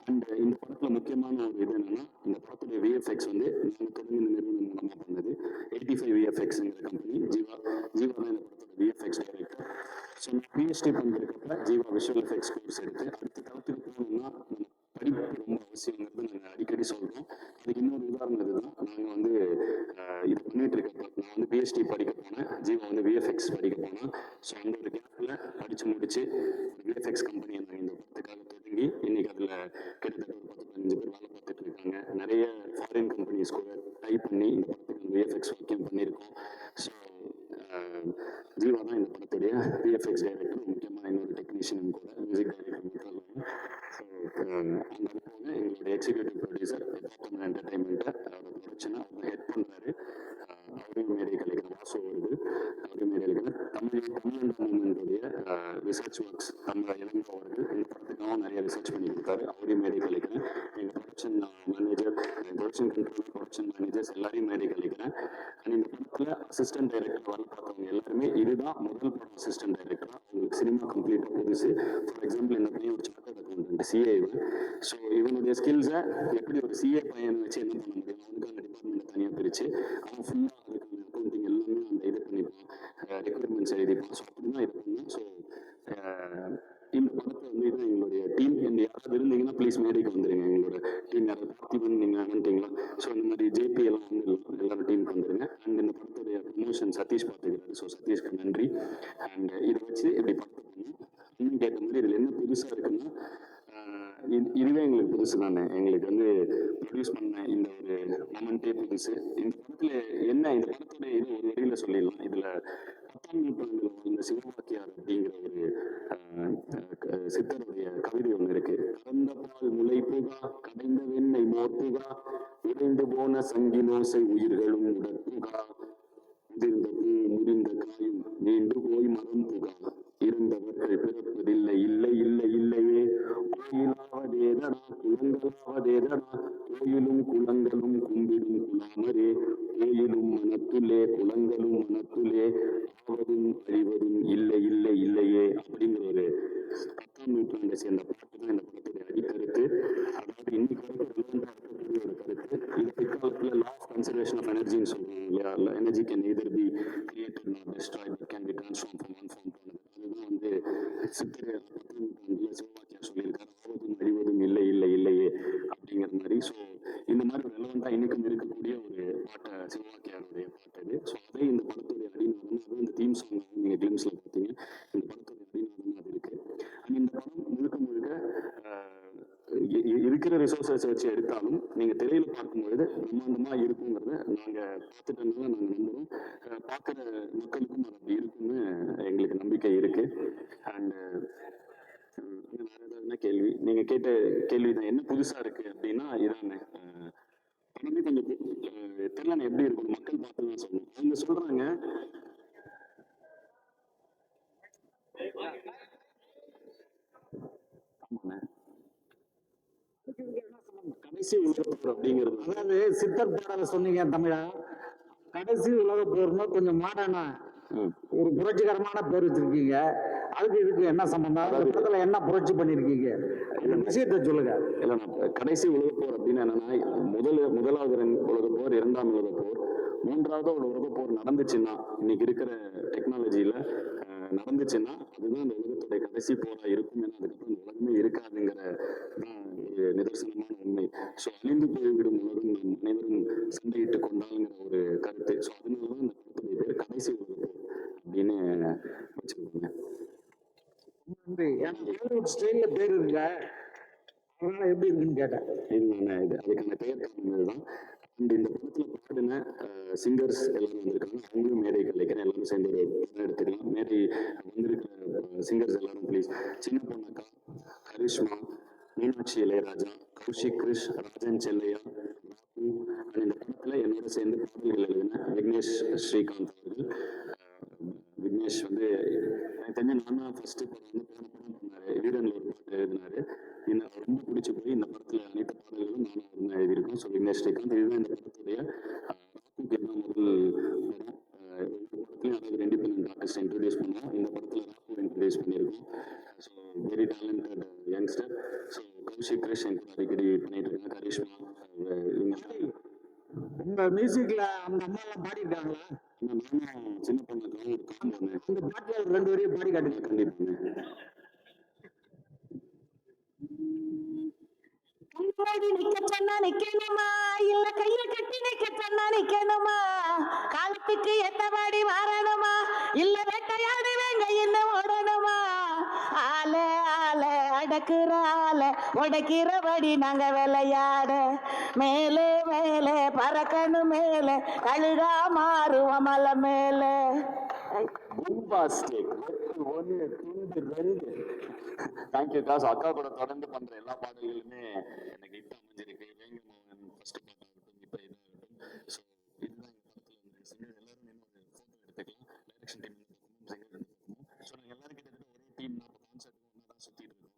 And இந்த படத்தில் முக்கியமான ஒரு இது என்னன்னா, இந்த படத்துடைய விஎஃப்எக்ஸ் வந்து நாங்கள் தொடங்கி இந்த நிறுவனம் மூலமாக பண்ணது 85 விஎஃப்எக்ஸ்ங்கிற கம்பெனி. ஜீவா தான் இந்த படத்தோட விஎஃப்எக்ஸ் டைரக்டர். ஸோ நான் பிஹெச்டி பண்ணிருக்கப்ப ஜீவா விஷுவல் எஃபெக்ட்ஸ் கோர்ஸ் எடுத்து அடுத்த தளத்துக்கு போகணும்னா படிப்பு ரொம்ப அவசியங்கிறது நாங்கள் அடிக்கடி சொல்கிறோம். அதுக்கு இன்னொரு உதாரணம் இதுதான். நாங்கள் வந்து இது பண்ணிட்டு இருக்கப்போ நான் வந்து பிஹெச்டி படிக்க போனேன், ஜீவா வந்து விஎஃப்எக்ஸ் படிக்க போனேன். ஸோ அந்த ஒரு கேப்பில் படித்து முடிச்சு ஒரு விஎஃப்எக்ஸ் கம்பெனியை நாங்கள் இந்த படத்துக்காக தொடங்கி இன்னைக்கு அதில் கிட்டத்தட்ட ஒரு 10-15 பேர் வேலை பார்த்துட்டு இருக்காங்க. நிறைய ஃபாரின் கம்பெனிஸ் கூட டைப் பண்ணி இந்த படத்துக்கு விஎஃப்எக்ஸ் ஒர்க்கையும் பண்ணியிருக்கோம். ஸோ ஜீவா தான் இந்த படத்துடைய விஎஃப்எக்ஸ் டைரக்டர், முக்கியமாக இன்னொரு டெக்னீஷியனும் கூட, மியூசிக் டைரக்டர் மட்டும் இல்லாமல். ஸோ அந்த போக எங்களுடைய எக்ஸிக்யூட்டிவ் ப்ரொடியூசர் தமிழ் என்டர்டைன்மெண்ட்டை அவரோட ப்ரொடக்ஷனை அவங்க ஹெட் பண்ணுறாரு. அவரையும் மேடை கலைக்கிற வாசு வருது, அவரையும் மேடை கலைக்கிற தமிழ் மூமெண்ட்டுடைய ரிசர்ச் ஒர்க்ஸ் தமிழ் இளங்கோ அவர்கள் இந்த படத்துக்காகவும் நிறைய ரிசர்ச் பண்ணி கொடுத்தாரு. அவரையும் மேடை கலைக்கிறேன். எங்கள் production manager, production control, production managers எல்லாரையும் மேடை கழிக்கிறேன். அண்ட் இந்த படத்தில் அசிஸ்டன்ட் டைரக்டர் வேலை பார்த்தவங்க எல்லாருமே இதுதான் முதல் படம் அசிஸ்டன்ட் டைரக்டராக. அவங்களுக்கு சினிமா கம்ப்ளீட்டாக புதுசு. ஃபார் எக்ஸாம்பிள் இந்த பையன் ஒரு சார்ட்டர்ட் அக்கௌண்டன்ட், சிஏ. ஸோ இவனுடைய ஸ்கில்ஸை எப்படி ஒரு சிஏ பையனை வச்சு என்ன பண்ண முடியும், அவனுக்கான டிபார்ட்மெண்ட்டை தனியாக பிரித்து அவன் ஃபுல்லாக அதுக்கான அக்கௌண்டிங் எல்லாமே அந்த இது பண்ணிப்பான், ரெக்யர்மெண்ட்ஸ் எழுதிப்பான். ஸோ அப்படி தான் இது பண்ணேன். ஸோ இந்த படத்தை வந்து இதுதான் எங்களுடைய டீம். யாராவது இருந்தீங்கன்னா ப்ளீஸ் மேடைக்கு வந்துடுங்க. எங்களோட டீம் யாராவது பார்த்திபன் நீங்கள் வந்துட்டீங்களா? ஸோ இந்த மாதிரி ஜேபி எல்லாம் வந்து எல்லாரும் டீமுக்கு வந்துடுங்க. அண்ட் இந்த படத்துடைய ப்ரமோஷன் சதீஷ் பார்த்துக்கிறாரு. ஸோ சதீஷ்க்கு நன்றி. அண்ட் இதை வச்சு இப்படி படத்தை பண்ணோம். இன்னும் கேட்ட மாதிரி இதில் என்ன புதுசாக இருக்குன்னா, இதுவே எங்களுக்கு புதுசு தானே. எங்களுக்கு வந்து ப்ரொடியூஸ் பண்ண இந்த ஒரு மொமெண்ட்டே புதுசு. இந்த படத்தில் என்ன, இந்த படத்தோட இது ஒரு வரியில் சொல்லிடலாம். இதில் 10ஆம் நூற்றாண்டில் வாழ்ந்த சிவவாக்கியார் அப்படிங்கிற ஒரு சித்தருடைய கவிதை ஒன்று இருக்கு. கறந்த பால் முளை புகா, கடைந்த வெண்ணெய் மோர் புகா, உடைந்து போன சங்கினோசை உயிர்களும் உடற்புகா, முதிர்ந்த பூ முறிந்த காயும் நீண்டு போய் மரம் புகா, இருந்தவர்கள் பிறப்பதில்லை இல்லை இல்லை இல்லையே, கோயிலாவதேதடா குளங்களாவதேதடா, கோயிலும் குளங்களும் கும்பிடும் குலாமரே, கோயிலும் மனத்துலே குளங்களும் மனத்துலே, ஆவதும் அழிவதும் இல்லை இல்லை இல்லையே அப்படிங்கிற ஒரு 10ஆம் நூற்றாண்டை சேர்ந்த பாட்டு தான் இந்த படத்துடைய அடிக்கருத்து. அதாவது இன்னைக்கு வரைக்கும் relevant-ஆ இருக்கக்கூடிய ஒரு கருத்து. இது பிற்காலத்தில் லா ஆஃப் கன்சர்வேஷன் ஆஃப் எனர்ஜின்னு சொல்றோம் இல்லையா? Energy can either be created not destroyed, but can be transform from one form to another. அதுதான் வந்து சித்திரை 10ஆம் நூற்றாண்டில் சிவவாக்கியார் சொல்லியிருக்காரு, ஆவதும் அழிவதும் இல்லை இல்லை இல்லையே அப்படிங்கிற மாதிரி. ஸோ இந்த மாதிரி ரெலவெண்ட்டாக இன்னைக்கும் இருக்கக்கூடிய ஒரு பாட்டை சிவவாக்கியாருடைய பாட்டு இது. ஸோ அதே இந்த படத்துடைய அடிநாதம், அதுவும் இந்த தீம் சாங் நீங்கள் கிளிம்ஸில் பார்த்தீங்க, இந்த படத்துடைய அடிநாதம் அது இருக்கு. அண்ட் இந்த படம் முழுக்க முழுக்க இருக்கிற ரிசோர்ஸஸ் வச்சு எடுத்தாலும் நீங்கள் திரையில பார்க்கும்பொழுது பிரம்மாண்டமாக இருக்குங்கிறத நாங்கள் பார்த்துட்டனால நாங்கள் நம்புகிறோம். பார்க்குற மக்களுக்கும் அது அப்படி இருக்குன்னு எங்களுக்கு நம்பிக்கை இருக்கு. அண்ட் வேற ஏதாவது கேள்வி நீங்கள் கேட்ட கேள்வி தான், என்ன புதுசாக இருக்கு அப்படின்னா இதானே படமே கொஞ்சம் தெரியல எப்படி இருக்கும், மக்கள் பார்த்து தான் சொல்லணும். அவங்க சொல்றாங்க கடைசி உலகப்போர் அப்படிங்கிறது, அதாவது சித்தர் பாடலை சொன்னீங்க தமிழா, கடைசி உலக போர்னா கொஞ்சம் மாடர்னா ஒரு புரட்சிகரமான பேர் வச்சிருக்கீங்க. அதுக்கு இதுக்கு என்ன சம்பந்தம்? அந்த படத்துல என்ன புரட்சி பண்ணிருக்கீங்க? இந்த விஷயத்தை சொல்லுங்க. இல்லை நான் கடைசி உலகப்போர் அப்படின்னு என்னன்னா, முதலாவது உலகப்போர், 2ஆம் உலகப்போர், 3வது ஒரு உலகப்போர் நடந்துச்சுன்னா, இன்னைக்கு இருக்கிற டெக்னாலஜியில நடந்துச்சுன்னா அதுதான் அந்த உலகத்துடைய கடைசி போரா இருக்கும். ஏன்னா அதுக்கப்புறம் அந்த உலகமே இருக்காதுங்கிற தான் ஒரு நிதர்சனமான உண்மை. ஸோ அழிந்து போய்விடும் உலகம் நாம் அனைவரும் சண்டையிட்டு கொண்டாங்கிற ஒரு கருத்து. ஸோ அதனாலதான் இந்த படத்துடைய பேர் கடைசி உலகப்போர் அப்படின்னு வச்சிருக்காங்க. ஹாலிவுட் ஸ்டைல்ல பேர் இருக்க, அதனால எப்படி இருக்குன்னு கேட்டேன். இது அதுக்கான பெயர் இதுதான். அண்ட் இந்த படத்துல பாடின சிங்கர்ஸ் எல்லாரும் வந்திருக்காங்க. அவங்களும் மேடை கலைக்கிறேன், எல்லாரும் சேர்ந்து ஒரு படம் எடுத்துக்கலாம். மேடை வந்திருக்கிற சிங்கர்ஸ் எல்லாரும் ப்ளீஸ். சின்ன பொண்ணக்கா, கரிஷ்மா, மீனாட்சி இளையராஜா, கௌஷிக் கிருஷ், ராஜன் செல்லையா, ராகு. அண்ட் இந்த படத்துல என்னோட சேர்ந்து பாடல்கள் எழுதின விக்னேஷ் ஸ்ரீகாந்த் அவர்கள். விக்னேஷ் வந்து எனக்கு தெரிஞ்சு நான் தான் ஃபர்ஸ்ட் படம் வந்து போன படம் பண்ணாரு, வீரன்ல ஒரு பாட்டு எழுதினாரு. எனக்கு ரொம்ப பிடிச்சி போய் இந்த படத்துல அனைத்து பாடல்களும் நானும் அவர் தான் எழுதியிருக்கோம். ஸோ விக்னேஷ் ஸ்ரீகாந்த் இதுதான் இந்த படத்துடைய ராகுக்கு என்ன முதல் படம். ஒவ்வொரு படத்துலையும் அதாவது இண்டிபெண்டன்ட் ஆர்டிஸ்ட் இன்ட்ரடியூஸ் பண்ணுவோம். இந்த படத்துல ராகு இன்ட்ரடியூஸ் பண்ணியிருக்கோம். So very talented youngster. So Kaushik Krish என் கூட அடிக்கடி பண்ணிட்டு இருக்காங்க. கரிஷ்மா, உங்க மியூசிக்ல அந்த அம்மா எல்லாம் பாடிருக்காங்களா? நானும் சின்ன பொண்ணுக்கு ஒரு காம்போ இந்த பாட்டுல ஒரு 2 வரையும் பாடி காட்டுங்க. கண்டிப்பாங்க. கையோடி நிக்க சொன்னா நிக்கணுமா, இல்ல கைய கட்டி நிக்க சொன்னா நிக்கணுமா, காலத்துக்கு ஏத்தபடி மாறணுமா, இல்ல வேட்டையாடி வேங்க என்ன ஓடணுமா, ஆல ஆல அடக்குற ஆல உடைக்கிறபடி நாங்க விளையாட, மேலே மேலே பறக்கணும் மேலே கழுகா மாறுவோம் மலை மேலே. ஒன்னு துண்டு 2. தேங்க்யூ காசு. அக்கா கூட தொடர்ந்து பண்ற எல்லா பாடல்களுமே எனக்கு ஹிட் அமைஞ்சிருக்கு. வேங்க மோகன் ஃபர்ஸ்ட் பாட்டாகட்டும், இப்போ இதாகட்டும். ஸோ இதுதான் எங்க படத்துல வந்து சிங்கர் எல்லாரும் என்ன ஒரு ஃபோட்டோ எடுத்துக்கலாம். டைரக்ஷன் டீம் சிங்கர் எடுத்துக்கணும். ஸோ நாங்கள் எல்லாரும் கிட்டத்தட்ட ஒரே டீம் தான் கான்சர்ட் ஒன்றா தான் சுற்றிட்டு இருக்கோம்.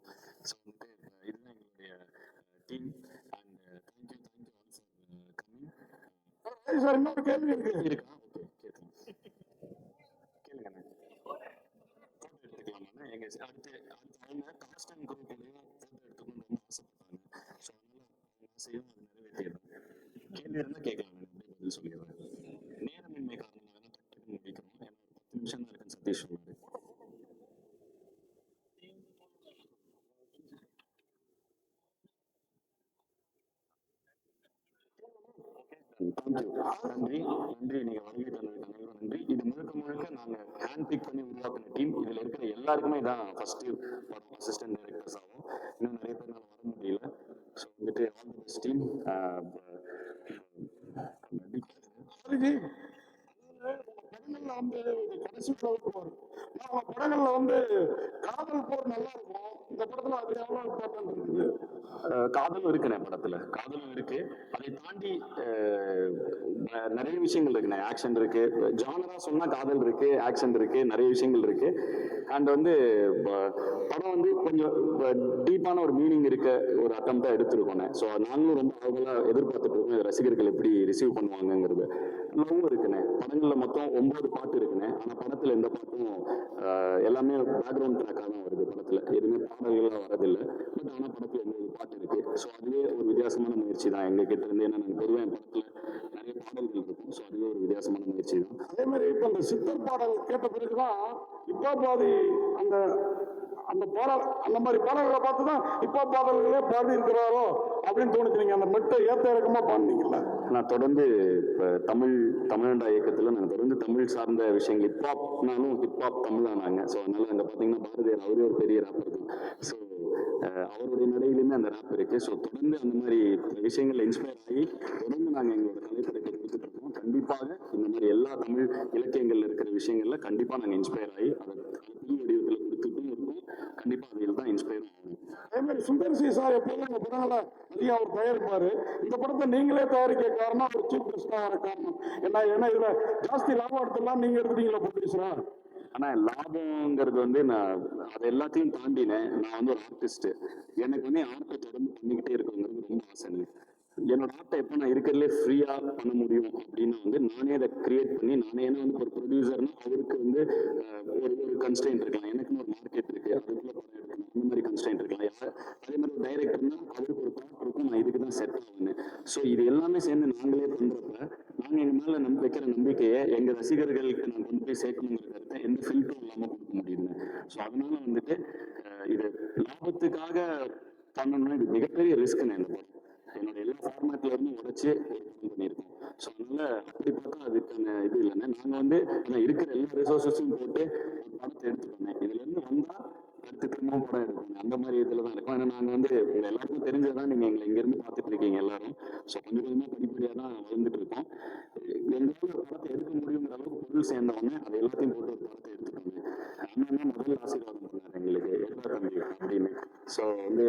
ஸோ வந்துட்டு இதுதான் எங்களுடைய டீம். அண்ட் சார் இன்னொரு கேள்வி இருக்கு. இருக்கா? ஓகே, கேளுங்கண்ணே. போட்டோ எடுத்துக்கலாமாண்ணே? எங்க அடுத்து அவங்க காஸ்ட் அண்ட் குரூப்லையும் போட்டோ எடுத்துக்கணும்னு ரொம்ப ஆசைப்பட்டாங்க. ஸோ அதனால அவங்க ஆசையும் அது நிறைவேற்றிடுறேன். கேள்வி இருந்தால் கேட்கலாம், அப்படியே பதில் சொல்லிடுறேன். நேரமின்மை காரணமாக தான் டக்குன்னு முடிக்கணும். ஏன்னா 10 நிமிஷம் தான் இருக்குன்னு சதீஷ் சொன்னாரு. நன்றி நீங்க வருகை தந்ததுக்கு அனைவரும் நன்றி. இது முழுக்க நாங்க ஹேண்ட் பிக் பண்ணி உருவாக்குன டீம். இதுல இருக்கிற எல்லாருக்குமே தான் ஃபர்ஸ்ட் படம் அசிஸ்டன்ட் டைரக்டர்ஸ் ஆகும். இன்னும் நிறைய பேர் வர முடியல. ஸோ வந்துட்டு ஆல் தி பெஸ்ட் டீம். படங்கள்ல வந்து கடைசி போர் நம்ம படங்கள்ல வந்து காதல் போர் நல்லா இருக்கும். இந்த படத்துல அது எவ்வளவு இம்பார்ட்டன்ட் இருக்குது? காதலும் இருக்குண்ணே, படத்துல காதலும் இருக்கு. அதை தாண்டி நிறைய விஷயங்கள் இருக்குண்ணே. ஆக்ஷன் இருக்கு, ஜானரா சொன்னா காதல் இருக்கு, ஆக்ஷன் இருக்கு, நிறைய விஷயங்கள் இருக்கு. அண்ட் வந்து படம் வந்து கொஞ்சம் டீப்பான ஒரு மீனிங் இருக்க ஒரு அட்டம்ப்டா எடுத்திருக்கோண்ணே. ஸோ நாங்களும் ரொம்ப ஆவலா எதிர்பார்த்துட்டு இருக்கோம் ரசிகர்கள் எப்படி ரிசீவ் பண்ணுவாங்கிறது. லவ்வும் இருக்குண்ணே. படங்கள்ல மொத்தம் 9 பாட்டு இருக்குண்ணே. ஆனா படத்துல எந்த பாட்டும் எல்லாமே பேக்ரவுண்ட் ட்ராக்காக தான் வருது. படத்துல எதுவுமே பாடல்கள்லாம் வரதில்லை. பட் ஆனா படத்துல 9 பாட்டு இருக்கு. ஸோ அதுவே ஒரு வித்தியாசமான முயற்சி தான் எங்க கிட்ட இருந்து. ஏன்னா நாங்கள் பொதுவாக என் படத்துல நிறைய பாடல்கள் இருக்கும். ஸோ அதுவே ஒரு வித்தியாசமான முயற்சி தான். அதே மாதிரி இப்ப அந்த சித்தர் பாடல் கேட்ட பிறகுதான் இப்போ பாதி அந்த அந்த பாடல் அந்த மாதிரி பாடல்களை பார்த்துதான் இப்போ பாடல்களே பாடி இருக்கிறாரோ அப்படின்னு தோணுச்சு. நீங்க அந்த மெட்டை ஏத்த இறக்கமா பாடினீங்கல்ல. நான் தொடர்ந்து இப்போ தமிழ்நாடு இயக்கத்தில் நான் தொடர்ந்து தமிழ் சார்ந்த விஷயங்கள் ஹிப்ஹாப்னாலும் ஹிப்ஹாப் தமிழ் ஆனாங்க. ஸோ அதனால அங்கே பார்த்தீங்கன்னா பாரதியார் அவரே ஒரு பெரிய ரேப்பர் தான். ஸோ அவருடைய நடையிலுமே அந்த ரேப் இருக்கு. ஸோ தொடர்ந்து அந்த மாதிரி விஷயங்கள்ல இன்ஸ்பயர் ஆகி தொடர்ந்து நாங்கள் எங்களோட கலைப்படைப்பை கொடுத்துட்டு இருக்கோம். கண்டிப்பாக இந்த மாதிரி எல்லா தமிழ் இலக்கியங்கள்ல இருக்கிற விஷயங்கள்ல கண்டிப்பாக நாங்கள் இன்ஸ்பயர் ஆகி அதை புது வடிவத்தில் கொடுத்துட்டும் இருக்கோம். கண்டிப்பாக அதில் தான் இன்ஸ்பயர் ஆகும். அதே மாதிரி சுந்தர் சி சார் எப்போதும் இந்த படங்களை நிறைய அவர் தயாரிப்பாரு. இந்த படத்தை நீங்களே தயாரிக்க காரணம் ஒரு சீஃப் கெஸ்டா வர காரணம் என்ன? ஏன்னா இதுல ஜாஸ்தி லாபம் எடுத்துலாம் நீங்க எடுத்துட்டீங்களா ப்ரொடியூசரா? ஆனா லாபம்ங்கிறது வந்து நான் அது எல்லாத்தையும் தாண்டினேன். நான் வந்து ஒரு ஆர்டிஸ்ட். எனக்கு வந்து ஆர்ட்டை தொடர்ந்து பண்ணிக்கிட்டே இருக்கணுங்கிறது ரொம்ப ஆசைங்க. என்னோட ஆர்ட்டை எப்போ நான் இருக்கிறதுலே ஃப்ரீயா பண்ண முடியும் அப்படின்னு வந்து நானே அதை கிரியேட் பண்ணி நானே வந்து ஒரு ப்ரொடியூசர்னா அவருக்கு வந்து ஒரு கன்ஸ்டன்ட் இருக்கலாம், எனக்குன்னு ஒரு மார்க்கெட் இருக்கு, அதுக்குள்ள படம் எடுக்கணும், அந்த மாதிரி கன்ஸ்டன்ட் இருக்கலாம். அதே மாதிரி ஒரு டைரக்டர்னா அவருக்கு ஒரு தாட் இருக்கும், நான் இதுக்கு தான் செட் ஆகுன்னு. ஸோ இது எல்லாமே சேர்ந்து நாங்களே பண்றப்ப நாங்கள் எங்க மேல வைக்கிற நம்பிக்கையை எங்க ரசிகர்களுக்கு நான் கொண்டு போய் சேர்க்கணுங்கிற கருத்தை எந்த ஃபில்டரும் இல்லாம கொடுக்க முடியுதுங்க. ஸோ அதனால வந்துட்டு இது லாபத்துக்காக பண்ணணும்னா இது மிகப்பெரிய ரிஸ்க்குன்னு இந்த படம் என்னோட எல்லா ஃபார்மேட்ல இருந்து உடைச்சு ஒரு படம் பண்ணியிருக்கோம். ஸோ அதனால அப்படி பார்த்தா அதுக்கான இது இல்லைன்னா நாங்கள் வந்து இருக்கிற எல்லா ரிசோர்ஸஸும் போட்டு ஒரு படத்தை எடுத்துக்கோங்க. இதுல இருந்து வந்தா அடுத்து திரும்பவும் படம் எடுக்கணும், அந்த மாதிரி இதுல தான் இருக்கும். ஏன்னா நாங்கள் வந்து உங்க எல்லாருக்கும் தெரிஞ்சதான் நீங்க எங்களை இங்கிருந்து பார்த்துட்டு இருக்கீங்க எல்லாரும். ஸோ கொஞ்சம் கொஞ்சமா படிப்படியாக தான் வளர்ந்துட்டு இருக்கோம். எங்களால் ஒரு படத்தை எடுக்க முடியுங்கிற அளவுக்கு பொருள் சேர்ந்தவொடனே அதை எல்லாத்தையும் போட்டு ஒரு படத்தை எடுத்துக்கோங்க. அண்ணன் முதல் ஆசீர்வாதம் பண்ணாரு எங்களுக்கு எடுத்தா தம்பி அப்படின்னு. ஸோ வந்து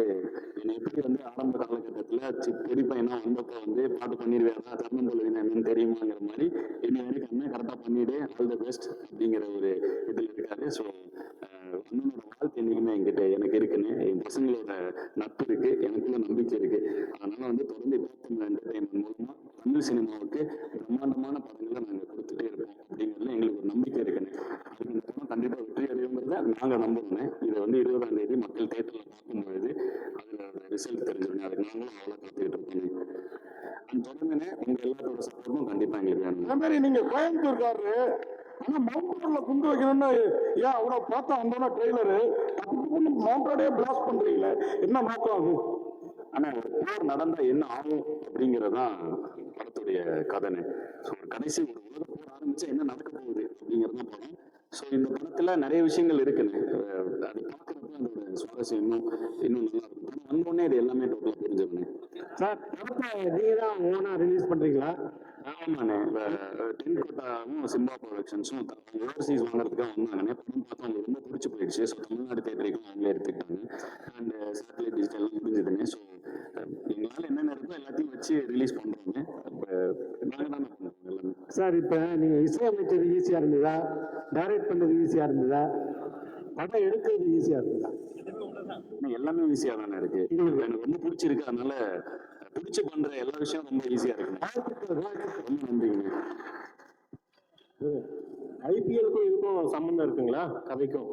என்னை எப்படி வந்து ஆரம்ப காலகட்டத்தில் பொடி பையனா வந்தப்ப வந்து பாட்டு பண்ணிடுவேன் தருணம் போலுவீங்க என்னன்னு தெரியுமாங்கிற மாதிரி என்னை வரைக்கும் அண்ணன் கரெக்டாக பண்ணிடு ஆல் த பெஸ்ட் அப்படிங்கிற ஒரு இதில் இருக்காரு. ஸோ அண்ணனோட வாழ்த்து என்னைக்குமே என்கிட்ட எனக்கு இருக்குன்னு என் பசங்களோட நட்பு இருக்கு, எனக்குள்ள நம்பிக்கை இருக்கு. அதனால வந்து தொடர்ந்து இப்போ என்டர்டைன்மெண்ட் மூலமா தமிழ் சினிமாவுக்கு பிரம்மாண்டமான படங்களை நாங்கள் கொடுத்துட்டே இருக்கோம் அப்படிங்கிறதுல எங்களுக்கு ஒரு நம்பிக்கை இருக்குன்னு. அது இந்த படம் கண்டிப்பாக வெற்றி அடையுங்கிறத நாங்கள் நம்புறோம். இதை வந்து 20ஆம் தேதி மக்கள் தேட்டரில் பார்க்கும்பொழுது அதோட ரிசல்ட் தெரிஞ்சிருங்க. அதுக்கு நாங்களும் அவ்வளோ காத்துக்கிட்டு இருக்கோம். தொடர்ந்துனே உங்க எல்லாத்தோட சப்போர்ட்டும் கண்டிப்பா எங்களுக்கு வேணும். அதே மாதிரி நீங்க கோயம்புத்தூர்காரரு, ஆனா மவுண்டர்ல குண்டு வைக்கணும்னு ஏன் அவ்வளோ பார்த்தா வந்தோன்னா ட்ரெய்லரு மவுண்டோடய பிளாஸ்ட் பண்றீங்களே, என்ன நோக்கம் அது? ஆனா ஒரு போர் நடந்தா என்ன ஆகும் அப்படிங்கறதான் படத்துடைய கதைன்னு. ஒரு கடைசி ஒரு உலக போர் ஆரம்பிச்சா என்ன நடக்க போகுது அப்படிங்கறதான் படம். ஸோ இந்த படத்துல நிறைய விஷயங்கள் இருக்குன்னு அது பார்க்கறப்ப அதோட சுவாரஸ்யம் இன்னும் நல்லா இருக்கும். படம் வந்தோடனே இது எல்லாமே டோட்டலா புரிஞ்சிருந்தேன். சார் படத்தை நீங்க தான் ஓனா ரிலீஸ் பண்றீங்களா? ஆமாண்ணே, டென்கோட்டாவும் சிம்பா ப்ரொடக்ஷன்ஸும் ஓவர்சீஸ் வாங்குறதுக்காக வந்தாங்கண்ணே. படம் பார்த்து அவங்களுக்கு ரொம்ப பிடிச்சி போயிடுச்சு. ஸோ தமிழ்நாடு தேட்டரைக்கும் அவங்களே எடுத்துக்கிட்டாங்க. அண்ட் சேட்டலைட் டிஜிட்டல் முடிஞ்சதுண்ணே. ஸோ எங்களால் என்னென்ன இருக்கோ எல்லாத்தையும் வச்சு ரிலீஸ் பண்ணுறோங்க. இப்போ நாங்கள் தானே பண்ணுறோம் எல்லாமே. சார் இப்போ நீங்கள் இசையமைச்சது ஈஸியாக இருந்ததா, டைரக்ட் பண்ணது ஈஸியாக இருந்ததா, படம் எடுக்கிறது ஈஸியாக இருந்ததா? எல்லாமே ஈஸியாக தானே இருக்கு. எனக்கு ரொம்ப பிடிச்சிருக்கு. அதனால பிடிச்சி பண்ற எல்லா விஷயம் ரொம்ப ஈஸியா இருக்கு. ரொம்ப நன்றிங்க. ஐபிஎலுக்கும் இதுக்கும் சம்மந்தம் இருக்குங்களா கதைக்கும்?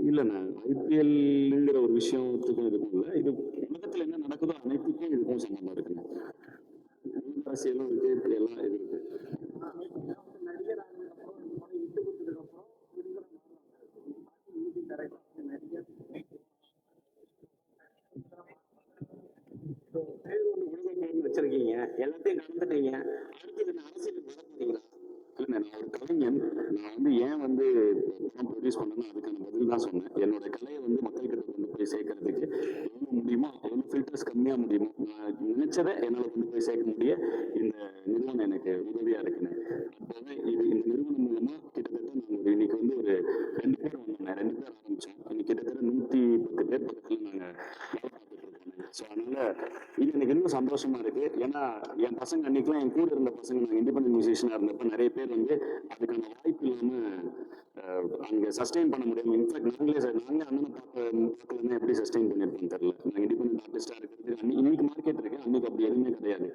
இல்லைண்ணா, ஐபிஎல்ங்கிற ஒரு விஷயத்துக்கும் இதுக்கும் இல்லை. இது உலகத்துல என்ன நடக்குதோ அனைத்துக்கும் இதுக்கும் சம்பந்தம் இருக்குண்ணா. அரசியலும் இருக்கு, எல்லாம் இது இருக்கு. வச்சிருக்கீங்க, எல்லாத்தையும் கலந்துட்டீங்க, அடுத்தது அரசியலுக்கு வர போறீங்களா? இல்லைண்ணா, நான் ஒரு கலைஞன். நான் ஏன் படம் ப்ரொடியூஸ் பண்ணணும் அதுக்கான பதில் தான் சொன்னேன். என்னோட கலையை மக்கள்கிட்ட கொண்டு போய் சேர்க்கறதுக்கு எவ்வளோ முடியுமோ எவ்வளோ ஃபில்டர்ஸ் கம்மியாக முடியுமோ நான் நினைச்சதை என்னால் கொண்டு போய் சேர்க்க முடிய இந்த நிறுவனம் எனக்கு உதவியாக இருக்குன்னு. அப்போவே இந்த நிறுவனம் மூலமாக கிட்டத்தட்ட நாங்கள் இன்னைக்கு ஒரு 2 பேர் வந்தோம். 2 பேர் ஆரம்பித்தோம். இன்னைக்கு கிட்டத்தட்ட 110 பேர் பக்கத்தில் நாங்கள் வேலை பார்த்துட்டு இருக்கோம். ஸோ அதனால இது எனக்கு இன்னும் சந்தோஷமா இருக்கு. ஏன்னா என் பசங்க அன்னைக்கெல்லாம் என் கூட இருந்த பசங்க நாங்கள் இண்டிபெண்டன்ட் மியூசிஷியனாக இருந்தப்ப நிறைய பேர் அதுக்கான வாய்ப்பு இல்லாமல் அங்கே சஸ்டெயின் பண்ண முடியாமல், இன்ஃபேக்ட் நாங்களே அண்ணனை பார்க்கலன்னா எப்படி சஸ்டெயின் பண்ணியிருப்போம்னு தெரியல. நாங்கள் இண்டிபெண்டன்ட் ஆர்டிஸ்டாக இருக்கிறது இன்னைக்கு மார்க்கெட் இருக்கு, அன்னைக்கு அப்படி எதுவுமே கிடையாது.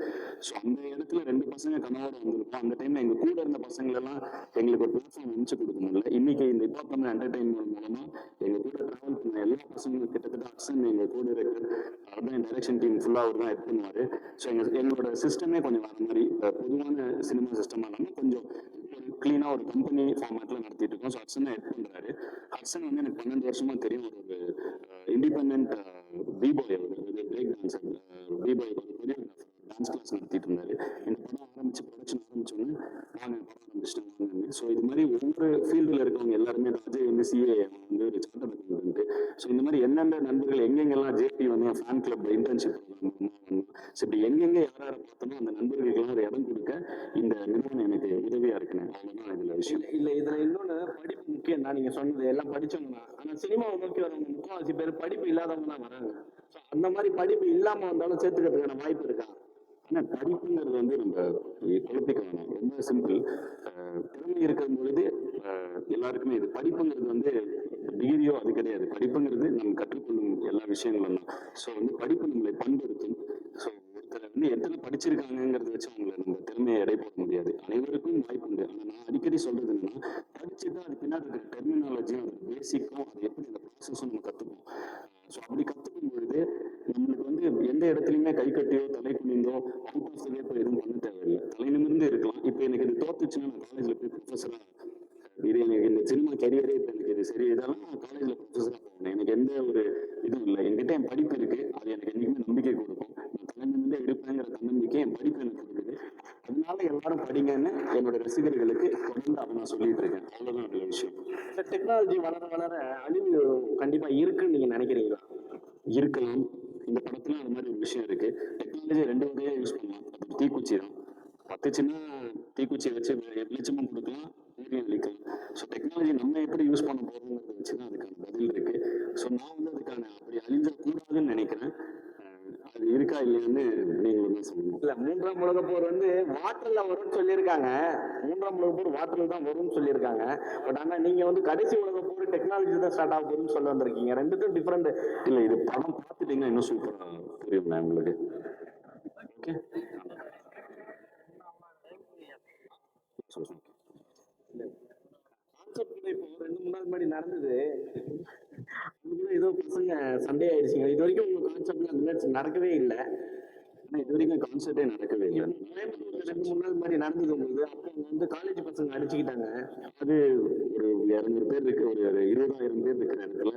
ஸோ அந்த இடத்துல 2 பசங்க கனவோட வந்திருக்கோம். அந்த டைம்ல எங்க கூட இருந்த பசங்களெல்லாம் எங்களுக்கு ஒரு பிளாட்ஃபார்ம் அமைச்சு கொடுக்க முடியல. இன்னைக்கு இந்த இப்போ பண்ண என்டர்டைன்மெண்ட் மூலமா எங்க கூட டிராவல் பண்ண எல்லா பசங்களும் கிட்டத்தட்ட அக்ஷன் எங்க கூட இருக்கு. அதான் டைரக்ஷன் டீம் ஃபுல்லா அவர் தான் ஹெல்ப் பண்ணுவாரு. ஸோ எங்களோட சிஸ்டமே கொஞ்சம் வர மாதிரி பொதுவான சினிமா சிஸ்டமா இல்லாமல் கொஞ்சம் கிளீனா ஒரு கம்பெனி ஃபார்மேட்ல நடத்திட்டு இருக்கோம். ஸோ ஹட்சன் ஹெல்ப் பண்றாரு. ஹட்சன் எனக்கு 12 வருஷமா தெரியும். ஒரு இண்டிபெண்டன்ட் பிபாய், பிரேக் டான்சர் பிபாய், ஒரு கொரியோகிராஃபர், டான்ஸ் கிளாஸ் நடத்திட்டு இருந்தாரு. இந்த படம் ப்ரொடக்ஷன் ஆரம்பிச்சோன்னு நாங்கள் படம் ஆரம்பிச்சிட்டோம். ஸோ இது மாதிரி ஒவ்வொரு ஃபீல்டில் இருக்கவங்க எல்லாருமே அஜய் சிஏ ஒரு சார்ட்டர் அக்கௌண்டன்ட். ஸோ இந்த மாதிரி எந்தெந்த நண்பர்கள் எங்கெங்கெல்லாம் ஜேபி என் ஃபேன் கிளப் இன்டர்ன்ஷிப் ஸோ இப்படி எங்கெங்க யாரை பார்த்தோமோ அந்த நண்பர்களுக்கெல்லாம் ஒரு இடம் கொடுக்க இந்த நிறுவனம் எனக்கு உதவியா இருக்குன்னு அவ்வளோதான் இதுல விஷயம். இல்லை இதில் இன்னொன்று படிப்பு முக்கியம் தான். நீங்கள் சொன்னது எல்லாம் படித்தவங்க தான். ஆனால் சினிமாவை நோக்கி வரவங்க முக்கால்வாசி பேர் படிப்பு இல்லாதவங்க தான் வராங்க. ஸோ அந்த மாதிரி படிப்பு இல்லாமல் வந்தாலும் சேர்த்துக்கிறதுக்கான வாய்ப்பு இருக்கா? ஆனால் படிப்புங்கிறது நம்ம குழப்பிக்க வேணாம். ரொம்ப சிம்பிள். திறமை இருக்கிற பொழுது எல்லாருக்குமே இது படிப்புங்கிறது டிகிரியோ அது கிடையாது. படிப்புங்கிறது நம்ம கற்றுக்கொள்ளும் எல்லா விஷயங்களும் தான். ஸோ படிப்பு நம்மளை பண்படுத்தும். ஸோ ஒருத்தர் எத்தனை படிச்சிருக்காங்கிறத வச்சு அவங்களை நம்ம திறமையை எடை போட முடியாது. அனைவருக்கும் வாய்ப்பு உண்டு. ஆனால் நான் அடிக்கடி சொல்றது என்னன்னா, படிச்சுட்டு அது பின்னாடி இருக்கிற டெர்மினாலஜியும் அது பேசிக்கும், அது எப்படி அந்த ப்ராசஸும் நம்ம கற்றுப்போம். ஸோ அப்படி கற்றுக்கும் பொழுது நம்மளுக்கு எந்த இடத்துலையுமே கை கட்டியோ தலை குனிந்தோ அவுட் ஆஃப் வே போய் எதுவும் பண்ண தேவையில்லை. தலை நிமிர்ந்து இருக்கலாம். இப்போ எனக்கு இது தோத்துச்சுன்னா நான் காலேஜில் போய் ப்ரொஃபஸராக இது எனக்கு இந்த சினிமா கரியரே இப்போ எனக்கு இது சரி இதெல்லாம் நான் காலேஜில் ப்ரொஃபஸராக போகணும். எனக்கு எந்த ஒரு இதுவும் இல்லை. என்கிட்ட என் படிப்பு இருக்கு. அது எனக்கு என்றைக்குமே நம்பிக்கை கொடுக்கும். நான் தலை நிமிர்ந்து எடுப்பேங்கிற தன்னம்பிக்கை என் படிப்பு எனக்கு கொடுக்குது. அதனால எல்லாரும் படிங்கன்னு என்னோட ரசிகர்களுக்கு தொடர்ந்து அதை நான் சொல்லிட்டு இருக்கேன். அவ்வளோதான் அந்த விஷயம். இந்த டெக்னாலஜி வளர வளர அழிவு கண்டிப்பா இருக்குன்னு நீங்க நினைக்கிறீங்களா? இருக்கலாம். இந்த படத்துல அந்த மாதிரி ஒரு விஷயம் இருக்கு. டெக்னாலஜி 2 வகையா யூஸ் பண்ணலாம். அது தீக்குச்சி தான். பத்துச்சுன்னா தீக்குச்சி வச்சு வெளிச்சமும் கொடுக்கலாம், ஊரியம் அளிக்கலாம். ஸோ டெக்னாலஜி நம்ம எப்படி யூஸ் பண்ண போறோங்கிறத வச்சுதான் அதுக்கான பதில் இருக்கு. ஸோ நான் அதுக்கான அப்படி அழிஞ்சிடக்கூடாதுன்னு நினைக்கிறேன். அது இருக்கா இல்லையான்னு நீங்க சொல்லணும். இல்ல 3ஆம் உலகப் போர் வாட்டர்ல வரும்னு சொல்லியிருக்காங்க. 3ஆம் உலகப் போர் வாட்டர்ல தான் வரும்னு சொல்லியிருக்காங்க. பட் ஆனா நீங்க கடைசி உலகப் போர் டெக்னாலஜி தான் ஸ்டார்ட் ஆக போகுதுன்னு சொல்ல வந்திருக்கீங்க. 2த்தும் டிஃபரெண்ட். இல்ல, இது படம் பார்த்துட்டீங்கன்னா இன்னும் சூப்பரா புரியும் உங்களுக்கு. ஓகே, இப்போ 2-3 நாள் முன்னாடி நடந்தது. அது கூட ஏதோ பசங்க சண்டே ஆயிடுச்சுங்க. இது வரைக்கும் உங்க கான்செப்ட்ல அந்த மாதிரி நடக்கவே இல்லை. இது வரைக்கும் கான்செர்ட்டே நடக்கவே இல்லை. 2-3 நாள் மாதிரி நடந்தது உங்களுக்கு. அப்போ காலேஜ் பசங்க அடிச்சுக்கிட்டாங்க. அது ஒரு 200 பேர் இருக்கு. ஒரு 20,000 பேர் இருக்கிற இடத்துல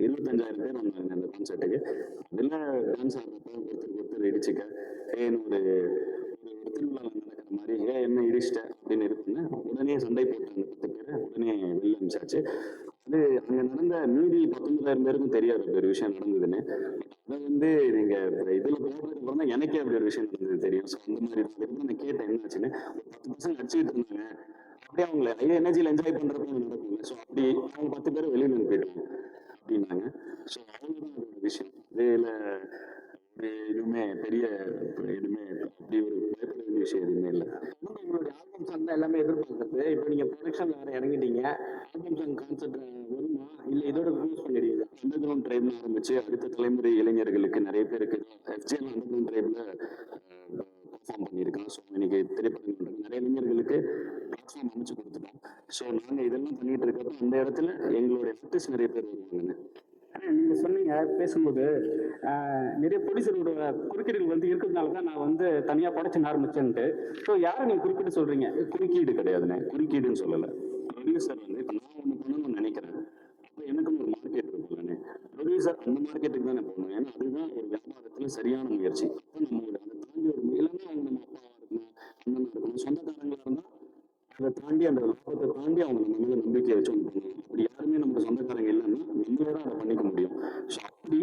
25,000 பேர் வந்தாங்க அந்த கான்செர்ட்டுக்கு. அதெல்லாம் டான்ஸ் ஆடுறப்ப ஒருத்தர் இடிச்சுக்க ஒரு திருவிழாவில் நடக்கிற மாதிரி என்ன இடிச்சிட்ட அப்படின்னு இருக்குன்னு உடனே சண்டை போட்டாங்க 10 பேர். உடனே வெளில அனுப்பிச்சாச்சு. அது அங்க நடந்த மீதி 19,000 பேருக்கும் தெரியாது அப்படி ஒரு விஷயம் நடந்ததுன்னு. அதை நீங்க இதுல போடுறதுக்கு அப்புறம் தான் எனக்கே அப்படி ஒரு விஷயம் நடந்தது தெரியும். ஸோ அந்த மாதிரி அதுக்கப்புறம் நான் கேட்டேன் என்ன ஆச்சுன்னு. ஒரு 10 பசங்க அடிச்சுக்கிட்டு இருந்தாங்க. அப்படியே அவங்களை எனர்ஜியில் என்ஜாய் பண்றப்ப நடக்குங்க. ஸோ அப்படி அவங்க 10 பேரை வெளியில அனுப்பிடுவாங்க அப்படின்னாங்க. ஸோ அவ்வளவுதான் அதோட விஷயம். இதுல எதுவுமே பெரிய எதுவுமே அப்படி ஒரு பயப்பட வேண்டிய விஷயம் எதுவுமே இல்லை. உங்களுடைய ஆல்பம் சாங் தான் எல்லாமே எதிர்பார்க்கறது. இப்போ நீங்க ப்ரொடக்ஷன் வேற இறங்கிட்டீங்க, ஆல்பம் சாங் கான்செப்ட் வருமா இல்லை இதோட க்ளோஸ் பண்ணிடுவீங்க? அண்டர் கிரவுண்ட் ட்ரைப்ல ஆரம்பிச்சு அடுத்த தலைமுறை இளைஞர்களுக்கு நிறைய பேருக்கு எஃப்ஜிஎல் அண்டர் கிரவுண்ட் ட்ரைப்ல பர்ஃபார்ம் பண்ணியிருக்கான். ஸோ இன்னைக்கு திரைப்படங்கள் நிறைய இளைஞர்களுக்கு பிளாட்ஃபார்ம் அமைச்சு கொடுத்துட்டோம். ஸோ நாங்கள் இதெல்லாம் பண்ணிட்டு இருக்கப்ப அந்த இடத்துல எங்களுடைய ஆர்டிஸ்ட் நிறைய பேர் வருவாங்க. நீங்க சொன்னீங்க பேசும்போது நிறைய ப்ரொடியூசரோட குறுக்கீடுகள் வந்து இருக்கிறதுனால தான் நான் வந்து தனியாக ப்ரொடக்ஷன் ஆரம்பிச்சேன்ட்டு. ஸோ யாரை நீங்கள் குறிப்பிட்டு சொல்றீங்க? குறுக்கீடு கிடையாதுண்ணே, குறுக்கீடுன்னு சொல்லலை. ப்ரொடியூசர் வந்து இப்போ நான் ஒன்று பண்ணணும்னு நினைக்கிறேன், அப்போ எனக்கும் ஒரு மார்க்கெட் இருக்குல்லண்ணே. ப்ரொடியூசர் அந்த மார்க்கெட்டுக்கு தானே போகணும், ஏன்னா அதுதான் ஒரு வியாபாரத்தில் சரியான முயற்சி. அப்போ நம்ம அதை தாண்டி ஒரு இல்லைன்னா அவங்க நம்ம அப்பாவாக இருக்கணும், அண்ணனாக இருக்கணும், சொந்தக்காரங்களாக இருந்தால் அதை தாண்டி அந்த லாபத்தை தாண்டி அவங்க நம்ம மேலே நம்பிக்கை வச்சு ஒன்று பண்ணணும். அப்படி யாருமே நமக்கு சொந்தக்காரங்க இல்லைன்னா நம்மளே தான் அதை பண்ணிக்க முடியும். ஸோ அப்படி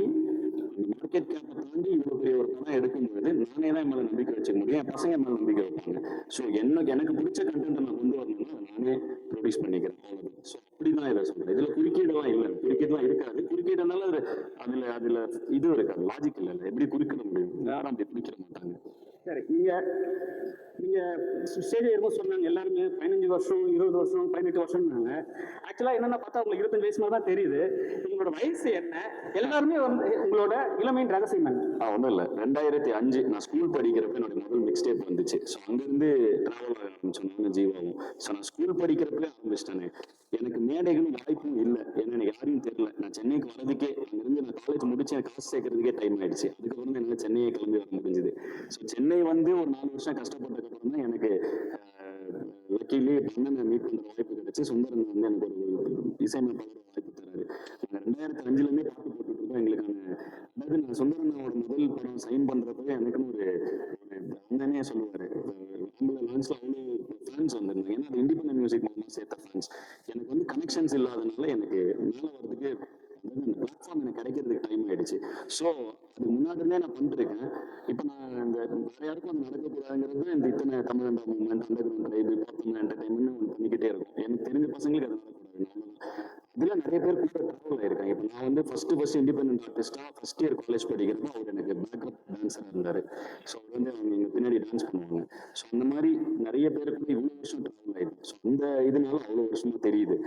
அந்த மார்க்கெட் கேப்பை தாண்டி இவ்வளோ பெரிய ஒரு படம் எடுக்கும்போது நானே தான் என் மேலே நம்பிக்கை வச்சுக்க முடியும், என் பசங்க மேலே நம்பிக்கை வைப்பாங்க. ஸோ எனக்கு பிடிச்ச கண்டென்ட்டை நான் கொண்டு வரணும்னா நானே ப்ரொடியூஸ் பண்ணிக்கிறேன், அவ்வளோதான். ஸோ அப்படிதான் இதை சொல்கிறேன். இதில் குறுக்கீடெல்லாம் இல்லை, குறுக்கீடெல்லாம் இருக்காது. குறுக்கீடுனால அதில் இது இருக்காது, லாஜிக் இல்லை. எப்படி குறுக்கிட முடியும்? யாரும் அப்படி பிடிக்கிற மாட்டாங்க. சரி, நீங்க ஸ்டேஜ் ஏறும்போது சொன்னாங்க எல்லாருமே 15 வருஷம் 20 வருஷம் 18 வருஷம்னாங்க. ஆக்சுவலாக என்னென்ன பார்த்தா உங்களுக்கு 25 வயசு மாதிரி தான் தெரியுது. உங்களோட வயசு என்ன? எல்லாருமே வந்து உங்களோட இளமையின் ரகசியம் என்ன? ஒன்றும் இல்லை, 2005 நான் ஸ்கூல் படிக்கிறப்ப என்னோட முதல் மிக்ஸ் டேப் வந்துச்சு. ஸோ அங்கேருந்து ட்ராவல் ஆரம்பிச்சோம் நானும் ஜீவாவும். ஸோ நான் ஸ்கூல் படிக்கிறப்பே ஆரம்பிச்சிட்டேனே. எனக்கு மேடைகளும் வாய்ப்பும் இல்லை, ஏன்னா எனக்கு யாரையும் தெரியல. நான் சென்னைக்கு வரதுக்கே அங்கேருந்து நான் காலேஜ் முடிச்சு எனக்கு காசு சேர்க்கறதுக்கே டைம் ஆயிடுச்சு. அதுக்கப்புறம் தான் என்னால் சென்னையை கிளம்பி வர முடிஞ்சுது. ஸோ சென்னை வந்து ஒரு 4 வருஷம் கஷ்டப்பட்டதுக்கப்புறம் தான் எனக்கு லக்கிலி பண்ணனை மீட் பண்ணுற வாய்ப்பு கிடைச்சி. சுந்தரன் வந்து எனக்கு ஒரு இசையமைப்பாளர் வாய்ப்பு தராரு. நாங்கள் 2005லேருந்தே பாட்டு போட்டுட்டு இருக்கோம். எங்களுக்கான அதாவது நான் சுந்தரனோட முதல் படம் சைன் பண்ணுறப்பவே எனக்குன்னு ஒரு அண்ணனே சொல்லுவார், நம்மள லான்ச்சில் அவ்வளோ ஃபேன்ஸ் வந்துருந்தாங்க. ஏன்னா அது இண்டிபெண்டன்ட் மியூசிக் மூலமாக சேர்த்த ஃபேன்ஸ். எனக்கு வந்து கனெக்ஷன்ஸ் இல்லாதனால எனக்கு மேலே வரதுக்கு அதாவது அந்த பிளாட்ஃபார்ம் எனக்கு கிடைக்கிறதுக்கு டைம் ஆயிடுச்சு. ஸோ அதுக்கு முன்னாடி இருந்தே நான் பண்ணிருக்கேன். இப்போ நான் இந்த வேற யாருக்கும் அது நடக்கக்கூடாதுங்கிறது இந்த இத்தனை தமிழ் அண்டா மூவ்மெண்ட், அண்டர் கிரவுண்ட் ட்ரைப், இப்போ தமிழ் என்டர்டைன்மெண்ட் ஒன்று பண்ணிக்கிட்டே இருக்கும். எனக்கு தெரிஞ்ச பசங்களுக்கு அது நடக்கக்கூடாது. இதில் நிறைய பேர் கூட ட்ராவல் ஆயிருக்காங்க. இப்போ நான் வந்து ஃபர்ஸ்ட் இண்டிபெண்டன்ட் ஆர்டிஸ்டாக ஃபர்ஸ்ட் இயர் காலேஜ் படிக்கிறப்போ அவர் எனக்கு பேக்கப் டான்ஸராக இருந்தார். ஸோ அவர் வந்து அவங்க எங்கள் பின்னாடி டான்ஸ் பண்ணுவாங்க. ஸோ அந்த மாதிரி நிறைய பேருக்கு இவ்வளோ வருஷம் ட்ராவல் ஆயிருக்கு. ஸோ அந்த இதனால அவ்வளோ வருஷமா தெரியுது.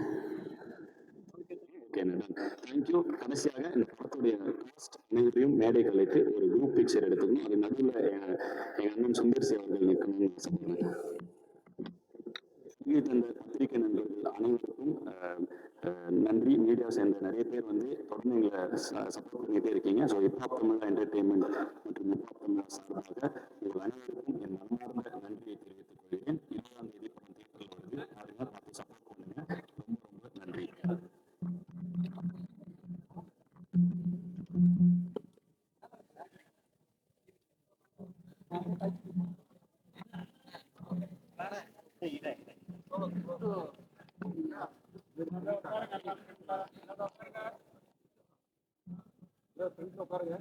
தேங்க்யூ. கடைசியாக இந்த படத்துடைய காஸ்ட் அனைவரையும் மேடை கலைத்து ஒரு குரூப் பிக்சர் எடுத்துக்கணும். அது நடுவில் எங்கள் அண்ணன் சுந்தர்சி அவர்கள் நிற்கணும்னு ஆசைப்படுறேன். தந்த பத்திரிகை நண்பர்கள் அனைவருக்கும் நன்றி. மீடியா சேர்ந்த நிறைய பேர் வந்து தொடர்ந்து எங்களை சப்போர்ட் பண்ணிட்டே இருக்கீங்க. ஸோ ஹிப்ஹாப் தமிழ் என்டர்டெயின்மெண்ட் மற்றும் ஹிப்ஹாப் தமிழ் சார்பாக இவர்கள் அனைவருக்கும் என் மனமார்ந்த நன்றியை தெரிவித்துக் கொள்கிறேன். 20ஆம் தேதி படம் தேட்டரில் வருது, அதனால் பார்த்து சப்போர்ட் பண்ணுங்க. ரொம்ப ரொம்ப நன்றி. கொஞ்சம் பாருங்க.